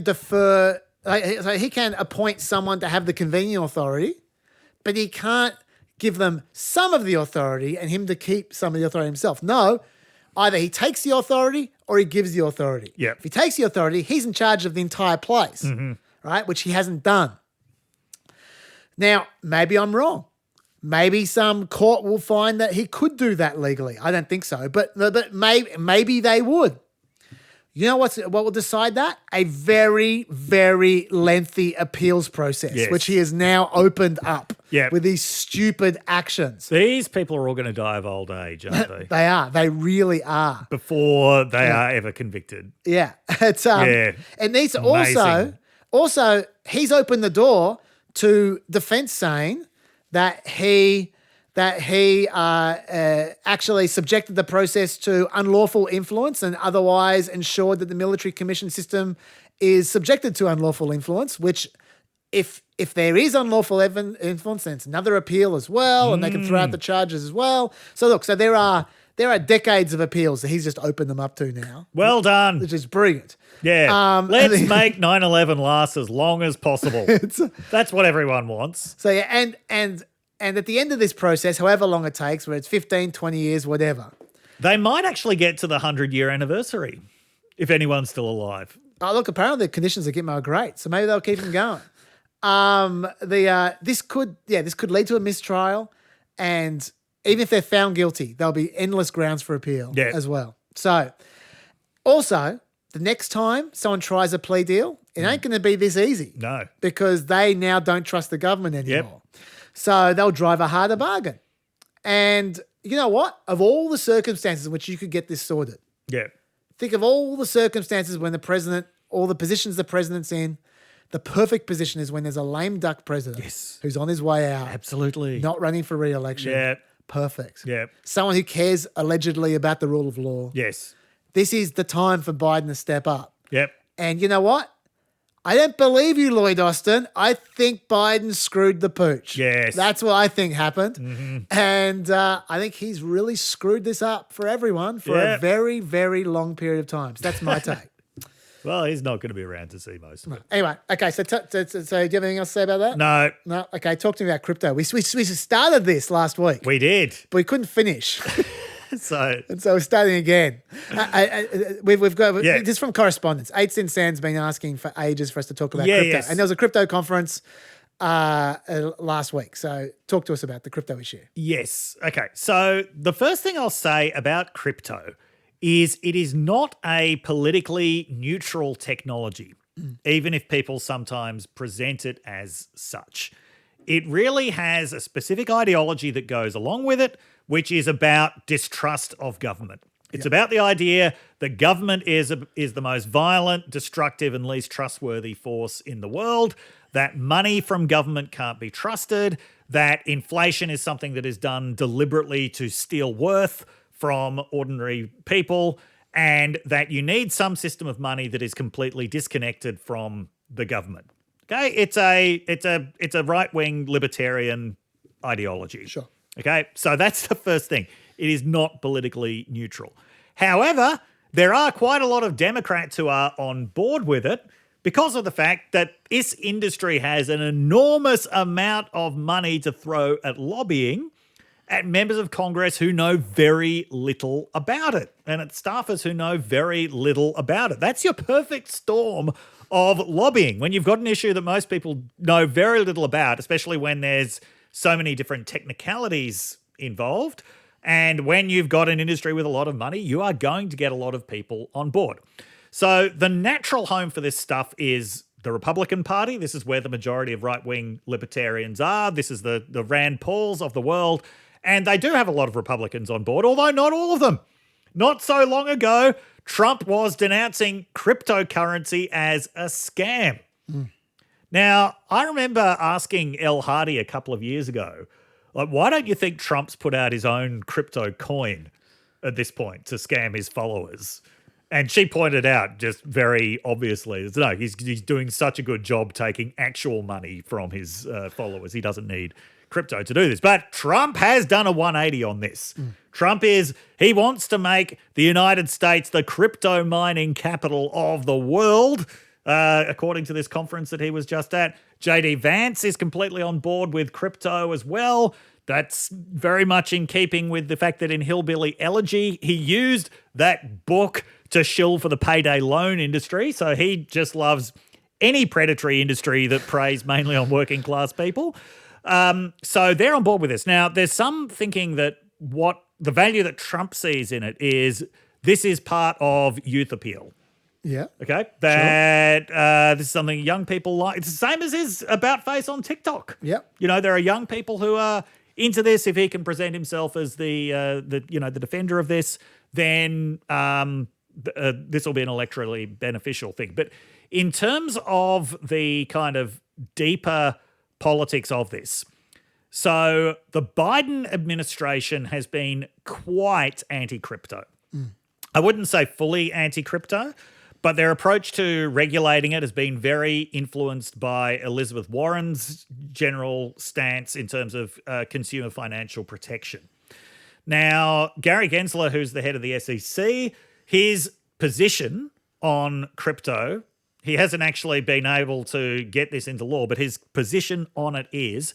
defer, so he can appoint someone to have the convening authority, but he can't give them some of the authority and him to keep some of the authority himself. No, either he takes the authority or he gives the authority. Yep. If he takes the authority, he's in charge of the entire place, right? Which he hasn't done. Now, maybe I'm wrong. Maybe some court will find that he could do that legally. I don't think so, but maybe they would. You know what will decide that? A very, very lengthy appeals process, Yes. which he has now opened up Yep. with these stupid actions. These people are all going to die of old age, aren't they? They are. They really are. Before they are ever convicted. Yeah. It's Yeah. It needs to Amazing. also he's opened the door to defense saying that he actually subjected the process to unlawful influence and otherwise ensured that the military commission system is subjected to unlawful influence, which if there is unlawful influence, then it's another appeal as well, and they can throw out the charges as well. So look, there are decades of appeals that he's just opened them up to now. Well done. Which is brilliant. Yeah. Let's make 9/11 last as long as possible. That's what everyone wants. So yeah, and at the end of this process, however long it takes, whether it's 15, 20 years, whatever. They might actually get to the 100-year anniversary if anyone's still alive. Oh, look, apparently the conditions at Gitmo are great, so maybe they'll keep them going. This could lead to a mistrial, and even if they're found guilty, there'll be endless grounds for appeal as well. So, also, the next time someone tries a plea deal, it ain't going to be this easy. No. Because they now don't trust the government anymore. So they'll drive a harder bargain. And you know what? Of all the circumstances in which you could get this sorted, think of all the circumstances when the president, all the positions the president's in, the perfect position is when there's a lame duck president who's on his way out. Absolutely. Not running for re-election. Yeah. Perfect. Yeah. Someone who cares allegedly about the rule of law. Yes. This is the time for Biden to step up. Yep. And you know what? I don't believe you, Lloyd Austin. I think Biden screwed the pooch. Yes. That's what I think happened. And I think he's really screwed this up for everyone for a very, very long period of time. So that's my take. Well, he's not going to be around to see most of it. Anyway, okay, so do you have anything else to say about that? No. No? Okay, talk to me about crypto. We started this last week. We did. But we couldn't finish. So we're starting again. We've got Yeah. this is from Correspondence. 8 Cent Sand's been asking for ages for us to talk about Yeah, crypto. yes. And there was a crypto conference last week. So talk to us about the crypto issue. Yes. Okay. So the first thing I'll say about crypto is it is not a politically neutral technology, even if people sometimes present it as such. It really has a specific ideology that goes along with it, which is about distrust of government. It's about the idea that government is the most violent, destructive, and least trustworthy force in the world, that money from government can't be trusted, that inflation is something that is done deliberately to steal worth from ordinary people, and that you need some system of money that is completely disconnected from the government. Okay, it's a right-wing libertarian ideology. Sure. Okay, so that's the first thing. It is not politically neutral. However, there are quite a lot of Democrats who are on board with it because of the fact that this industry has an enormous amount of money to throw at lobbying at members of Congress who know very little about it and at staffers who know very little about it. That's your perfect storm of lobbying. When you've got an issue that most people know very little about, especially when there's so many different technicalities involved, and when you've got an industry with a lot of money, you are going to get a lot of people on board. So the natural home for this stuff is the Republican Party. This is where the majority of right-wing libertarians are. This is the Rand Pauls of the world. And they do have a lot of Republicans on board, although not all of them. Not so long ago, Trump was denouncing cryptocurrency as a scam. Now, I remember asking Elle Hardy a couple of years ago, like, why don't you think Trump's put out his own crypto coin at this point to scam his followers? And she pointed out just very obviously, no, he's doing such a good job taking actual money from his followers. He doesn't need crypto to do this. But Trump has done a 180 on this. He wants to make the United States the crypto mining capital of the world, according to this conference that he was just at. JD Vance is completely on board with crypto as well. That's very much in keeping with the fact that in Hillbilly Elegy, he used that book to shill for the payday loan industry. So he just loves any predatory industry that preys mainly on working class people. So they're on board with this. Now, there's some thinking that what the value that Trump sees in it is this is part of youth appeal. Yeah. Okay. That this is something young people like. It's the same as his about face on TikTok. Yep. You know, there are young people who are into this. If he can present himself as the defender of this, then this will be an electorally beneficial thing. But in terms of the kind of deeper politics of this, so the Biden administration has been quite anti-crypto. I wouldn't say fully anti-crypto, but their approach to regulating it has been very influenced by Elizabeth Warren's general stance in terms of consumer financial protection. Now, Gary Gensler, who's the head of the SEC, his position on crypto, he hasn't actually been able to get this into law, but his position on it is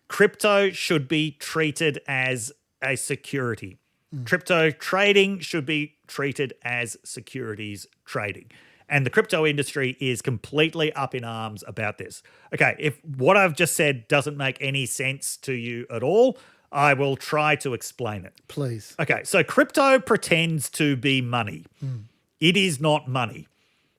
crypto should be treated as a security. Crypto trading should be treated as securities trading. And the crypto industry is completely up in arms about this. Okay, if what I've just said doesn't make any sense to you at all, I will try to explain it. Please. Okay, so crypto pretends to be money. It is not money.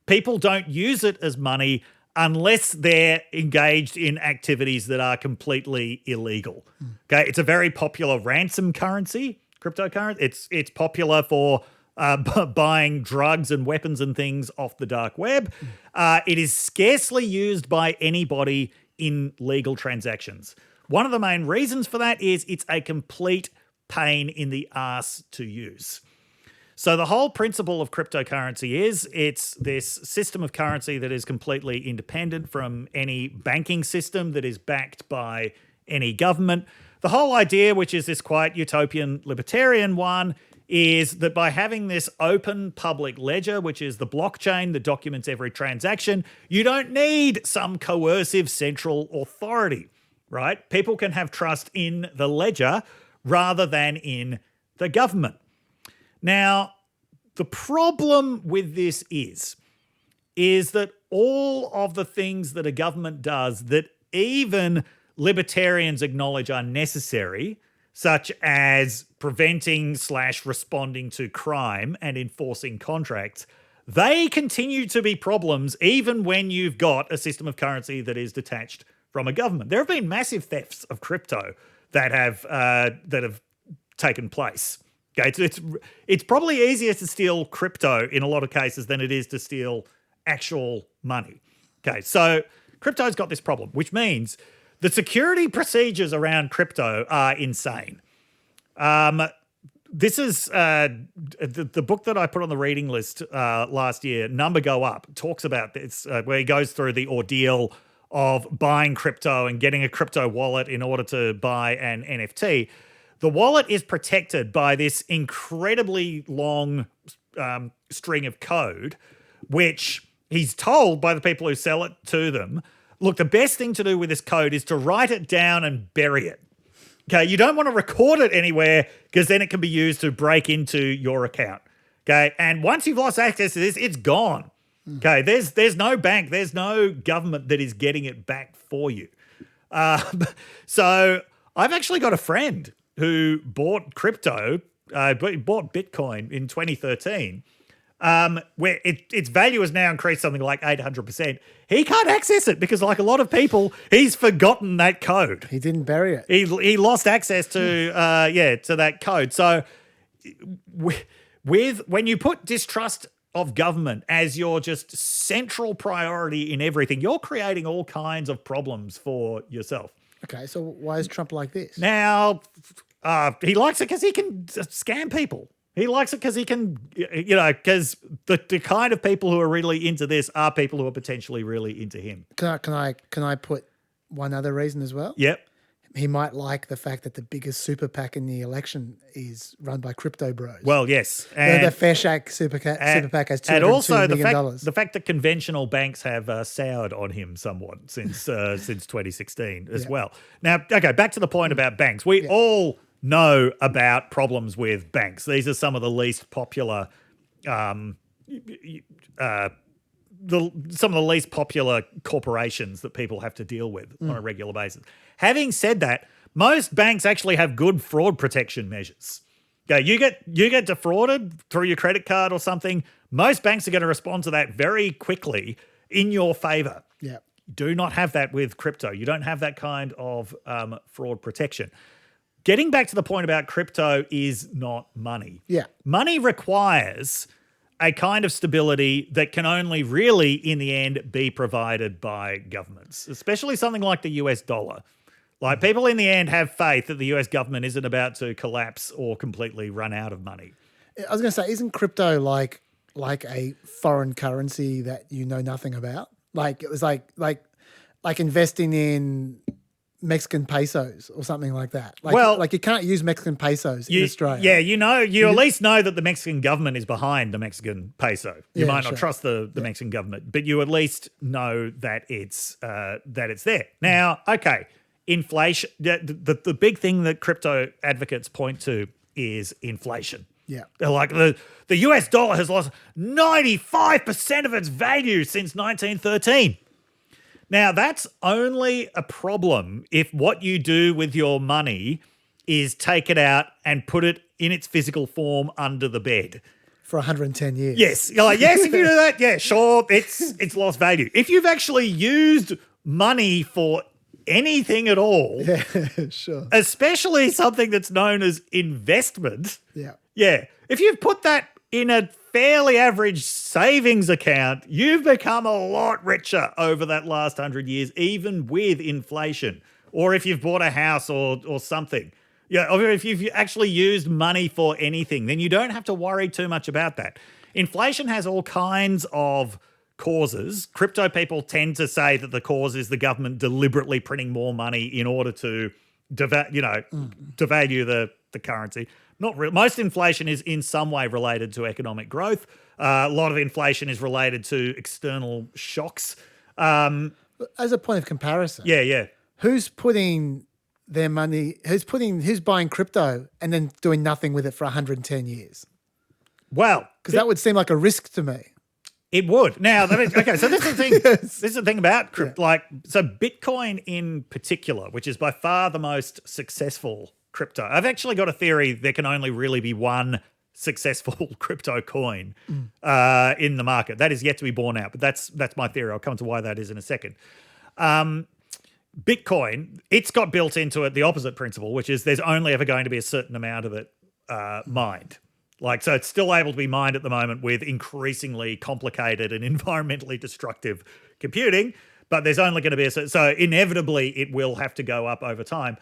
People don't use it as money unless they're engaged in activities that are completely illegal. Okay, it's a very popular ransom currency. Cryptocurrency. It's popular for buying drugs and weapons and things off the dark web. It is scarcely used by anybody in legal transactions. One of the main reasons for that is it's a complete pain in the ass to use. So the whole principle of cryptocurrency is it's this system of currency that is completely independent from any banking system that is backed by any government. The whole idea, which is this quite utopian libertarian one, is that by having this open public ledger, which is the blockchain that documents every transaction, you don't need some coercive central authority, right? People can have trust in the ledger rather than in the government. Now, the problem with this is that all of the things that a government does that even libertarians acknowledge are necessary, such as preventing/responding to crime and enforcing contracts, they continue to be problems even when you've got a system of currency that is detached from a government. There have been massive thefts of crypto that have taken place. Okay, it's probably easier to steal crypto in a lot of cases than it is to steal actual money. Okay, so crypto's got this problem, which means the security procedures around crypto are insane. This is the book that I put on the reading list last year, Number Go Up, talks about this, where he goes through the ordeal of buying crypto and getting a crypto wallet in order to buy an NFT. The wallet is protected by this incredibly long string of code, which he's told by the people who sell it to them, look, the best thing to do with this code is to write it down and bury it. Okay, you don't want to record it anywhere because then it can be used to break into your account. Okay, and once you've lost access to this, it's gone. Okay, there's no bank, there's no government that is getting it back for you. So I've actually got a friend who bought crypto, bought Bitcoin in 2013, where its value has now increased something like 800%. He can't access it because, like a lot of people, he's forgotten that code. He didn't bury it. He lost access to to that code. So when you put distrust of government as your just central priority in everything, you're creating all kinds of problems for yourself. Okay, so why is Trump like this? Now, he likes it because he can scam people. He likes it because he can, because the kind of people who are really into this are people who are potentially really into him. Can I put one other reason as well? Yep. He might like the fact that the biggest super PAC in the election is run by crypto bros. Well, yes. The Fair Shack super PAC has $202 million. And also the fact that conventional banks have soured on him somewhat since 2016 as well. Now, okay, back to the point about banks. We all know about problems with banks. These are some of the least popular corporations that people have to deal with on a regular basis. Having said that, most banks actually have good fraud protection measures. Okay, you get defrauded through your credit card or something, most banks are going to respond to that very quickly in your favor. Yeah. Do not have that with crypto. You don't have that kind of fraud protection. Getting back to the point about crypto is not money. Yeah. Money requires a kind of stability that can only really, in the end, be provided by governments, especially something like the US dollar. Like, people in the end have faith that the US government isn't about to collapse or completely run out of money. I was going to say, isn't crypto like a foreign currency that you know nothing about? Like, it was like investing in Mexican pesos or something like that. Like you can't use Mexican pesos in Australia. Yeah, you at least know that the Mexican government is behind the Mexican peso. You might not trust the Mexican government, but you at least know that it's there. Now, okay, inflation. The big thing that crypto advocates point to is inflation. Yeah. They're like, the US dollar has lost 95% of its value since 1913. Now, that's only a problem if what you do with your money is take it out and put it in its physical form under the bed. For 110 years. Yes. You're like, yes, if you do that, yeah, sure, it's lost value. If you've actually used money for anything at all, yeah, sure, especially something that's known as investment, yeah, if you've put that in a fairly average savings account, you've become a lot richer over that last 100 years, even with inflation. Or if you've bought a house or something. Yeah, or if you've actually used money for anything, then you don't have to worry too much about that. Inflation has all kinds of causes. Crypto people tend to say that the cause is the government deliberately printing more money in order to devalue the currency. Not real. Most inflation is in some way related to economic growth. A lot of inflation is related to external shocks. As a point of comparison, Yeah. who's putting their money? Who's buying crypto and then doing nothing with it for 110 years? Well, Because that would seem like a risk to me. it would. Now, okay, so this is the thing. This is the thing about crypto. So Bitcoin in particular, which is by far the most successful crypto. I've actually got a theory there can only really be one successful crypto coin in the market. That is yet to be borne out, but that's my theory. I'll come to why that is in a second. Bitcoin, it's got built into it the opposite principle, which is there's only ever going to be a certain amount of it mined. So it's still able to be mined at the moment with increasingly complicated and environmentally destructive computing, but there's only going to be so inevitably it will have to go up over time,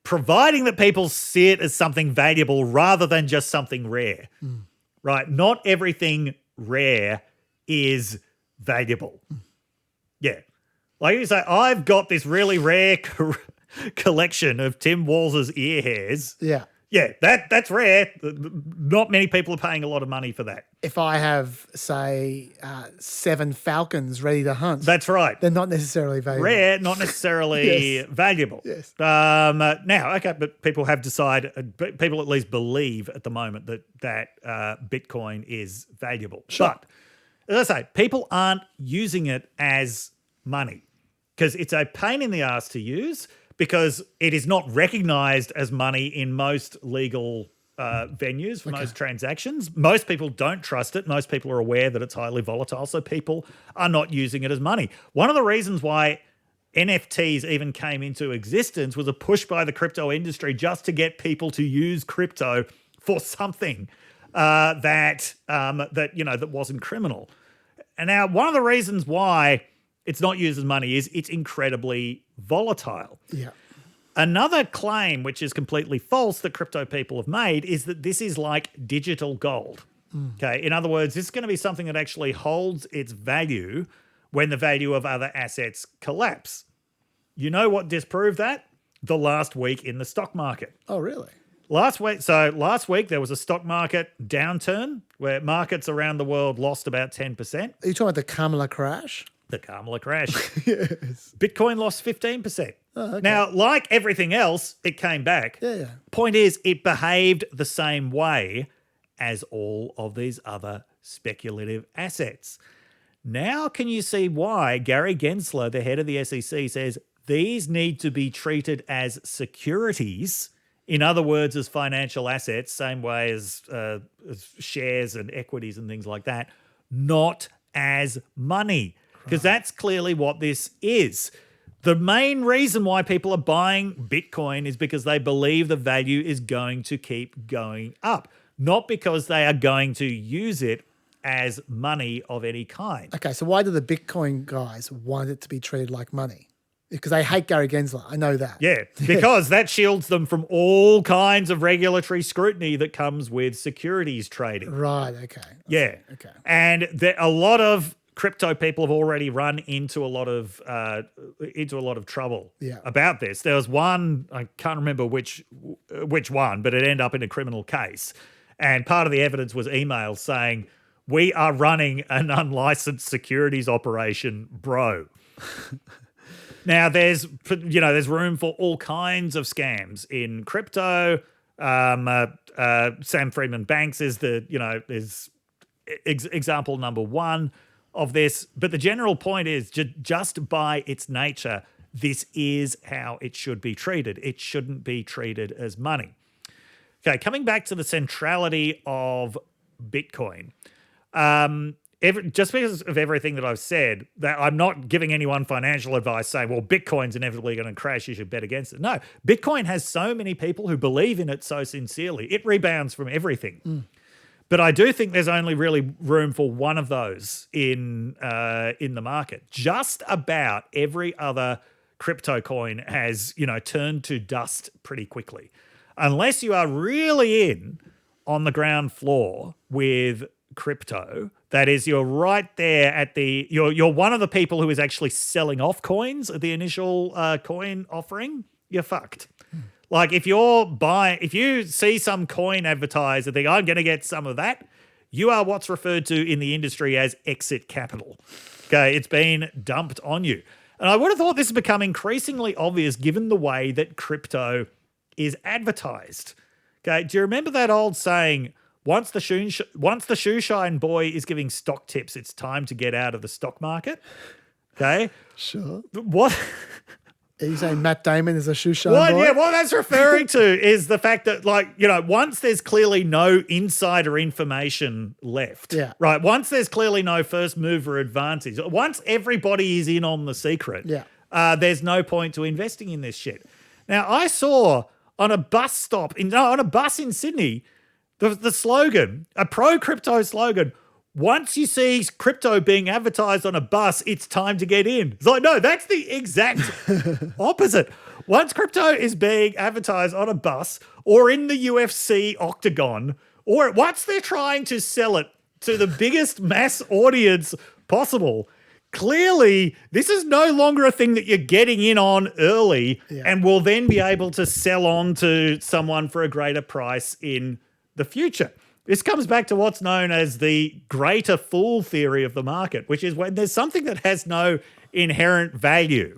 providing that people see it as something valuable rather than just something rare, right? Not everything rare is valuable. Yeah. Like you say, I've got this really rare collection of Tim Walz's ear hairs. Yeah. Yeah, that's rare. Not many people are paying a lot of money for that. If I have, say, 7 falcons ready to hunt. That's right. They're not necessarily valuable. Rare, not necessarily valuable. Yes. Now, okay, but people have decided, people at least believe at the moment that Bitcoin is valuable. Sure. But, as I say, people aren't using it as money because it's a pain in the ass to use, because it is not recognized as money in most legal venues for most transactions. Most people don't trust it. Most people are aware that it's highly volatile, so people are not using it as money. One of the reasons why NFTs even came into existence was a push by the crypto industry just to get people to use crypto for something that wasn't criminal. And now one of the reasons why it's not used as money is it's incredibly volatile. Yeah. Another claim, which is completely false, that crypto people have made is that this is like digital gold. Okay. In other words, this is going to be something that actually holds its value when the value of other assets collapse. You know what disproved that? The last week in the stock market. Oh, really? Last week there was a stock market downturn where markets around the world lost about 10%. Are you talking about the Kamala crash? The Kamala crash. Yes. Bitcoin lost 15%. Oh, okay. Now, like everything else, it came back. Yeah. Point is, it behaved the same way as all of these other speculative assets. Now can you see why Gary Gensler, the head of the SEC, says these need to be treated as securities, in other words, as financial assets, same way as shares and equities and things like that, not as money. Because that's clearly what this is. The main reason why people are buying Bitcoin is because they believe the value is going to keep going up, not because they are going to use it as money of any kind. Okay, so why do the Bitcoin guys want it to be treated like money? Because they hate Gary Gensler. I know that. Yeah, because that shields them from all kinds of regulatory scrutiny that comes with securities trading. Right, okay. Yeah. Okay. And a lot of crypto people have already run into a lot of trouble about this. There was one, I can't remember which one, but it ended up in a criminal case. And part of the evidence was emails saying, "We are running an unlicensed securities operation, bro." Now there's room for all kinds of scams in crypto. Sam Friedman-Banks is example number one of this, but the general point is just by its nature, this is how it should be treated. It shouldn't be treated as money. Okay, coming back to the centrality of Bitcoin, just because of everything that I've said, that I'm not giving anyone financial advice saying, well, Bitcoin's inevitably going to crash, you should bet against it. No, Bitcoin has so many people who believe in it so sincerely, it rebounds from everything. But I do think there's only really room for one of those in the market. Just about every other crypto coin has, turned to dust pretty quickly. Unless you are really in on the ground floor with crypto, that is, you're right there at you're one of the people who is actually selling off coins at the initial coin offering, you're fucked. Like if you see some coin advertised and think, I'm going to get some of that, you are what's referred to in the industry as exit capital. Okay, it's been dumped on you. And I would have thought this has become increasingly obvious given the way that crypto is advertised. Okay, do you remember that old saying, once the shoe shine boy is giving stock tips, it's time to get out of the stock market? Okay. Sure. What? Are you saying Matt Damon is a shoe shine boy? Yeah, what that's referring to is the fact that, like, you know, once there's clearly no insider information left, right? Once there's clearly no first mover advantage, once everybody is in on the secret, there's no point to investing in this shit. Now, I saw on a bus in Sydney, the slogan, a pro-crypto slogan, once you see crypto being advertised on a bus, it's time to get in. It's like, no, that's the exact opposite. Once crypto is being advertised on a bus or in the UFC octagon, or once they're trying to sell it to the biggest mass audience possible, clearly this is no longer a thing that you're getting in on early and will then be able to sell on to someone for a greater price in the future. This comes back to what's known as the greater fool theory of the market, which is when there's something that has no inherent value,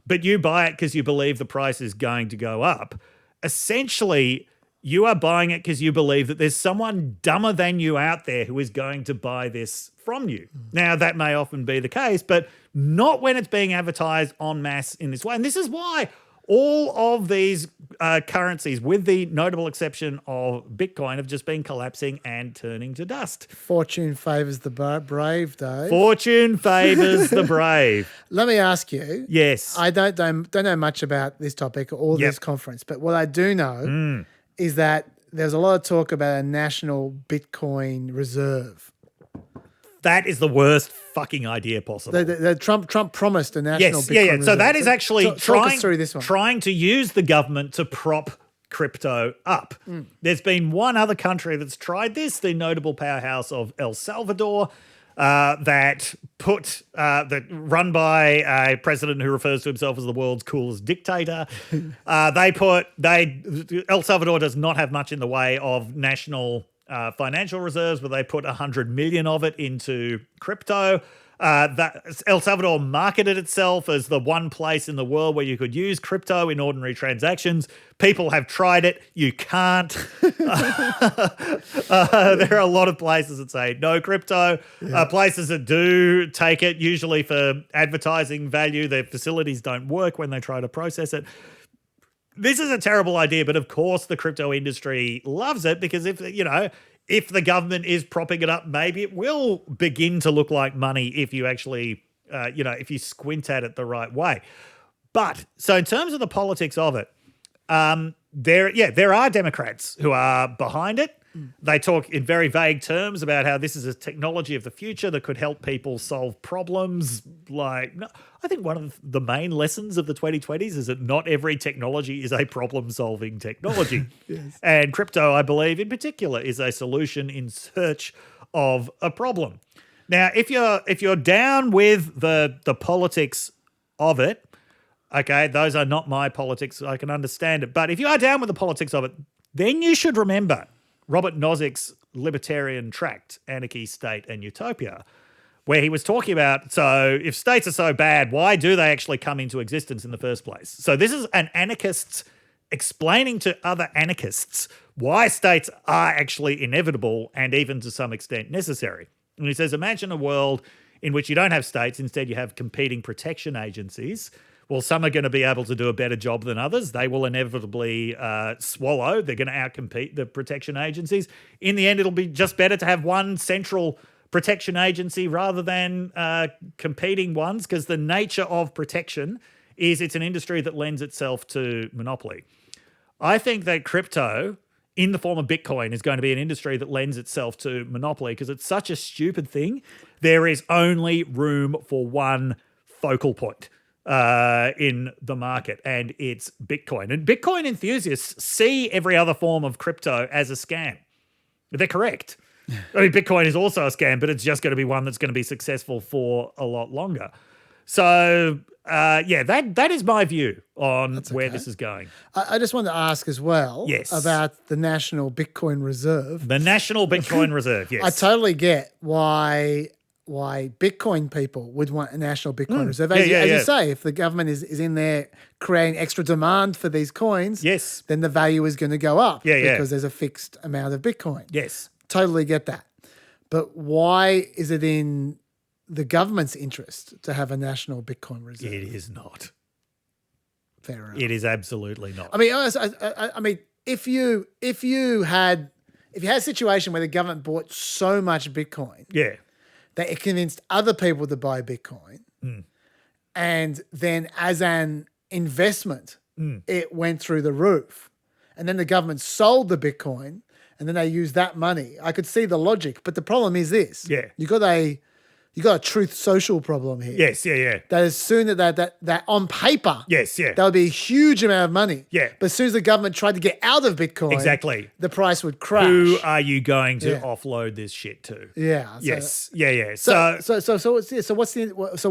but you buy it because you believe the price is going to go up. Essentially, you are buying it because you believe that there's someone dumber than you out there who is going to buy this from you. Now, that may often be the case, but not when it's being advertised en masse in this way. And this is why all of these currencies, with the notable exception of Bitcoin, have just been collapsing and turning to dust. Fortune favours the brave, Dave. Fortune favours the brave. Let me ask you. Yes. I don't know much about this topic or this conference, but what I do know is that there's a lot of talk about a national Bitcoin reserve. That is the worst fucking idea possible. Trump promised a national Bitcoin reserve. So that is actually talk us through this one. Trying to use the government to prop crypto up. There's been one other country that's tried this, the notable powerhouse of El Salvador, that run by a president who refers to himself as the world's coolest dictator. El Salvador does not have much in the way of national financial reserves, but they put 100 million of it into crypto. That El Salvador marketed itself as the one place in the world where you could use crypto in ordinary transactions. People have tried it. You can't. There are a lot of places that say no crypto. Places that do take it, usually for advertising value. Their facilities don't work when they try to process it. This is a terrible idea, but of course the crypto industry loves it because if the government is propping it up, maybe it will begin to look like money if you actually, if you squint at it the right way. But so in terms of the politics of it, there are Democrats who are behind it. They talk in very vague terms about how this is a technology of the future that could help people solve problems. I think one of the main lessons of the 2020s is that not every technology is a problem-solving technology. Yes. And crypto, I believe, in particular, is a solution in search of a problem. Now, if you're down with the politics of it, okay, those are not my politics. I can understand it. But if you are down with the politics of it, then you should remember Robert Nozick's libertarian tract, Anarchy, State and Utopia, where he was talking about, so if states are so bad, why do they actually come into existence in the first place? So this is an anarchist explaining to other anarchists why states are actually inevitable and even to some extent necessary. And he says, imagine a world in which you don't have states, instead you have competing protection agencies. Well, some are going to be able to do a better job than others. They will inevitably swallow. They're going to outcompete the protection agencies. In the end, it'll be just better to have one central protection agency rather than competing ones, because the nature of protection is it's an industry that lends itself to monopoly. I think that crypto, in the form of Bitcoin, is going to be an industry that lends itself to monopoly because it's such a stupid thing. There is only room for one focal point in the market, and it's Bitcoin. And Bitcoin enthusiasts see every other form of crypto as a scam. They're correct. I mean, Bitcoin is also a scam, but it's just going to be one that's going to be successful for a lot longer. So, that is my view on where this is going. I just wanted to ask as well Yes. about the National Bitcoin Reserve. The National Bitcoin Reserve, yes. I totally get why Bitcoin people would want a National Bitcoin Reserve. As you say, if the government is in there creating extra demand for these coins, Yes. then the value is going to go up Yeah. because there's a fixed amount of Bitcoin. Yes. Totally get that. But why is it in the government's interest to have a National Bitcoin Reserve? It is not. Fair enough. It is absolutely not. I mean, if you had a situation where the government bought so much Bitcoin that it convinced other people to buy Bitcoin, and then as an investment, it went through the roof, and then the government sold the Bitcoin, and then they used that money. I could see the logic, but the problem is this: you got a truth social problem here. Yes, yeah. That as soon as that on paper, Yes, yeah. that would be a huge amount of money. Yeah. But as soon as the government tried to get out of Bitcoin, Exactly. the price would crash. Who are you going to offload this shit to? Yeah. Yes. Yeah. So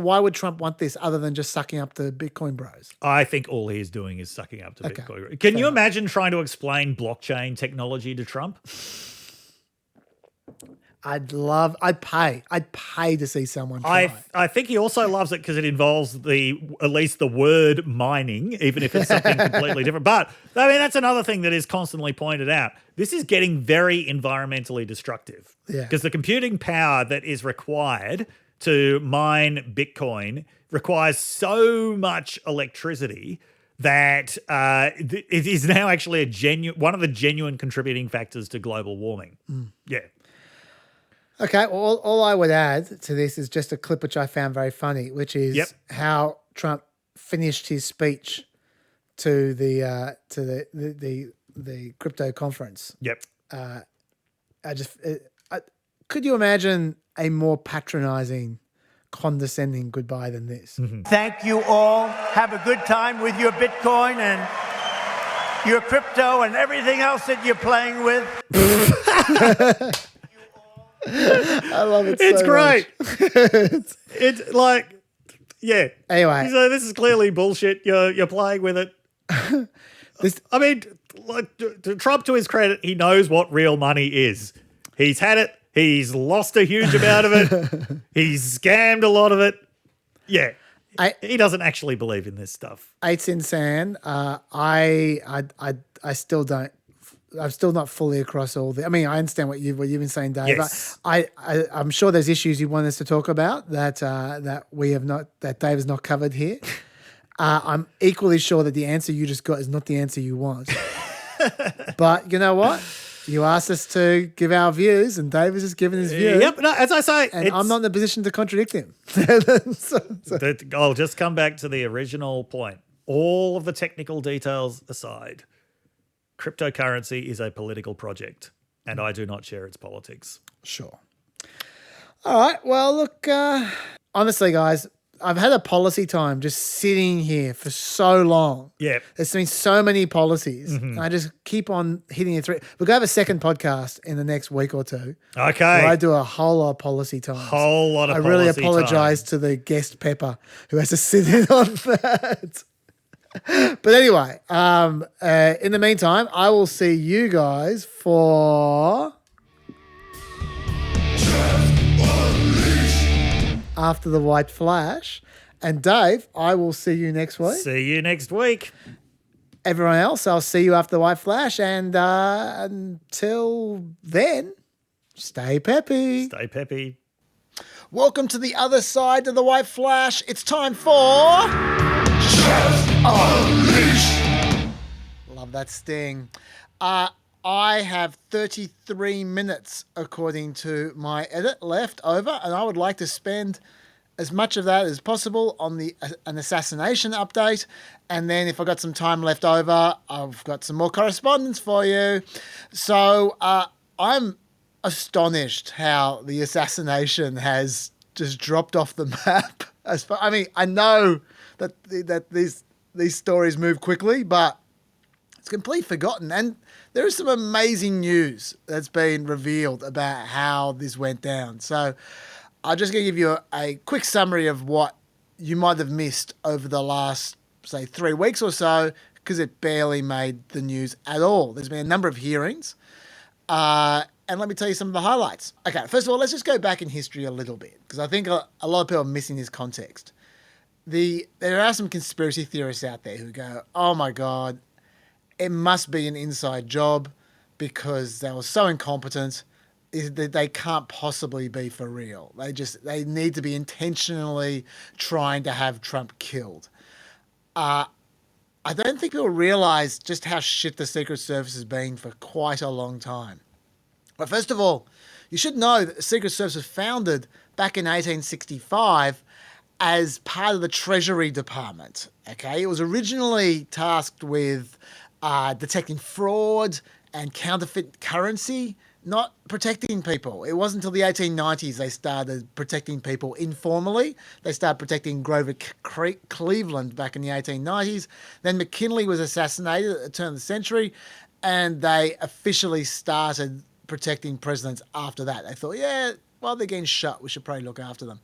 why would Trump want this other than just sucking up the Bitcoin bros? I think all he's doing is sucking up to Bitcoin. Can you imagine trying to explain blockchain technology to Trump? I'd pay to see someone try. I think he also loves it because it involves at least the word mining, even if it's something completely different. But I mean, that's another thing that is constantly pointed out. This is getting very environmentally destructive. Yeah. Because the computing power that is required to mine Bitcoin requires so much electricity that it is now actually one of the genuine contributing factors to global warming. Yeah. Okay, well, all I would add to this is just a clip which I found very funny, which is how Trump finished his speech to the crypto conference. Yep. Could you imagine a more patronizing, condescending goodbye than this? Thank you all. Have a good time with your Bitcoin and your crypto and everything else that you're playing with. I love it. It's so great. much. It's like, yeah. Anyway, so this is clearly bullshit. You're playing with it. I mean, like Trump, to his credit, he knows what real money is. He's had it. He's lost a huge amount of it. He's scammed a lot of it. Yeah. He doesn't actually believe in this stuff. It's insane. I still don't. I'm still not fully across all the. I mean, I understand what you've been saying, Dave. Yes. I'm sure there's issues you want us to talk about that we have not, that Dave has not covered here. I'm equally sure that the answer you just got is not the answer you want. But you know what? You asked us to give our views, and Dave has just given his view. Yep. No, as I say, and I'm not in a position to contradict him. I'll just come back to the original point. All of the technical details aside, cryptocurrency is a political project, and I do not share its politics. Sure. All right. Well, look, honestly, guys, I've had a policy time just sitting here for so long. Yeah. There's been so many policies. And I just keep on hitting it through. We're going to have a second podcast in the next week or two. Okay. Where I do a whole lot of policy time. Whole lot of I policy really apologize to the guest Pepper who has to sit in on that. But anyway, in the meantime, I will see you guys for After the White Flash. And Dave, I will see you next week. See you next week. Everyone else, I'll see you after the White Flash. And until then, stay peppy. Stay peppy. Welcome to the other side of the White Flash. It's time for Unleash. Love that sting. I have 33 minutes, according to my edit, left over, and I would like to spend as much of that as possible on an assassination update. And then if I've got some time left over, I've got some more correspondence for you. So I'm astonished how the assassination has just dropped off the map. I mean, I know that these stories move quickly, but it's completely forgotten. And there is some amazing news that's been revealed about how this went down. So I'm just going to give you a quick summary of what you might have missed over the last, say, 3 weeks or so, because it barely made the news at all. There's been a number of hearings. And let me tell you some of the highlights. Okay, first of all, let's just go back in history a little bit, because I think a lot of people are missing this context. There are some conspiracy theorists out there who go, oh my God, it must be an inside job because they were so incompetent that they can't possibly be for real. They need to be intentionally trying to have Trump killed. I don't think people realize just how shit the Secret Service has been for quite a long time. But first of all, you should know that the Secret Service was founded back in 1865 as part of the Treasury Department. Okay, it was originally tasked with detecting fraud and counterfeit currency, not protecting people. It wasn't until the 1890s they started protecting people informally. They started protecting Grover Cleveland back in the 1890s. Then McKinley was assassinated at the turn of the century, and they officially started protecting presidents after that. They thought, yeah, while they're getting shot, we should probably look after them.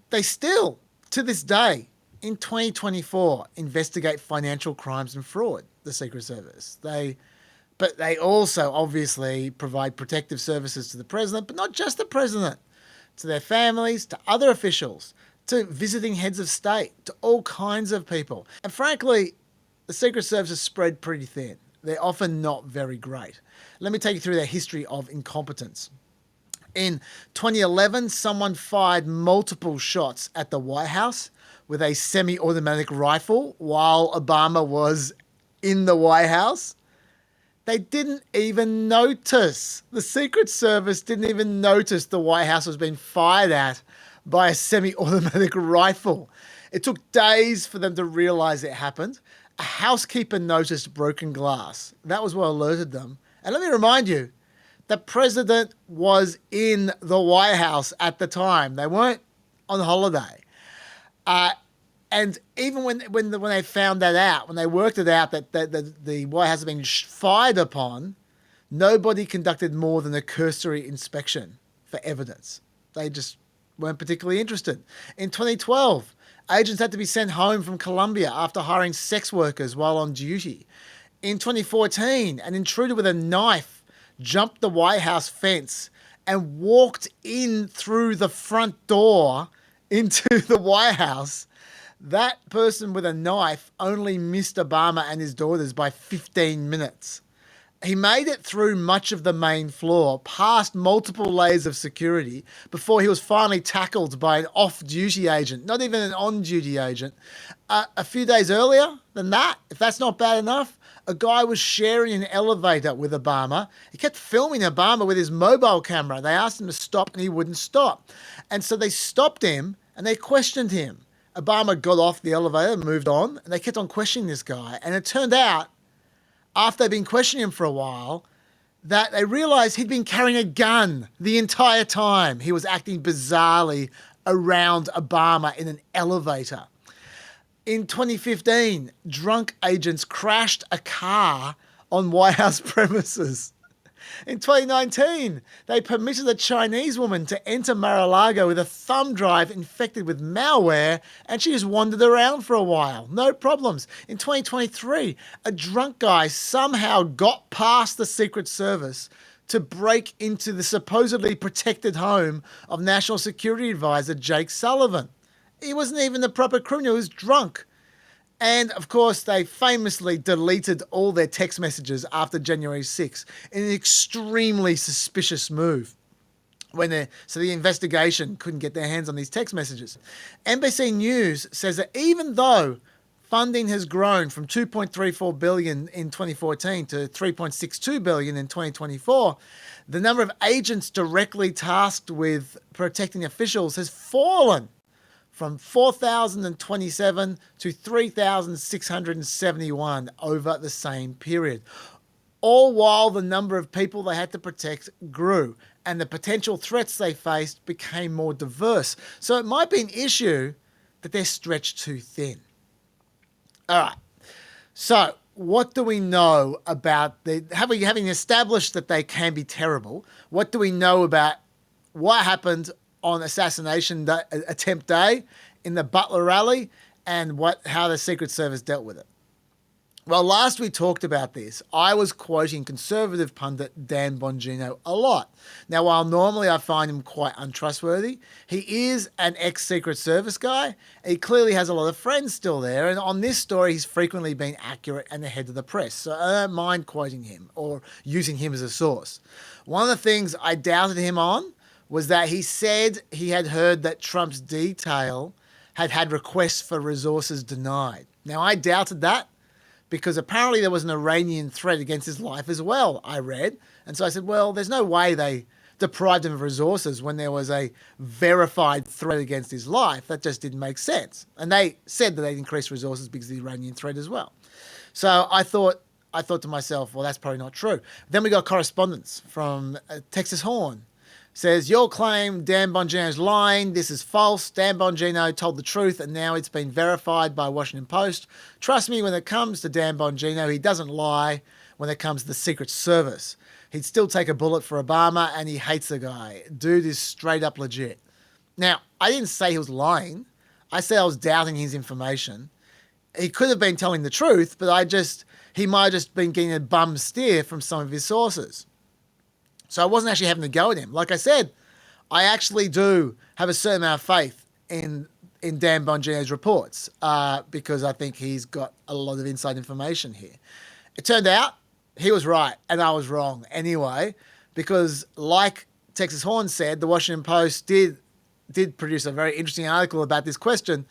They still, to this day, in 2024, investigate financial crimes and fraud, the Secret Service. But they also obviously provide protective services to the president, but not just the president, to their families, to other officials, to visiting heads of state, to all kinds of people. And frankly, the Secret Service is spread pretty thin. They're often not very great. Let me take you through their history of incompetence. In 2011, someone fired multiple shots at the White House with a semi-automatic rifle while Obama was in the White House. They didn't even notice. The Secret Service didn't even notice the White House was being fired at by a semi-automatic rifle. It took days for them to realize it happened. A housekeeper noticed broken glass. That was what alerted them. And let me remind you, the president was in the White House at the time. They weren't on holiday. And even when they found that out, when they worked it out that the White House had been fired upon, nobody conducted more than a cursory inspection for evidence. They just weren't particularly interested. In 2012, agents had to be sent home from Colombia after hiring sex workers while on duty. In 2014, an intruder with a knife jumped the White House fence and walked in through the front door into the White House. That person with a knife only missed Obama and his daughters by 15 minutes. He made it through much of the main floor, past multiple layers of security, before he was finally tackled by an off-duty agent, not even an on-duty agent. A few days earlier than that, if that's not bad enough, a guy was sharing an elevator with Obama. He kept filming Obama with his mobile camera. They asked him to stop and he wouldn't stop. And so they stopped him and they questioned him. Obama got off the elevator and moved on, and they kept on questioning this guy. And it turned out, after they'd been questioning him for a while, that they realized he'd been carrying a gun the entire time. He was acting bizarrely around Obama in an elevator. In 2015, drunk agents crashed a car on White House premises. In 2019, they permitted a Chinese woman to enter Mar-a-Lago with a thumb drive infected with malware, and she just wandered around for a while. No problems. In 2023, a drunk guy somehow got past the Secret Service to break into the supposedly protected home of National Security Advisor Jake Sullivan. He wasn't even the proper criminal, he was drunk. And, of course, they famously deleted all their text messages after January 6th in an extremely suspicious move. So the investigation couldn't get their hands on these text messages. NBC News says that even though funding has grown from $2.34 billion in 2014 to $3.62 billion in 2024, the number of agents directly tasked with protecting officials has fallen from 4,027 to 3,671 over the same period. All while the number of people they had to protect grew and the potential threats they faced became more diverse. So it might be an issue that they're stretched too thin. All right. So what do we know about having established that they can be terrible? What do we know about what happened on Assassination Attempt Day in the Butler rally and how the Secret Service dealt with it. Well, last we talked about this, I was quoting conservative pundit Dan Bongino a lot. Now, while normally I find him quite untrustworthy, he is an ex-Secret Service guy. He clearly has a lot of friends still there, and on this story, he's frequently been accurate and ahead of the press. So I don't mind quoting him or using him as a source. One of the things I doubted him on was that he said he had heard that Trump's detail had requests for resources denied. Now, I doubted that, because apparently there was an Iranian threat against his life as well, I read. And so I said, well, there's no way they deprived him of resources when there was a verified threat against his life. That just didn't make sense. And they said that they'd increased resources because of the Iranian threat as well. So I thought to myself, well, that's probably not true. Then we got correspondence from Texas Horn. Says, your claim Dan Bongino's lying. This is false. Dan Bongino told the truth, and now it's been verified by Washington Post. Trust me, when it comes to Dan Bongino, he doesn't lie when it comes to the Secret Service. He'd still take a bullet for Obama, and he hates the guy. Dude is straight up legit. Now, I didn't say he was lying. I said I was doubting his information. He could have been telling the truth, but he might have just been getting a bum steer from some of his sources. So I wasn't actually having to go at him. Like I said, I actually do have a certain amount of faith in Dan Bongino's reports because I think he's got a lot of inside information here. It turned out he was right and I was wrong anyway, because like Texas Horn said, the Washington Post did produce a very interesting article about this question,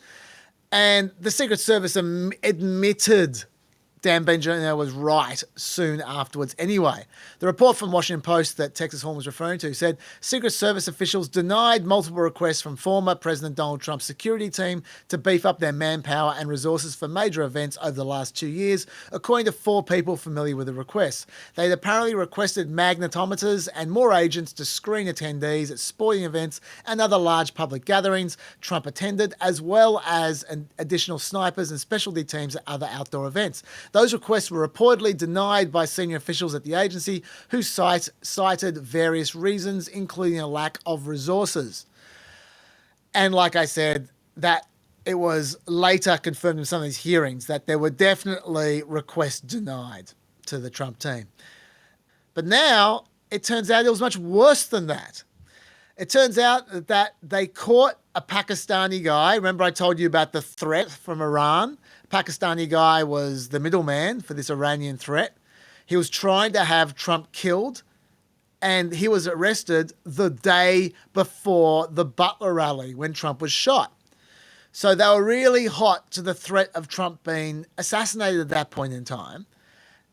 and the Secret Service admitted Dan Bongino was right soon afterwards anyway. The report from Washington Post that Texas Horn was referring to said Secret Service officials denied multiple requests from former President Donald Trump's security team to beef up their manpower and resources for major events over the last 2 years, according to 4 people familiar with the requests. They'd apparently requested magnetometers and more agents to screen attendees at sporting events and other large public gatherings Trump attended, as well as additional snipers and specialty teams at other outdoor events. Those requests were reportedly denied by senior officials at the agency who cited various reasons, including a lack of resources. And like I said, that it was later confirmed in some of these hearings that there were definitely requests denied to the Trump team. But now it turns out it was much worse than that. It turns out that they caught a Pakistani guy. Remember I told you about the threat from Iran? Pakistani guy was the middleman for this Iranian threat. He was trying to have Trump killed, and he was arrested the day before the Butler rally when Trump was shot. So they were really hot to the threat of Trump being assassinated at that point in time,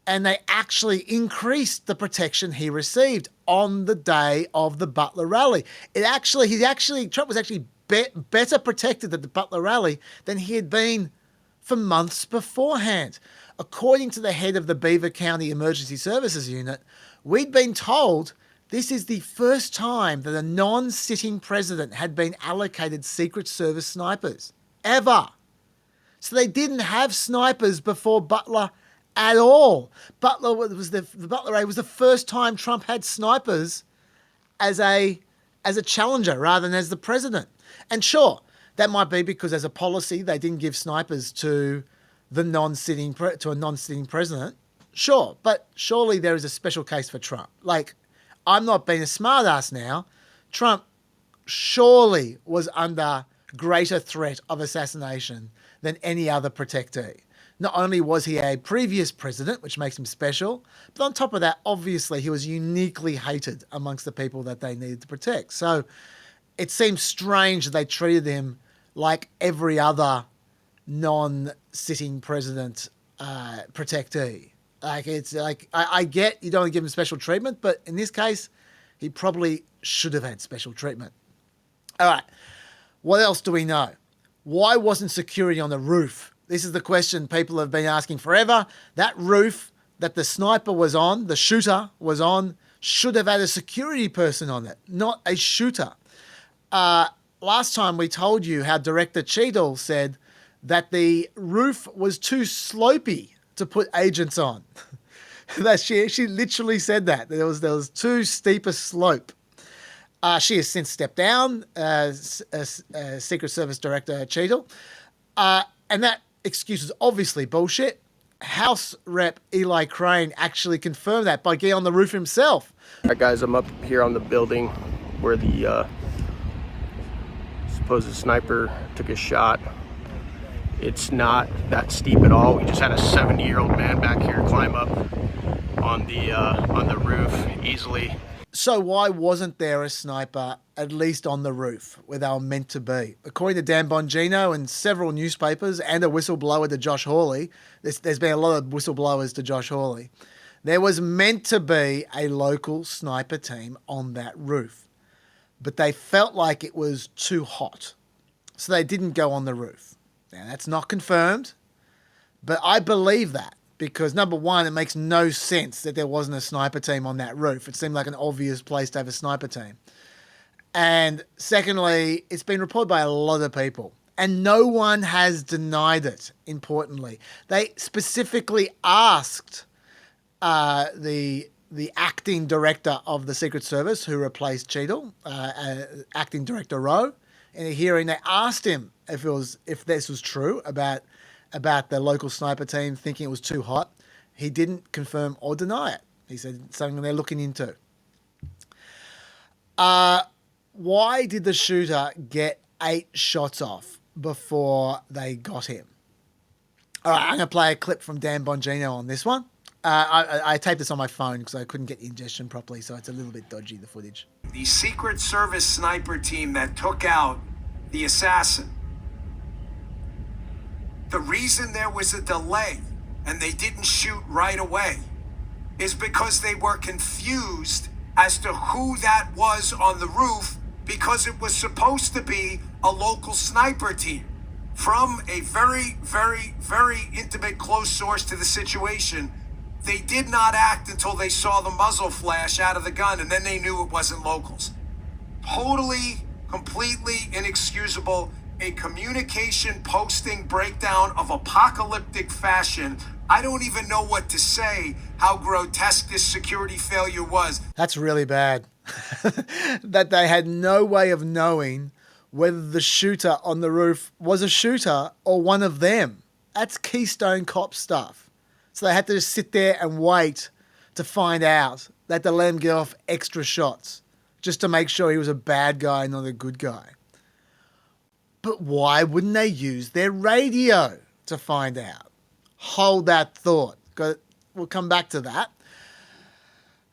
and they actually increased the protection he received on the day of the Butler rally. Trump was actually better protected at the Butler rally than he had been for months beforehand. According to the head of the Beaver County Emergency Services Unit, we'd been told this is the first time that a non-sitting president had been allocated Secret Service snipers, ever. So they didn't have snipers before Butler at all. The Butler raid was the first time Trump had snipers as a challenger rather than as the president. And sure, that might be because as a policy, they didn't give snipers to a non-sitting president. Sure, but surely there is a special case for Trump. Like, I'm not being a smartass now. Trump surely was under greater threat of assassination than any other protectee. Not only was he a previous president, which makes him special, but on top of that, obviously, he was uniquely hated amongst the people that they needed to protect. So it seems strange that they treated him like every other non-sitting president protectee. Like, it's like, I get you don't want to give him special treatment, but in this case, he probably should have had special treatment. All right, what else do we know? Why wasn't security on the roof? This is the question people have been asking forever. That roof that the sniper was on, the shooter was on, should have had a security person on it, not a shooter. Last time we told you how Director Cheadle said that the roof was too slopey to put agents on. That she literally said that. There was too steep a slope. She has since stepped down as Secret Service Director Cheadle. And that excuse is obviously bullshit. House Rep Eli Crane actually confirmed that by getting on the roof himself. All right, guys, I'm up here on the building where the supposed sniper took a shot. It's not that steep at all. We just had a 70-year-old man back here climb up on the roof easily. So why wasn't there a sniper at least on the roof where they were meant to be? According to Dan Bongino and several newspapers and a whistleblower to Josh Hawley, there's been a lot of whistleblowers to Josh Hawley, there was meant to be a local sniper team on that roof. But they felt like it was too hot, so they didn't go on the roof. Now, that's not confirmed, but I believe that. Because, number one, it makes no sense that there wasn't a sniper team on that roof. It seemed like an obvious place to have a sniper team. And secondly, it's been reported by a lot of people. And no one has denied it, importantly. They specifically asked the acting director of the Secret Service, who replaced Cheadle, acting director Rowe, in a hearing. They asked him if this was true about the local sniper team thinking it was too hot. He didn't confirm or deny it. He said it's something they're looking into. Why did the shooter get 8 shots off before they got him? All right, I'm going to play a clip from Dan Bongino on this one. I taped this on my phone because I couldn't get the ingestion properly, so it's a little bit dodgy, the footage. The Secret Service sniper team that took out the assassin. The reason there was a delay and they didn't shoot right away is because they were confused as to who that was on the roof, because it was supposed to be a local sniper team. From a very, very, very intimate close source to the situation, they did not act until they saw the muzzle flash out of the gun, and then they knew it wasn't locals. Totally, completely inexcusable. A communication posting breakdown of apocalyptic fashion. I don't even know what to say how grotesque this security failure was. That's really bad. That they had no way of knowing whether the shooter on the roof was a shooter or one of them. That's Keystone Cop stuff. So they had to just sit there and wait to find out. They had to let him get off extra shots just to make sure he was a bad guy, not a good guy. But why wouldn't they use their radio to find out? Hold that thought. We'll come back to that.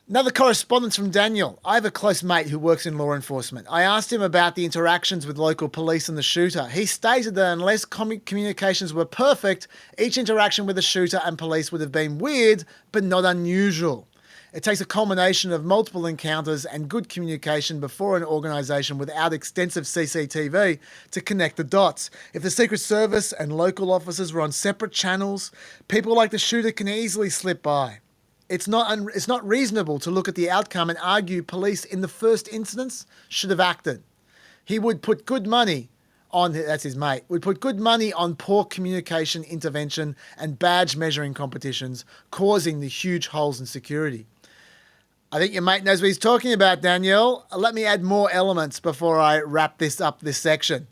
Another correspondence from Daniel. I have a close mate who works in law enforcement. I asked him about the interactions with local police and the shooter. He stated that unless communications were perfect, each interaction with the shooter and police would have been weird, but not unusual. It takes a culmination of multiple encounters and good communication before an organisation without extensive CCTV to connect the dots. If the Secret Service and local officers were on separate channels, people like the shooter can easily slip by. It's not reasonable to look at the outcome and argue police in the first instance should have acted. He would put good money on, that's his mate, would put good money on poor communication intervention and badge measuring competitions, causing the huge holes in security. I think your mate knows what he's talking about, Danielle. Let me add more elements before I wrap this section.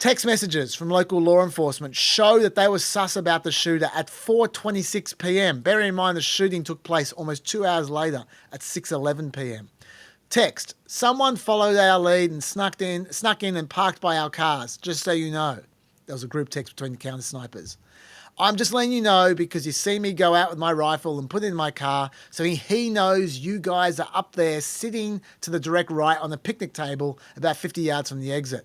Text messages from local law enforcement show that they were sus about the shooter at 4:26 p.m. Bear in mind the shooting took place almost 2 hours later at 6:11 p.m. Text, someone followed our lead and snuck in and parked by our cars, just so you know. There was a group text between the counter snipers. I'm just letting you know because you see me go out with my rifle and put it in my car, so he knows you guys are up there sitting to the direct right on the picnic table about 50 yards from the exit.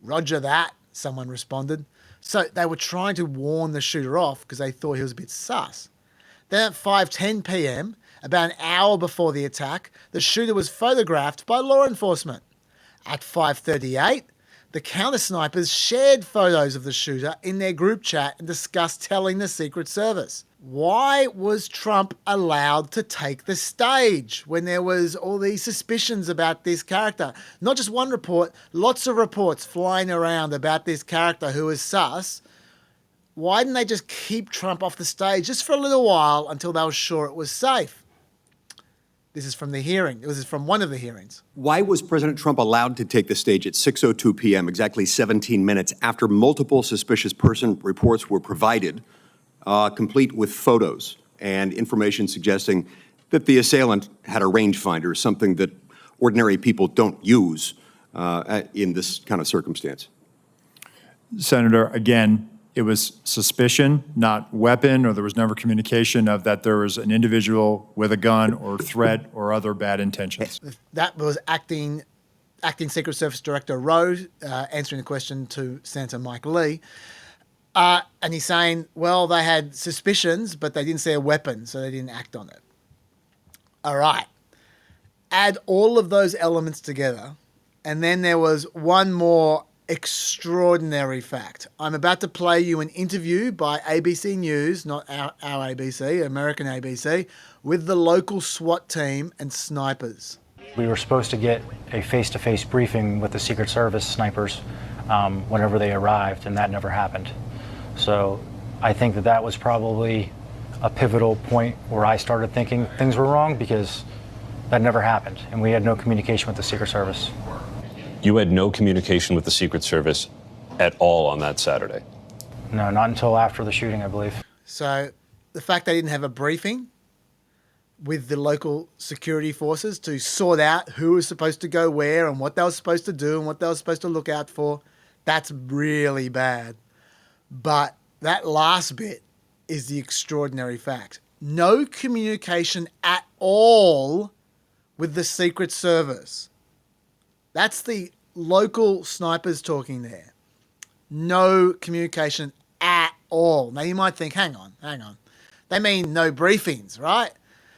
Roger that, someone responded. So they were trying to warn the shooter off because they thought he was a bit sus. Then at 5:10 p.m, about an hour before the attack, the shooter was photographed by law enforcement. At 5:38, the counter-snipers shared photos of the shooter in their group chat and discussed telling the Secret Service. Why was Trump allowed to take the stage when there was all these suspicions about this character? Not just one report, lots of reports flying around about this character who is sus. Why didn't they just keep Trump off the stage just for a little while until they were sure it was safe? This is from the hearing. This is from one of the hearings. Why was President Trump allowed to take the stage at 6:02 p.m., exactly 17 minutes after multiple suspicious person reports were provided, complete with photos and information suggesting that the assailant had a rangefinder, something that ordinary people don't use in this kind of circumstance? Senator, again, it was suspicion, not weapon, or there was never communication of that there was an individual with a gun or threat or other bad intentions. That was acting Secret Service Director Rowe answering the question to Senator Mike Lee. And he's saying, well, they had suspicions, but they didn't see a weapon, so they didn't act on it. All right. Add all of those elements together, and then there was one more extraordinary fact. I'm about to play you an interview by ABC News, not our ABC, American ABC, with the local SWAT team and snipers. We were supposed to get a face-to-face briefing with the Secret Service snipers whenever they arrived, and that never happened. So I think that was probably a pivotal point where I started thinking things were wrong, because that never happened, and we had no communication with the Secret Service. You had no communication with the Secret Service at all on that Saturday? No, not until after the shooting, I believe. So the fact they didn't have a briefing with the local security forces to sort out who was supposed to go where and what they were supposed to do and what they were supposed to look out for, that's really bad. But that last bit is the extraordinary fact. No communication at all with the Secret Service. That's the local snipers talking there. No communication at all. Now you might think, hang on. They mean no briefings, right?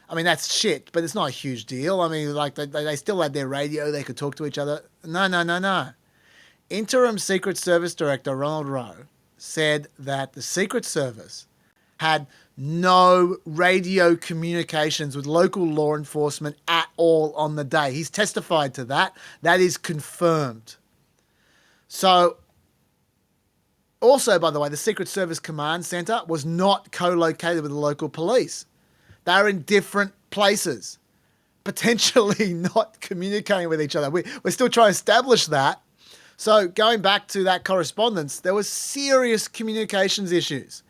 I mean, that's shit, but it's not a huge deal. I mean, like they still had their radio. They could talk to each other. No. Interim Secret Service Director Ronald Rowe said that the Secret Service had no radio communications with local law enforcement at all on the day. He's testified to that. That is confirmed. So, also, by the way, the Secret Service Command Centre was not co-located with the local police. They are in different places, potentially not communicating with each other. We're still trying to establish that. So, going back to that correspondence, there was serious communications issues.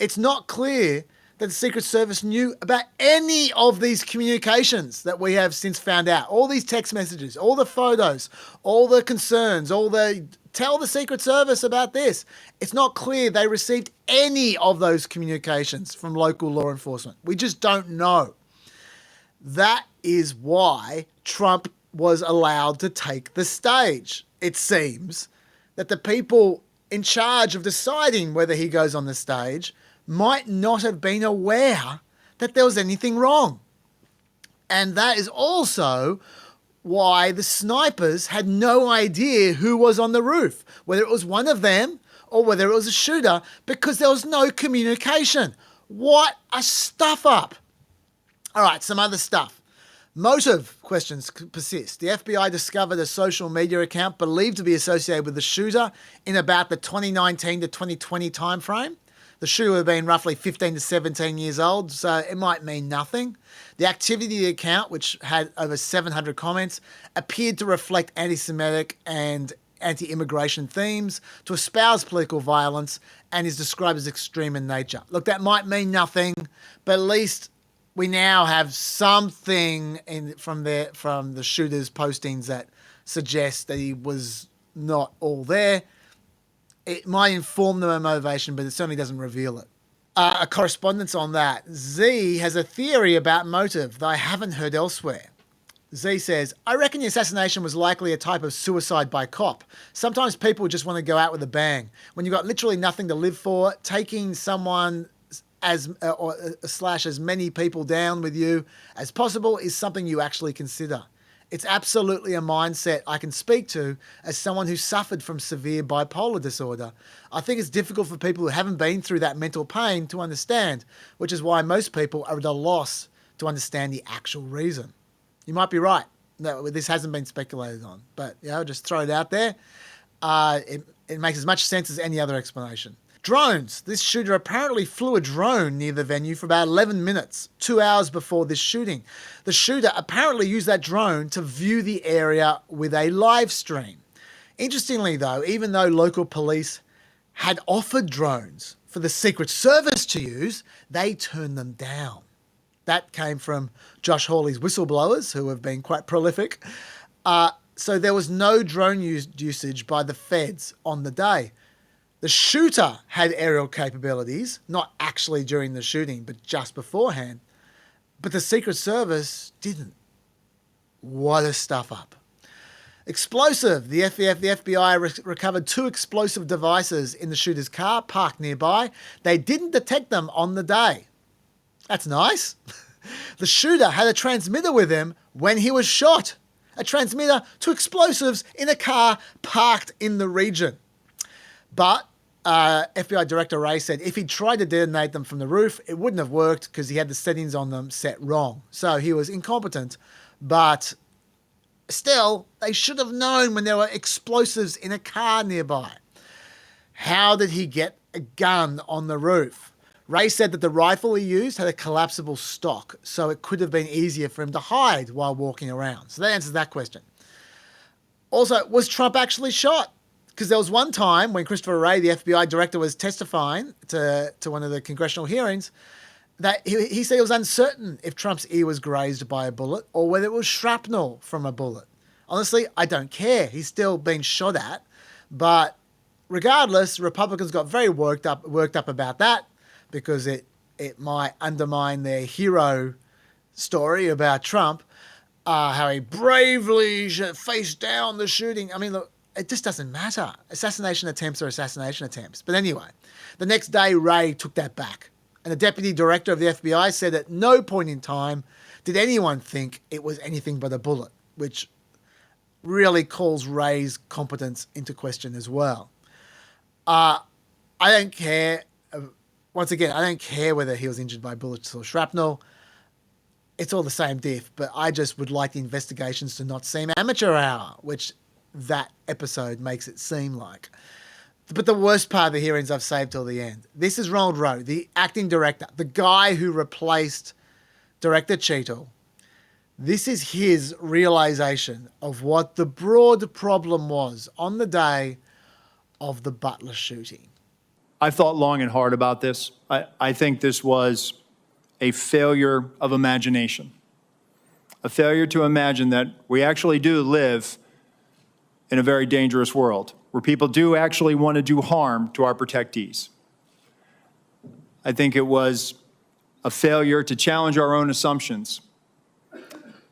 It's not clear that the Secret Service knew about any of these communications that we have since found out. All these text messages, all the photos, all the concerns, tell the Secret Service about this. It's not clear they received any of those communications from local law enforcement. We just don't know. That is why Trump was allowed to take the stage. It seems that the people in charge of deciding whether he goes on the stage might not have been aware that there was anything wrong. And that is also why the snipers had no idea who was on the roof, whether it was one of them or whether it was a shooter, because there was no communication. What a stuff up. All right, some other stuff. Motive questions persist. The FBI discovered a social media account believed to be associated with the shooter in about the 2019 to 2020 timeframe. The shooter would have been roughly 15 to 17 years old, so it might mean nothing. The activity of the account, which had over 700 comments, appeared to reflect anti-Semitic and anti-immigration themes, to espouse political violence, and is described as extreme in nature. Look, that might mean nothing, but at least we now have something from the shooter's postings that suggests that he was not all there. It might inform them of motivation, but it certainly doesn't reveal it. A correspondence on that. Z has a theory about motive that I haven't heard elsewhere. Z says, I reckon the assassination was likely a type of suicide by cop. Sometimes people just want to go out with a bang. When you've got literally nothing to live for, taking someone as many people down with you as possible is something you actually consider. It's absolutely a mindset I can speak to as someone who suffered from severe bipolar disorder. I think it's difficult for people who haven't been through that mental pain to understand, which is why most people are at a loss to understand the actual reason. You might be right. No, this hasn't been speculated on, but just throw it out there. It makes as much sense as any other explanation. Drones. This shooter apparently flew a drone near the venue for about 11 minutes, 2 hours before this shooting. The shooter apparently used that drone to view the area with a live stream. Interestingly, though, even though local police had offered drones for the Secret Service to use, they turned them down. That came from Josh Hawley's whistleblowers, who have been quite prolific. So there was no drone usage by the feds on the day. The shooter had aerial capabilities, not actually during the shooting, but just beforehand. But the Secret Service didn't. What a stuff up. Explosive. The FBI recovered 2 explosive devices in the shooter's car parked nearby. They didn't detect them on the day. That's nice. The shooter had a transmitter with him when he was shot. A transmitter to explosives in a car parked in the region. But FBI Director Ray said if he tried to detonate them from the roof, it wouldn't have worked because he had the settings on them set wrong. So he was incompetent, but still, they should have known when there were explosives in a car nearby. How did he get a gun on the roof? Ray said that the rifle he used had a collapsible stock, so it could have been easier for him to hide while walking around. So that answers that question. Also, was Trump actually shot? Because there was one time when Christopher Wray, the FBI director, was testifying to one of the congressional hearings, that he said it was uncertain if Trump's ear was grazed by a bullet or whether it was shrapnel from a bullet. Honestly, I don't care. He's still been shot at. But regardless, Republicans got very worked up about that because it might undermine their hero story about Trump, how he bravely faced down the shooting. I mean, look, it just doesn't matter. Assassination attempts are assassination attempts. But anyway, the next day, Ray took that back. And the deputy director of the FBI said at no point in time did anyone think it was anything but a bullet, which really calls Ray's competence into question as well. I don't care. Once again, I don't care whether he was injured by bullets or shrapnel. It's all the same diff, but I just would like the investigations to not seem amateur hour, which that episode makes it seem like. But the worst part of the hearings I've saved till the end. This is Ronald Rowe, the acting director, the guy who replaced Director Cheetle. This is his realization of what the broad problem was on the day of the Butler shooting. I've thought long and hard about this. I think this was a failure of imagination. A failure to imagine that we actually do live in a very dangerous world where people do actually want to do harm to our protectees. I think it was a failure to challenge our own assumptions.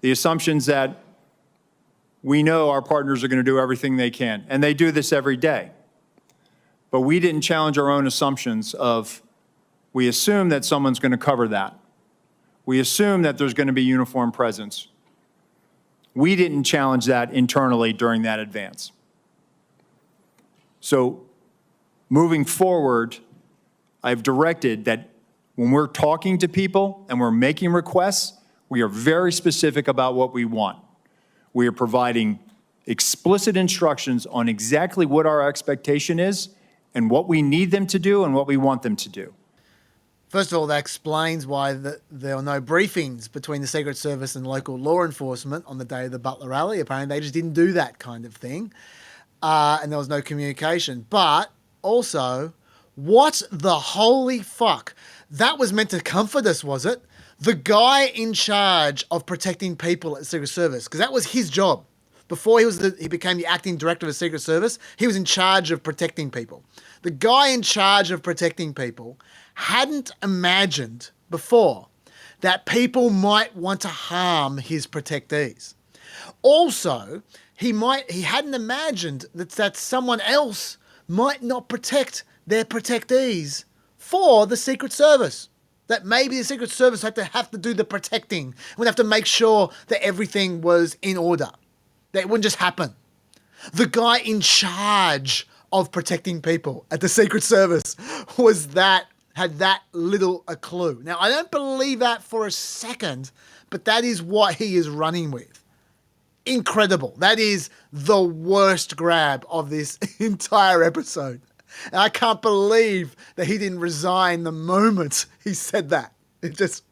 The assumptions that we know our partners are going to do everything they can, and they do this every day. But we didn't challenge our own assumptions of, we assume that someone's going to cover that. We assume that there's going to be uniformed presence. We didn't challenge that internally during that advance. So moving forward, I've directed that when we're talking to people and we're making requests, we are very specific about what we want. We are providing explicit instructions on exactly what our expectation is and what we need them to do and what we want them to do. First of all, that explains why there were no briefings between the Secret Service and local law enforcement on the day of the Butler rally. Apparently, they just didn't do that kind of thing. And there was no communication. But also, what the holy fuck? That was meant to comfort us, was it? The guy in charge of protecting people at the Secret Service, because that was his job. Before he became the acting director of the Secret Service, he was in charge of protecting people. The guy in charge of protecting people hadn't imagined before that people might want to harm his protectees. Also, he hadn't imagined that someone else might not protect their protectees for the Secret Service. That maybe the Secret Service had to have to do the protecting. Would have to make sure that everything was in order. That it wouldn't just happen. The guy in charge of protecting people at the Secret Service had that little a clue. Now, I don't believe that for a second, but that is what he is running with. Incredible. That is the worst grab of this entire episode. And I can't believe that he didn't resign the moment he said that. It just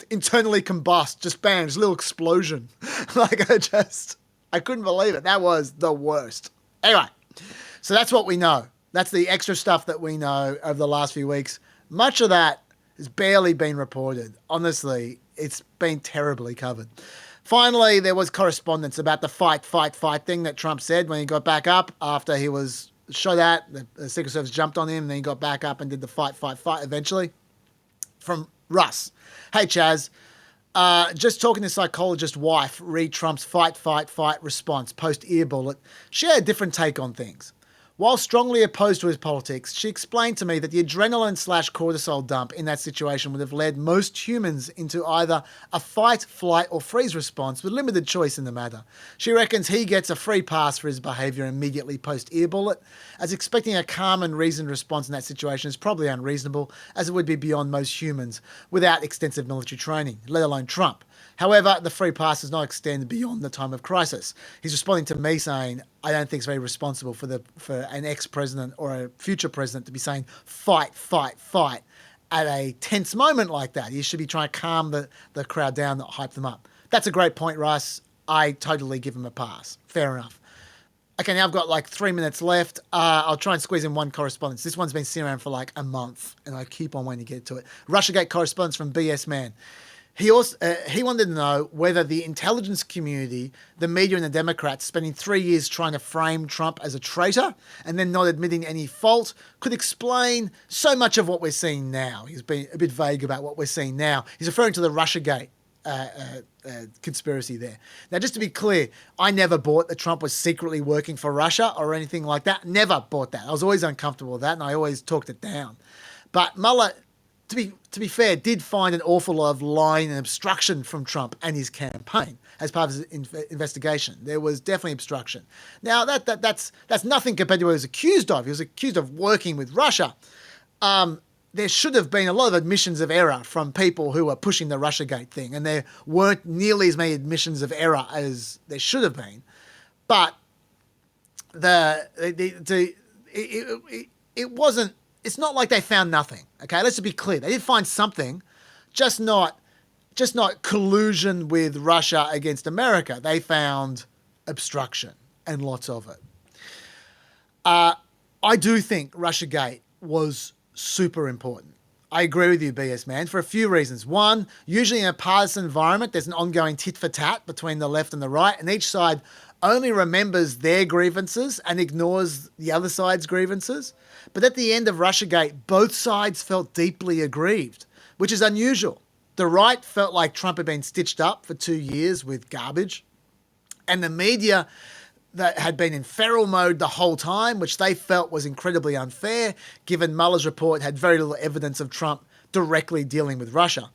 internally combust, just bam, just a little explosion. I couldn't believe it. That was the worst. Anyway, so that's what we know. That's the extra stuff that we know over the last few weeks. Much of that has barely been reported. Honestly, it's been terribly covered. Finally, there was correspondence about the fight thing that Trump said when he got back up after he was shot at. The Secret Service jumped on him, and then he got back up and did the fight eventually. From Russ. Hey, Chaz. Just talking to psychologist wife, read Trump's fight response post-ear bullet. She had a different take on things. While strongly opposed to his politics, she explained to me that the adrenaline/cortisol dump in that situation would have led most humans into either a fight, flight, or freeze response with limited choice in the matter. She reckons he gets a free pass for his behaviour immediately post-ear bullet, as expecting a calm and reasoned response in that situation is probably unreasonable, as it would be beyond most humans without extensive military training, let alone Trump. However, the free pass does not extend beyond the time of crisis. He's responding to me saying, I don't think it's very responsible for an ex-president or a future president to be saying fight at a tense moment like that. He should be trying to calm the crowd down, not hype them up. That's a great point, Russ. I totally give him a pass. Fair enough. Okay, now I've got like 3 minutes left. I'll try and squeeze in one correspondence. This one's been sitting around for like a month, and I keep on waiting to get to it. RussiaGate correspondence from BS Man. He wanted to know whether the intelligence community, the media and the Democrats spending 3 years trying to frame Trump as a traitor and then not admitting any fault could explain so much of what we're seeing now. He's been a bit vague about what we're seeing now. He's referring to the RussiaGate conspiracy there. Now, just to be clear, I never bought that Trump was secretly working for Russia or anything like that. Never bought that. I was always uncomfortable with that, and I always talked it down. But Mueller, to be fair, did find an awful lot of lying and obstruction from Trump and his campaign as part of his investigation. There was definitely obstruction. Now, that's nothing compared to what he was accused of. He was accused of working with Russia. There should have been a lot of admissions of error from people who were pushing the RussiaGate thing, and there weren't nearly as many admissions of error as there should have been. But it wasn't. It's not like they found nothing. Okay, let's just be clear. They did find something, just not collusion with Russia against America. They found obstruction and lots of it. I do think RussiaGate was super important. I agree with you, BS Man, for a few reasons. One, usually in a partisan environment, there's an ongoing tit for tat between the left and the right, and each side only remembers their grievances and ignores the other side's grievances. But at the end of RussiaGate, both sides felt deeply aggrieved, which is unusual. The right felt like Trump had been stitched up for 2 years with garbage, and the media that had been in feral mode the whole time, which they felt was incredibly unfair, given Mueller's report had very little evidence of Trump directly dealing with Russia.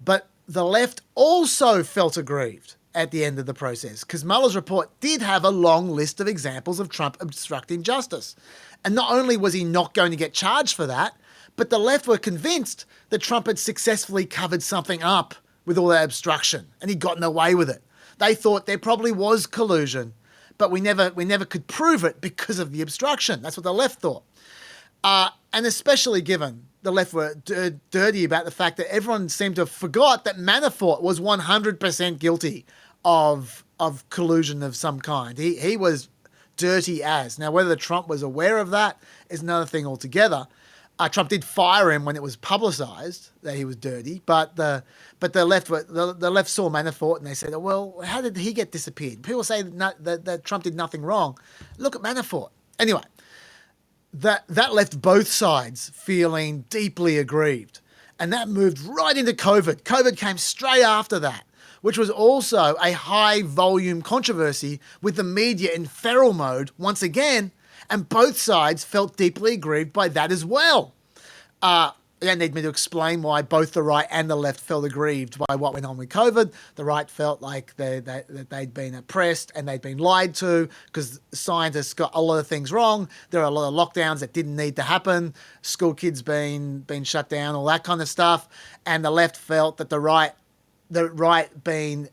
But the left also felt aggrieved at the end of the process, because Mueller's report did have a long list of examples of Trump obstructing justice. And not only was he not going to get charged for that, but the left were convinced that Trump had successfully covered something up with all that obstruction, and he'd gotten away with it. They thought there probably was collusion, but we never could prove it because of the obstruction. That's what the left thought. And especially given the left were dirty about the fact that everyone seemed to have forgot that Manafort was 100% guilty of collusion of some kind. He was dirty as. Now, whether Trump was aware of that is another thing altogether. Trump did fire him when it was publicized that he was dirty, but the left saw Manafort and they said, oh, well, how did he get disappeared? People say that Trump did nothing wrong. Look at Manafort. Anyway, that left both sides feeling deeply aggrieved, and that moved right into COVID. COVID came straight after that, which was also a high-volume controversy with the media in feral mode once again, and both sides felt deeply aggrieved by that as well. They don't need me to explain why both the right and the left felt aggrieved by what went on with COVID. The right felt like they'd been oppressed and they'd been lied to because scientists got a lot of things wrong. There are a lot of lockdowns that didn't need to happen. School kids being shut down, all that kind of stuff. And the left felt that the right being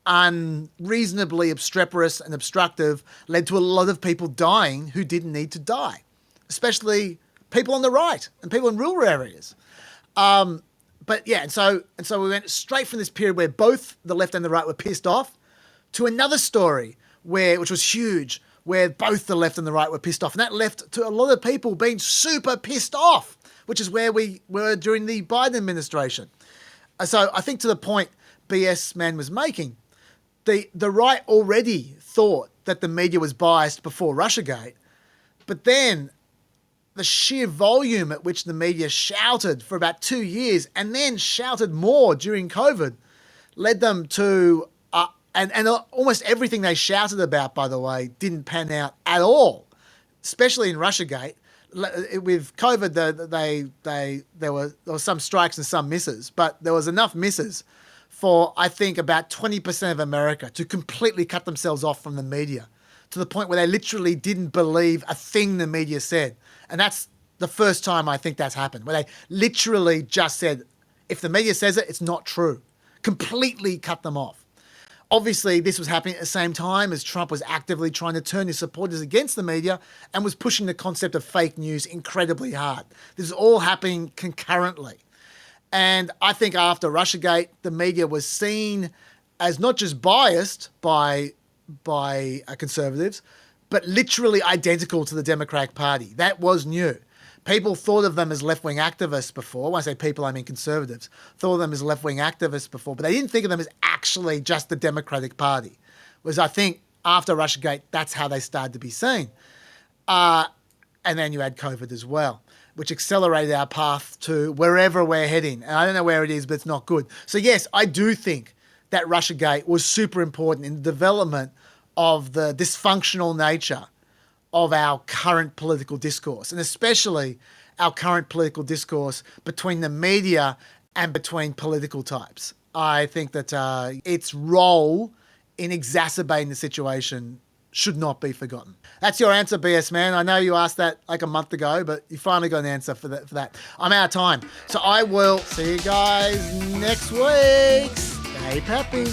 unreasonably obstreperous and obstructive led to a lot of people dying who didn't need to die. especially people on the right and people in rural areas. But yeah, and so we went straight from this period where both the left and the right were pissed off to another story which was huge, where both the left and the right were pissed off. And that left to a lot of people being super pissed off, which is where we were during the Biden administration. So I think to the point BS man was making, the right already thought that the media was biased before RussiaGate, but then the sheer volume at which the media shouted for about 2 years and then shouted more during COVID led them to, and almost everything they shouted about, by the way, didn't pan out at all, especially in RussiaGate. With COVID, there were some strikes and some misses, but there was enough misses for, I think, about 20% of America to completely cut themselves off from the media to the point where they literally didn't believe a thing the media said. And that's the first time I think that's happened, where they literally just said, if the media says it, it's not true. Completely cut them off. Obviously, this was happening at the same time as Trump was actively trying to turn his supporters against the media and was pushing the concept of fake news incredibly hard. This is all happening concurrently. And I think after RussiaGate, the media was seen as not just biased by conservatives, but literally identical to the Democratic Party. That was new. People thought of them as left-wing activists before. When I say people, I mean conservatives. Thought of them as left-wing activists before, but they didn't think of them as actually just the Democratic Party. Whereas I think after RussiaGate, that's how they started to be seen. And then you had COVID as well, which accelerated our path to wherever we're heading. And I don't know where it is, but it's not good. So yes, I do think that RussiaGate was super important in the development of the dysfunctional nature of our current political discourse, and especially our current political discourse between the media and between political types. I think that its role in exacerbating the situation should not be forgotten. That's your answer, BS man. I know you asked that like a month ago, but you finally got an answer for that. I'm out of time. So I will see you guys next week. Stay peppy.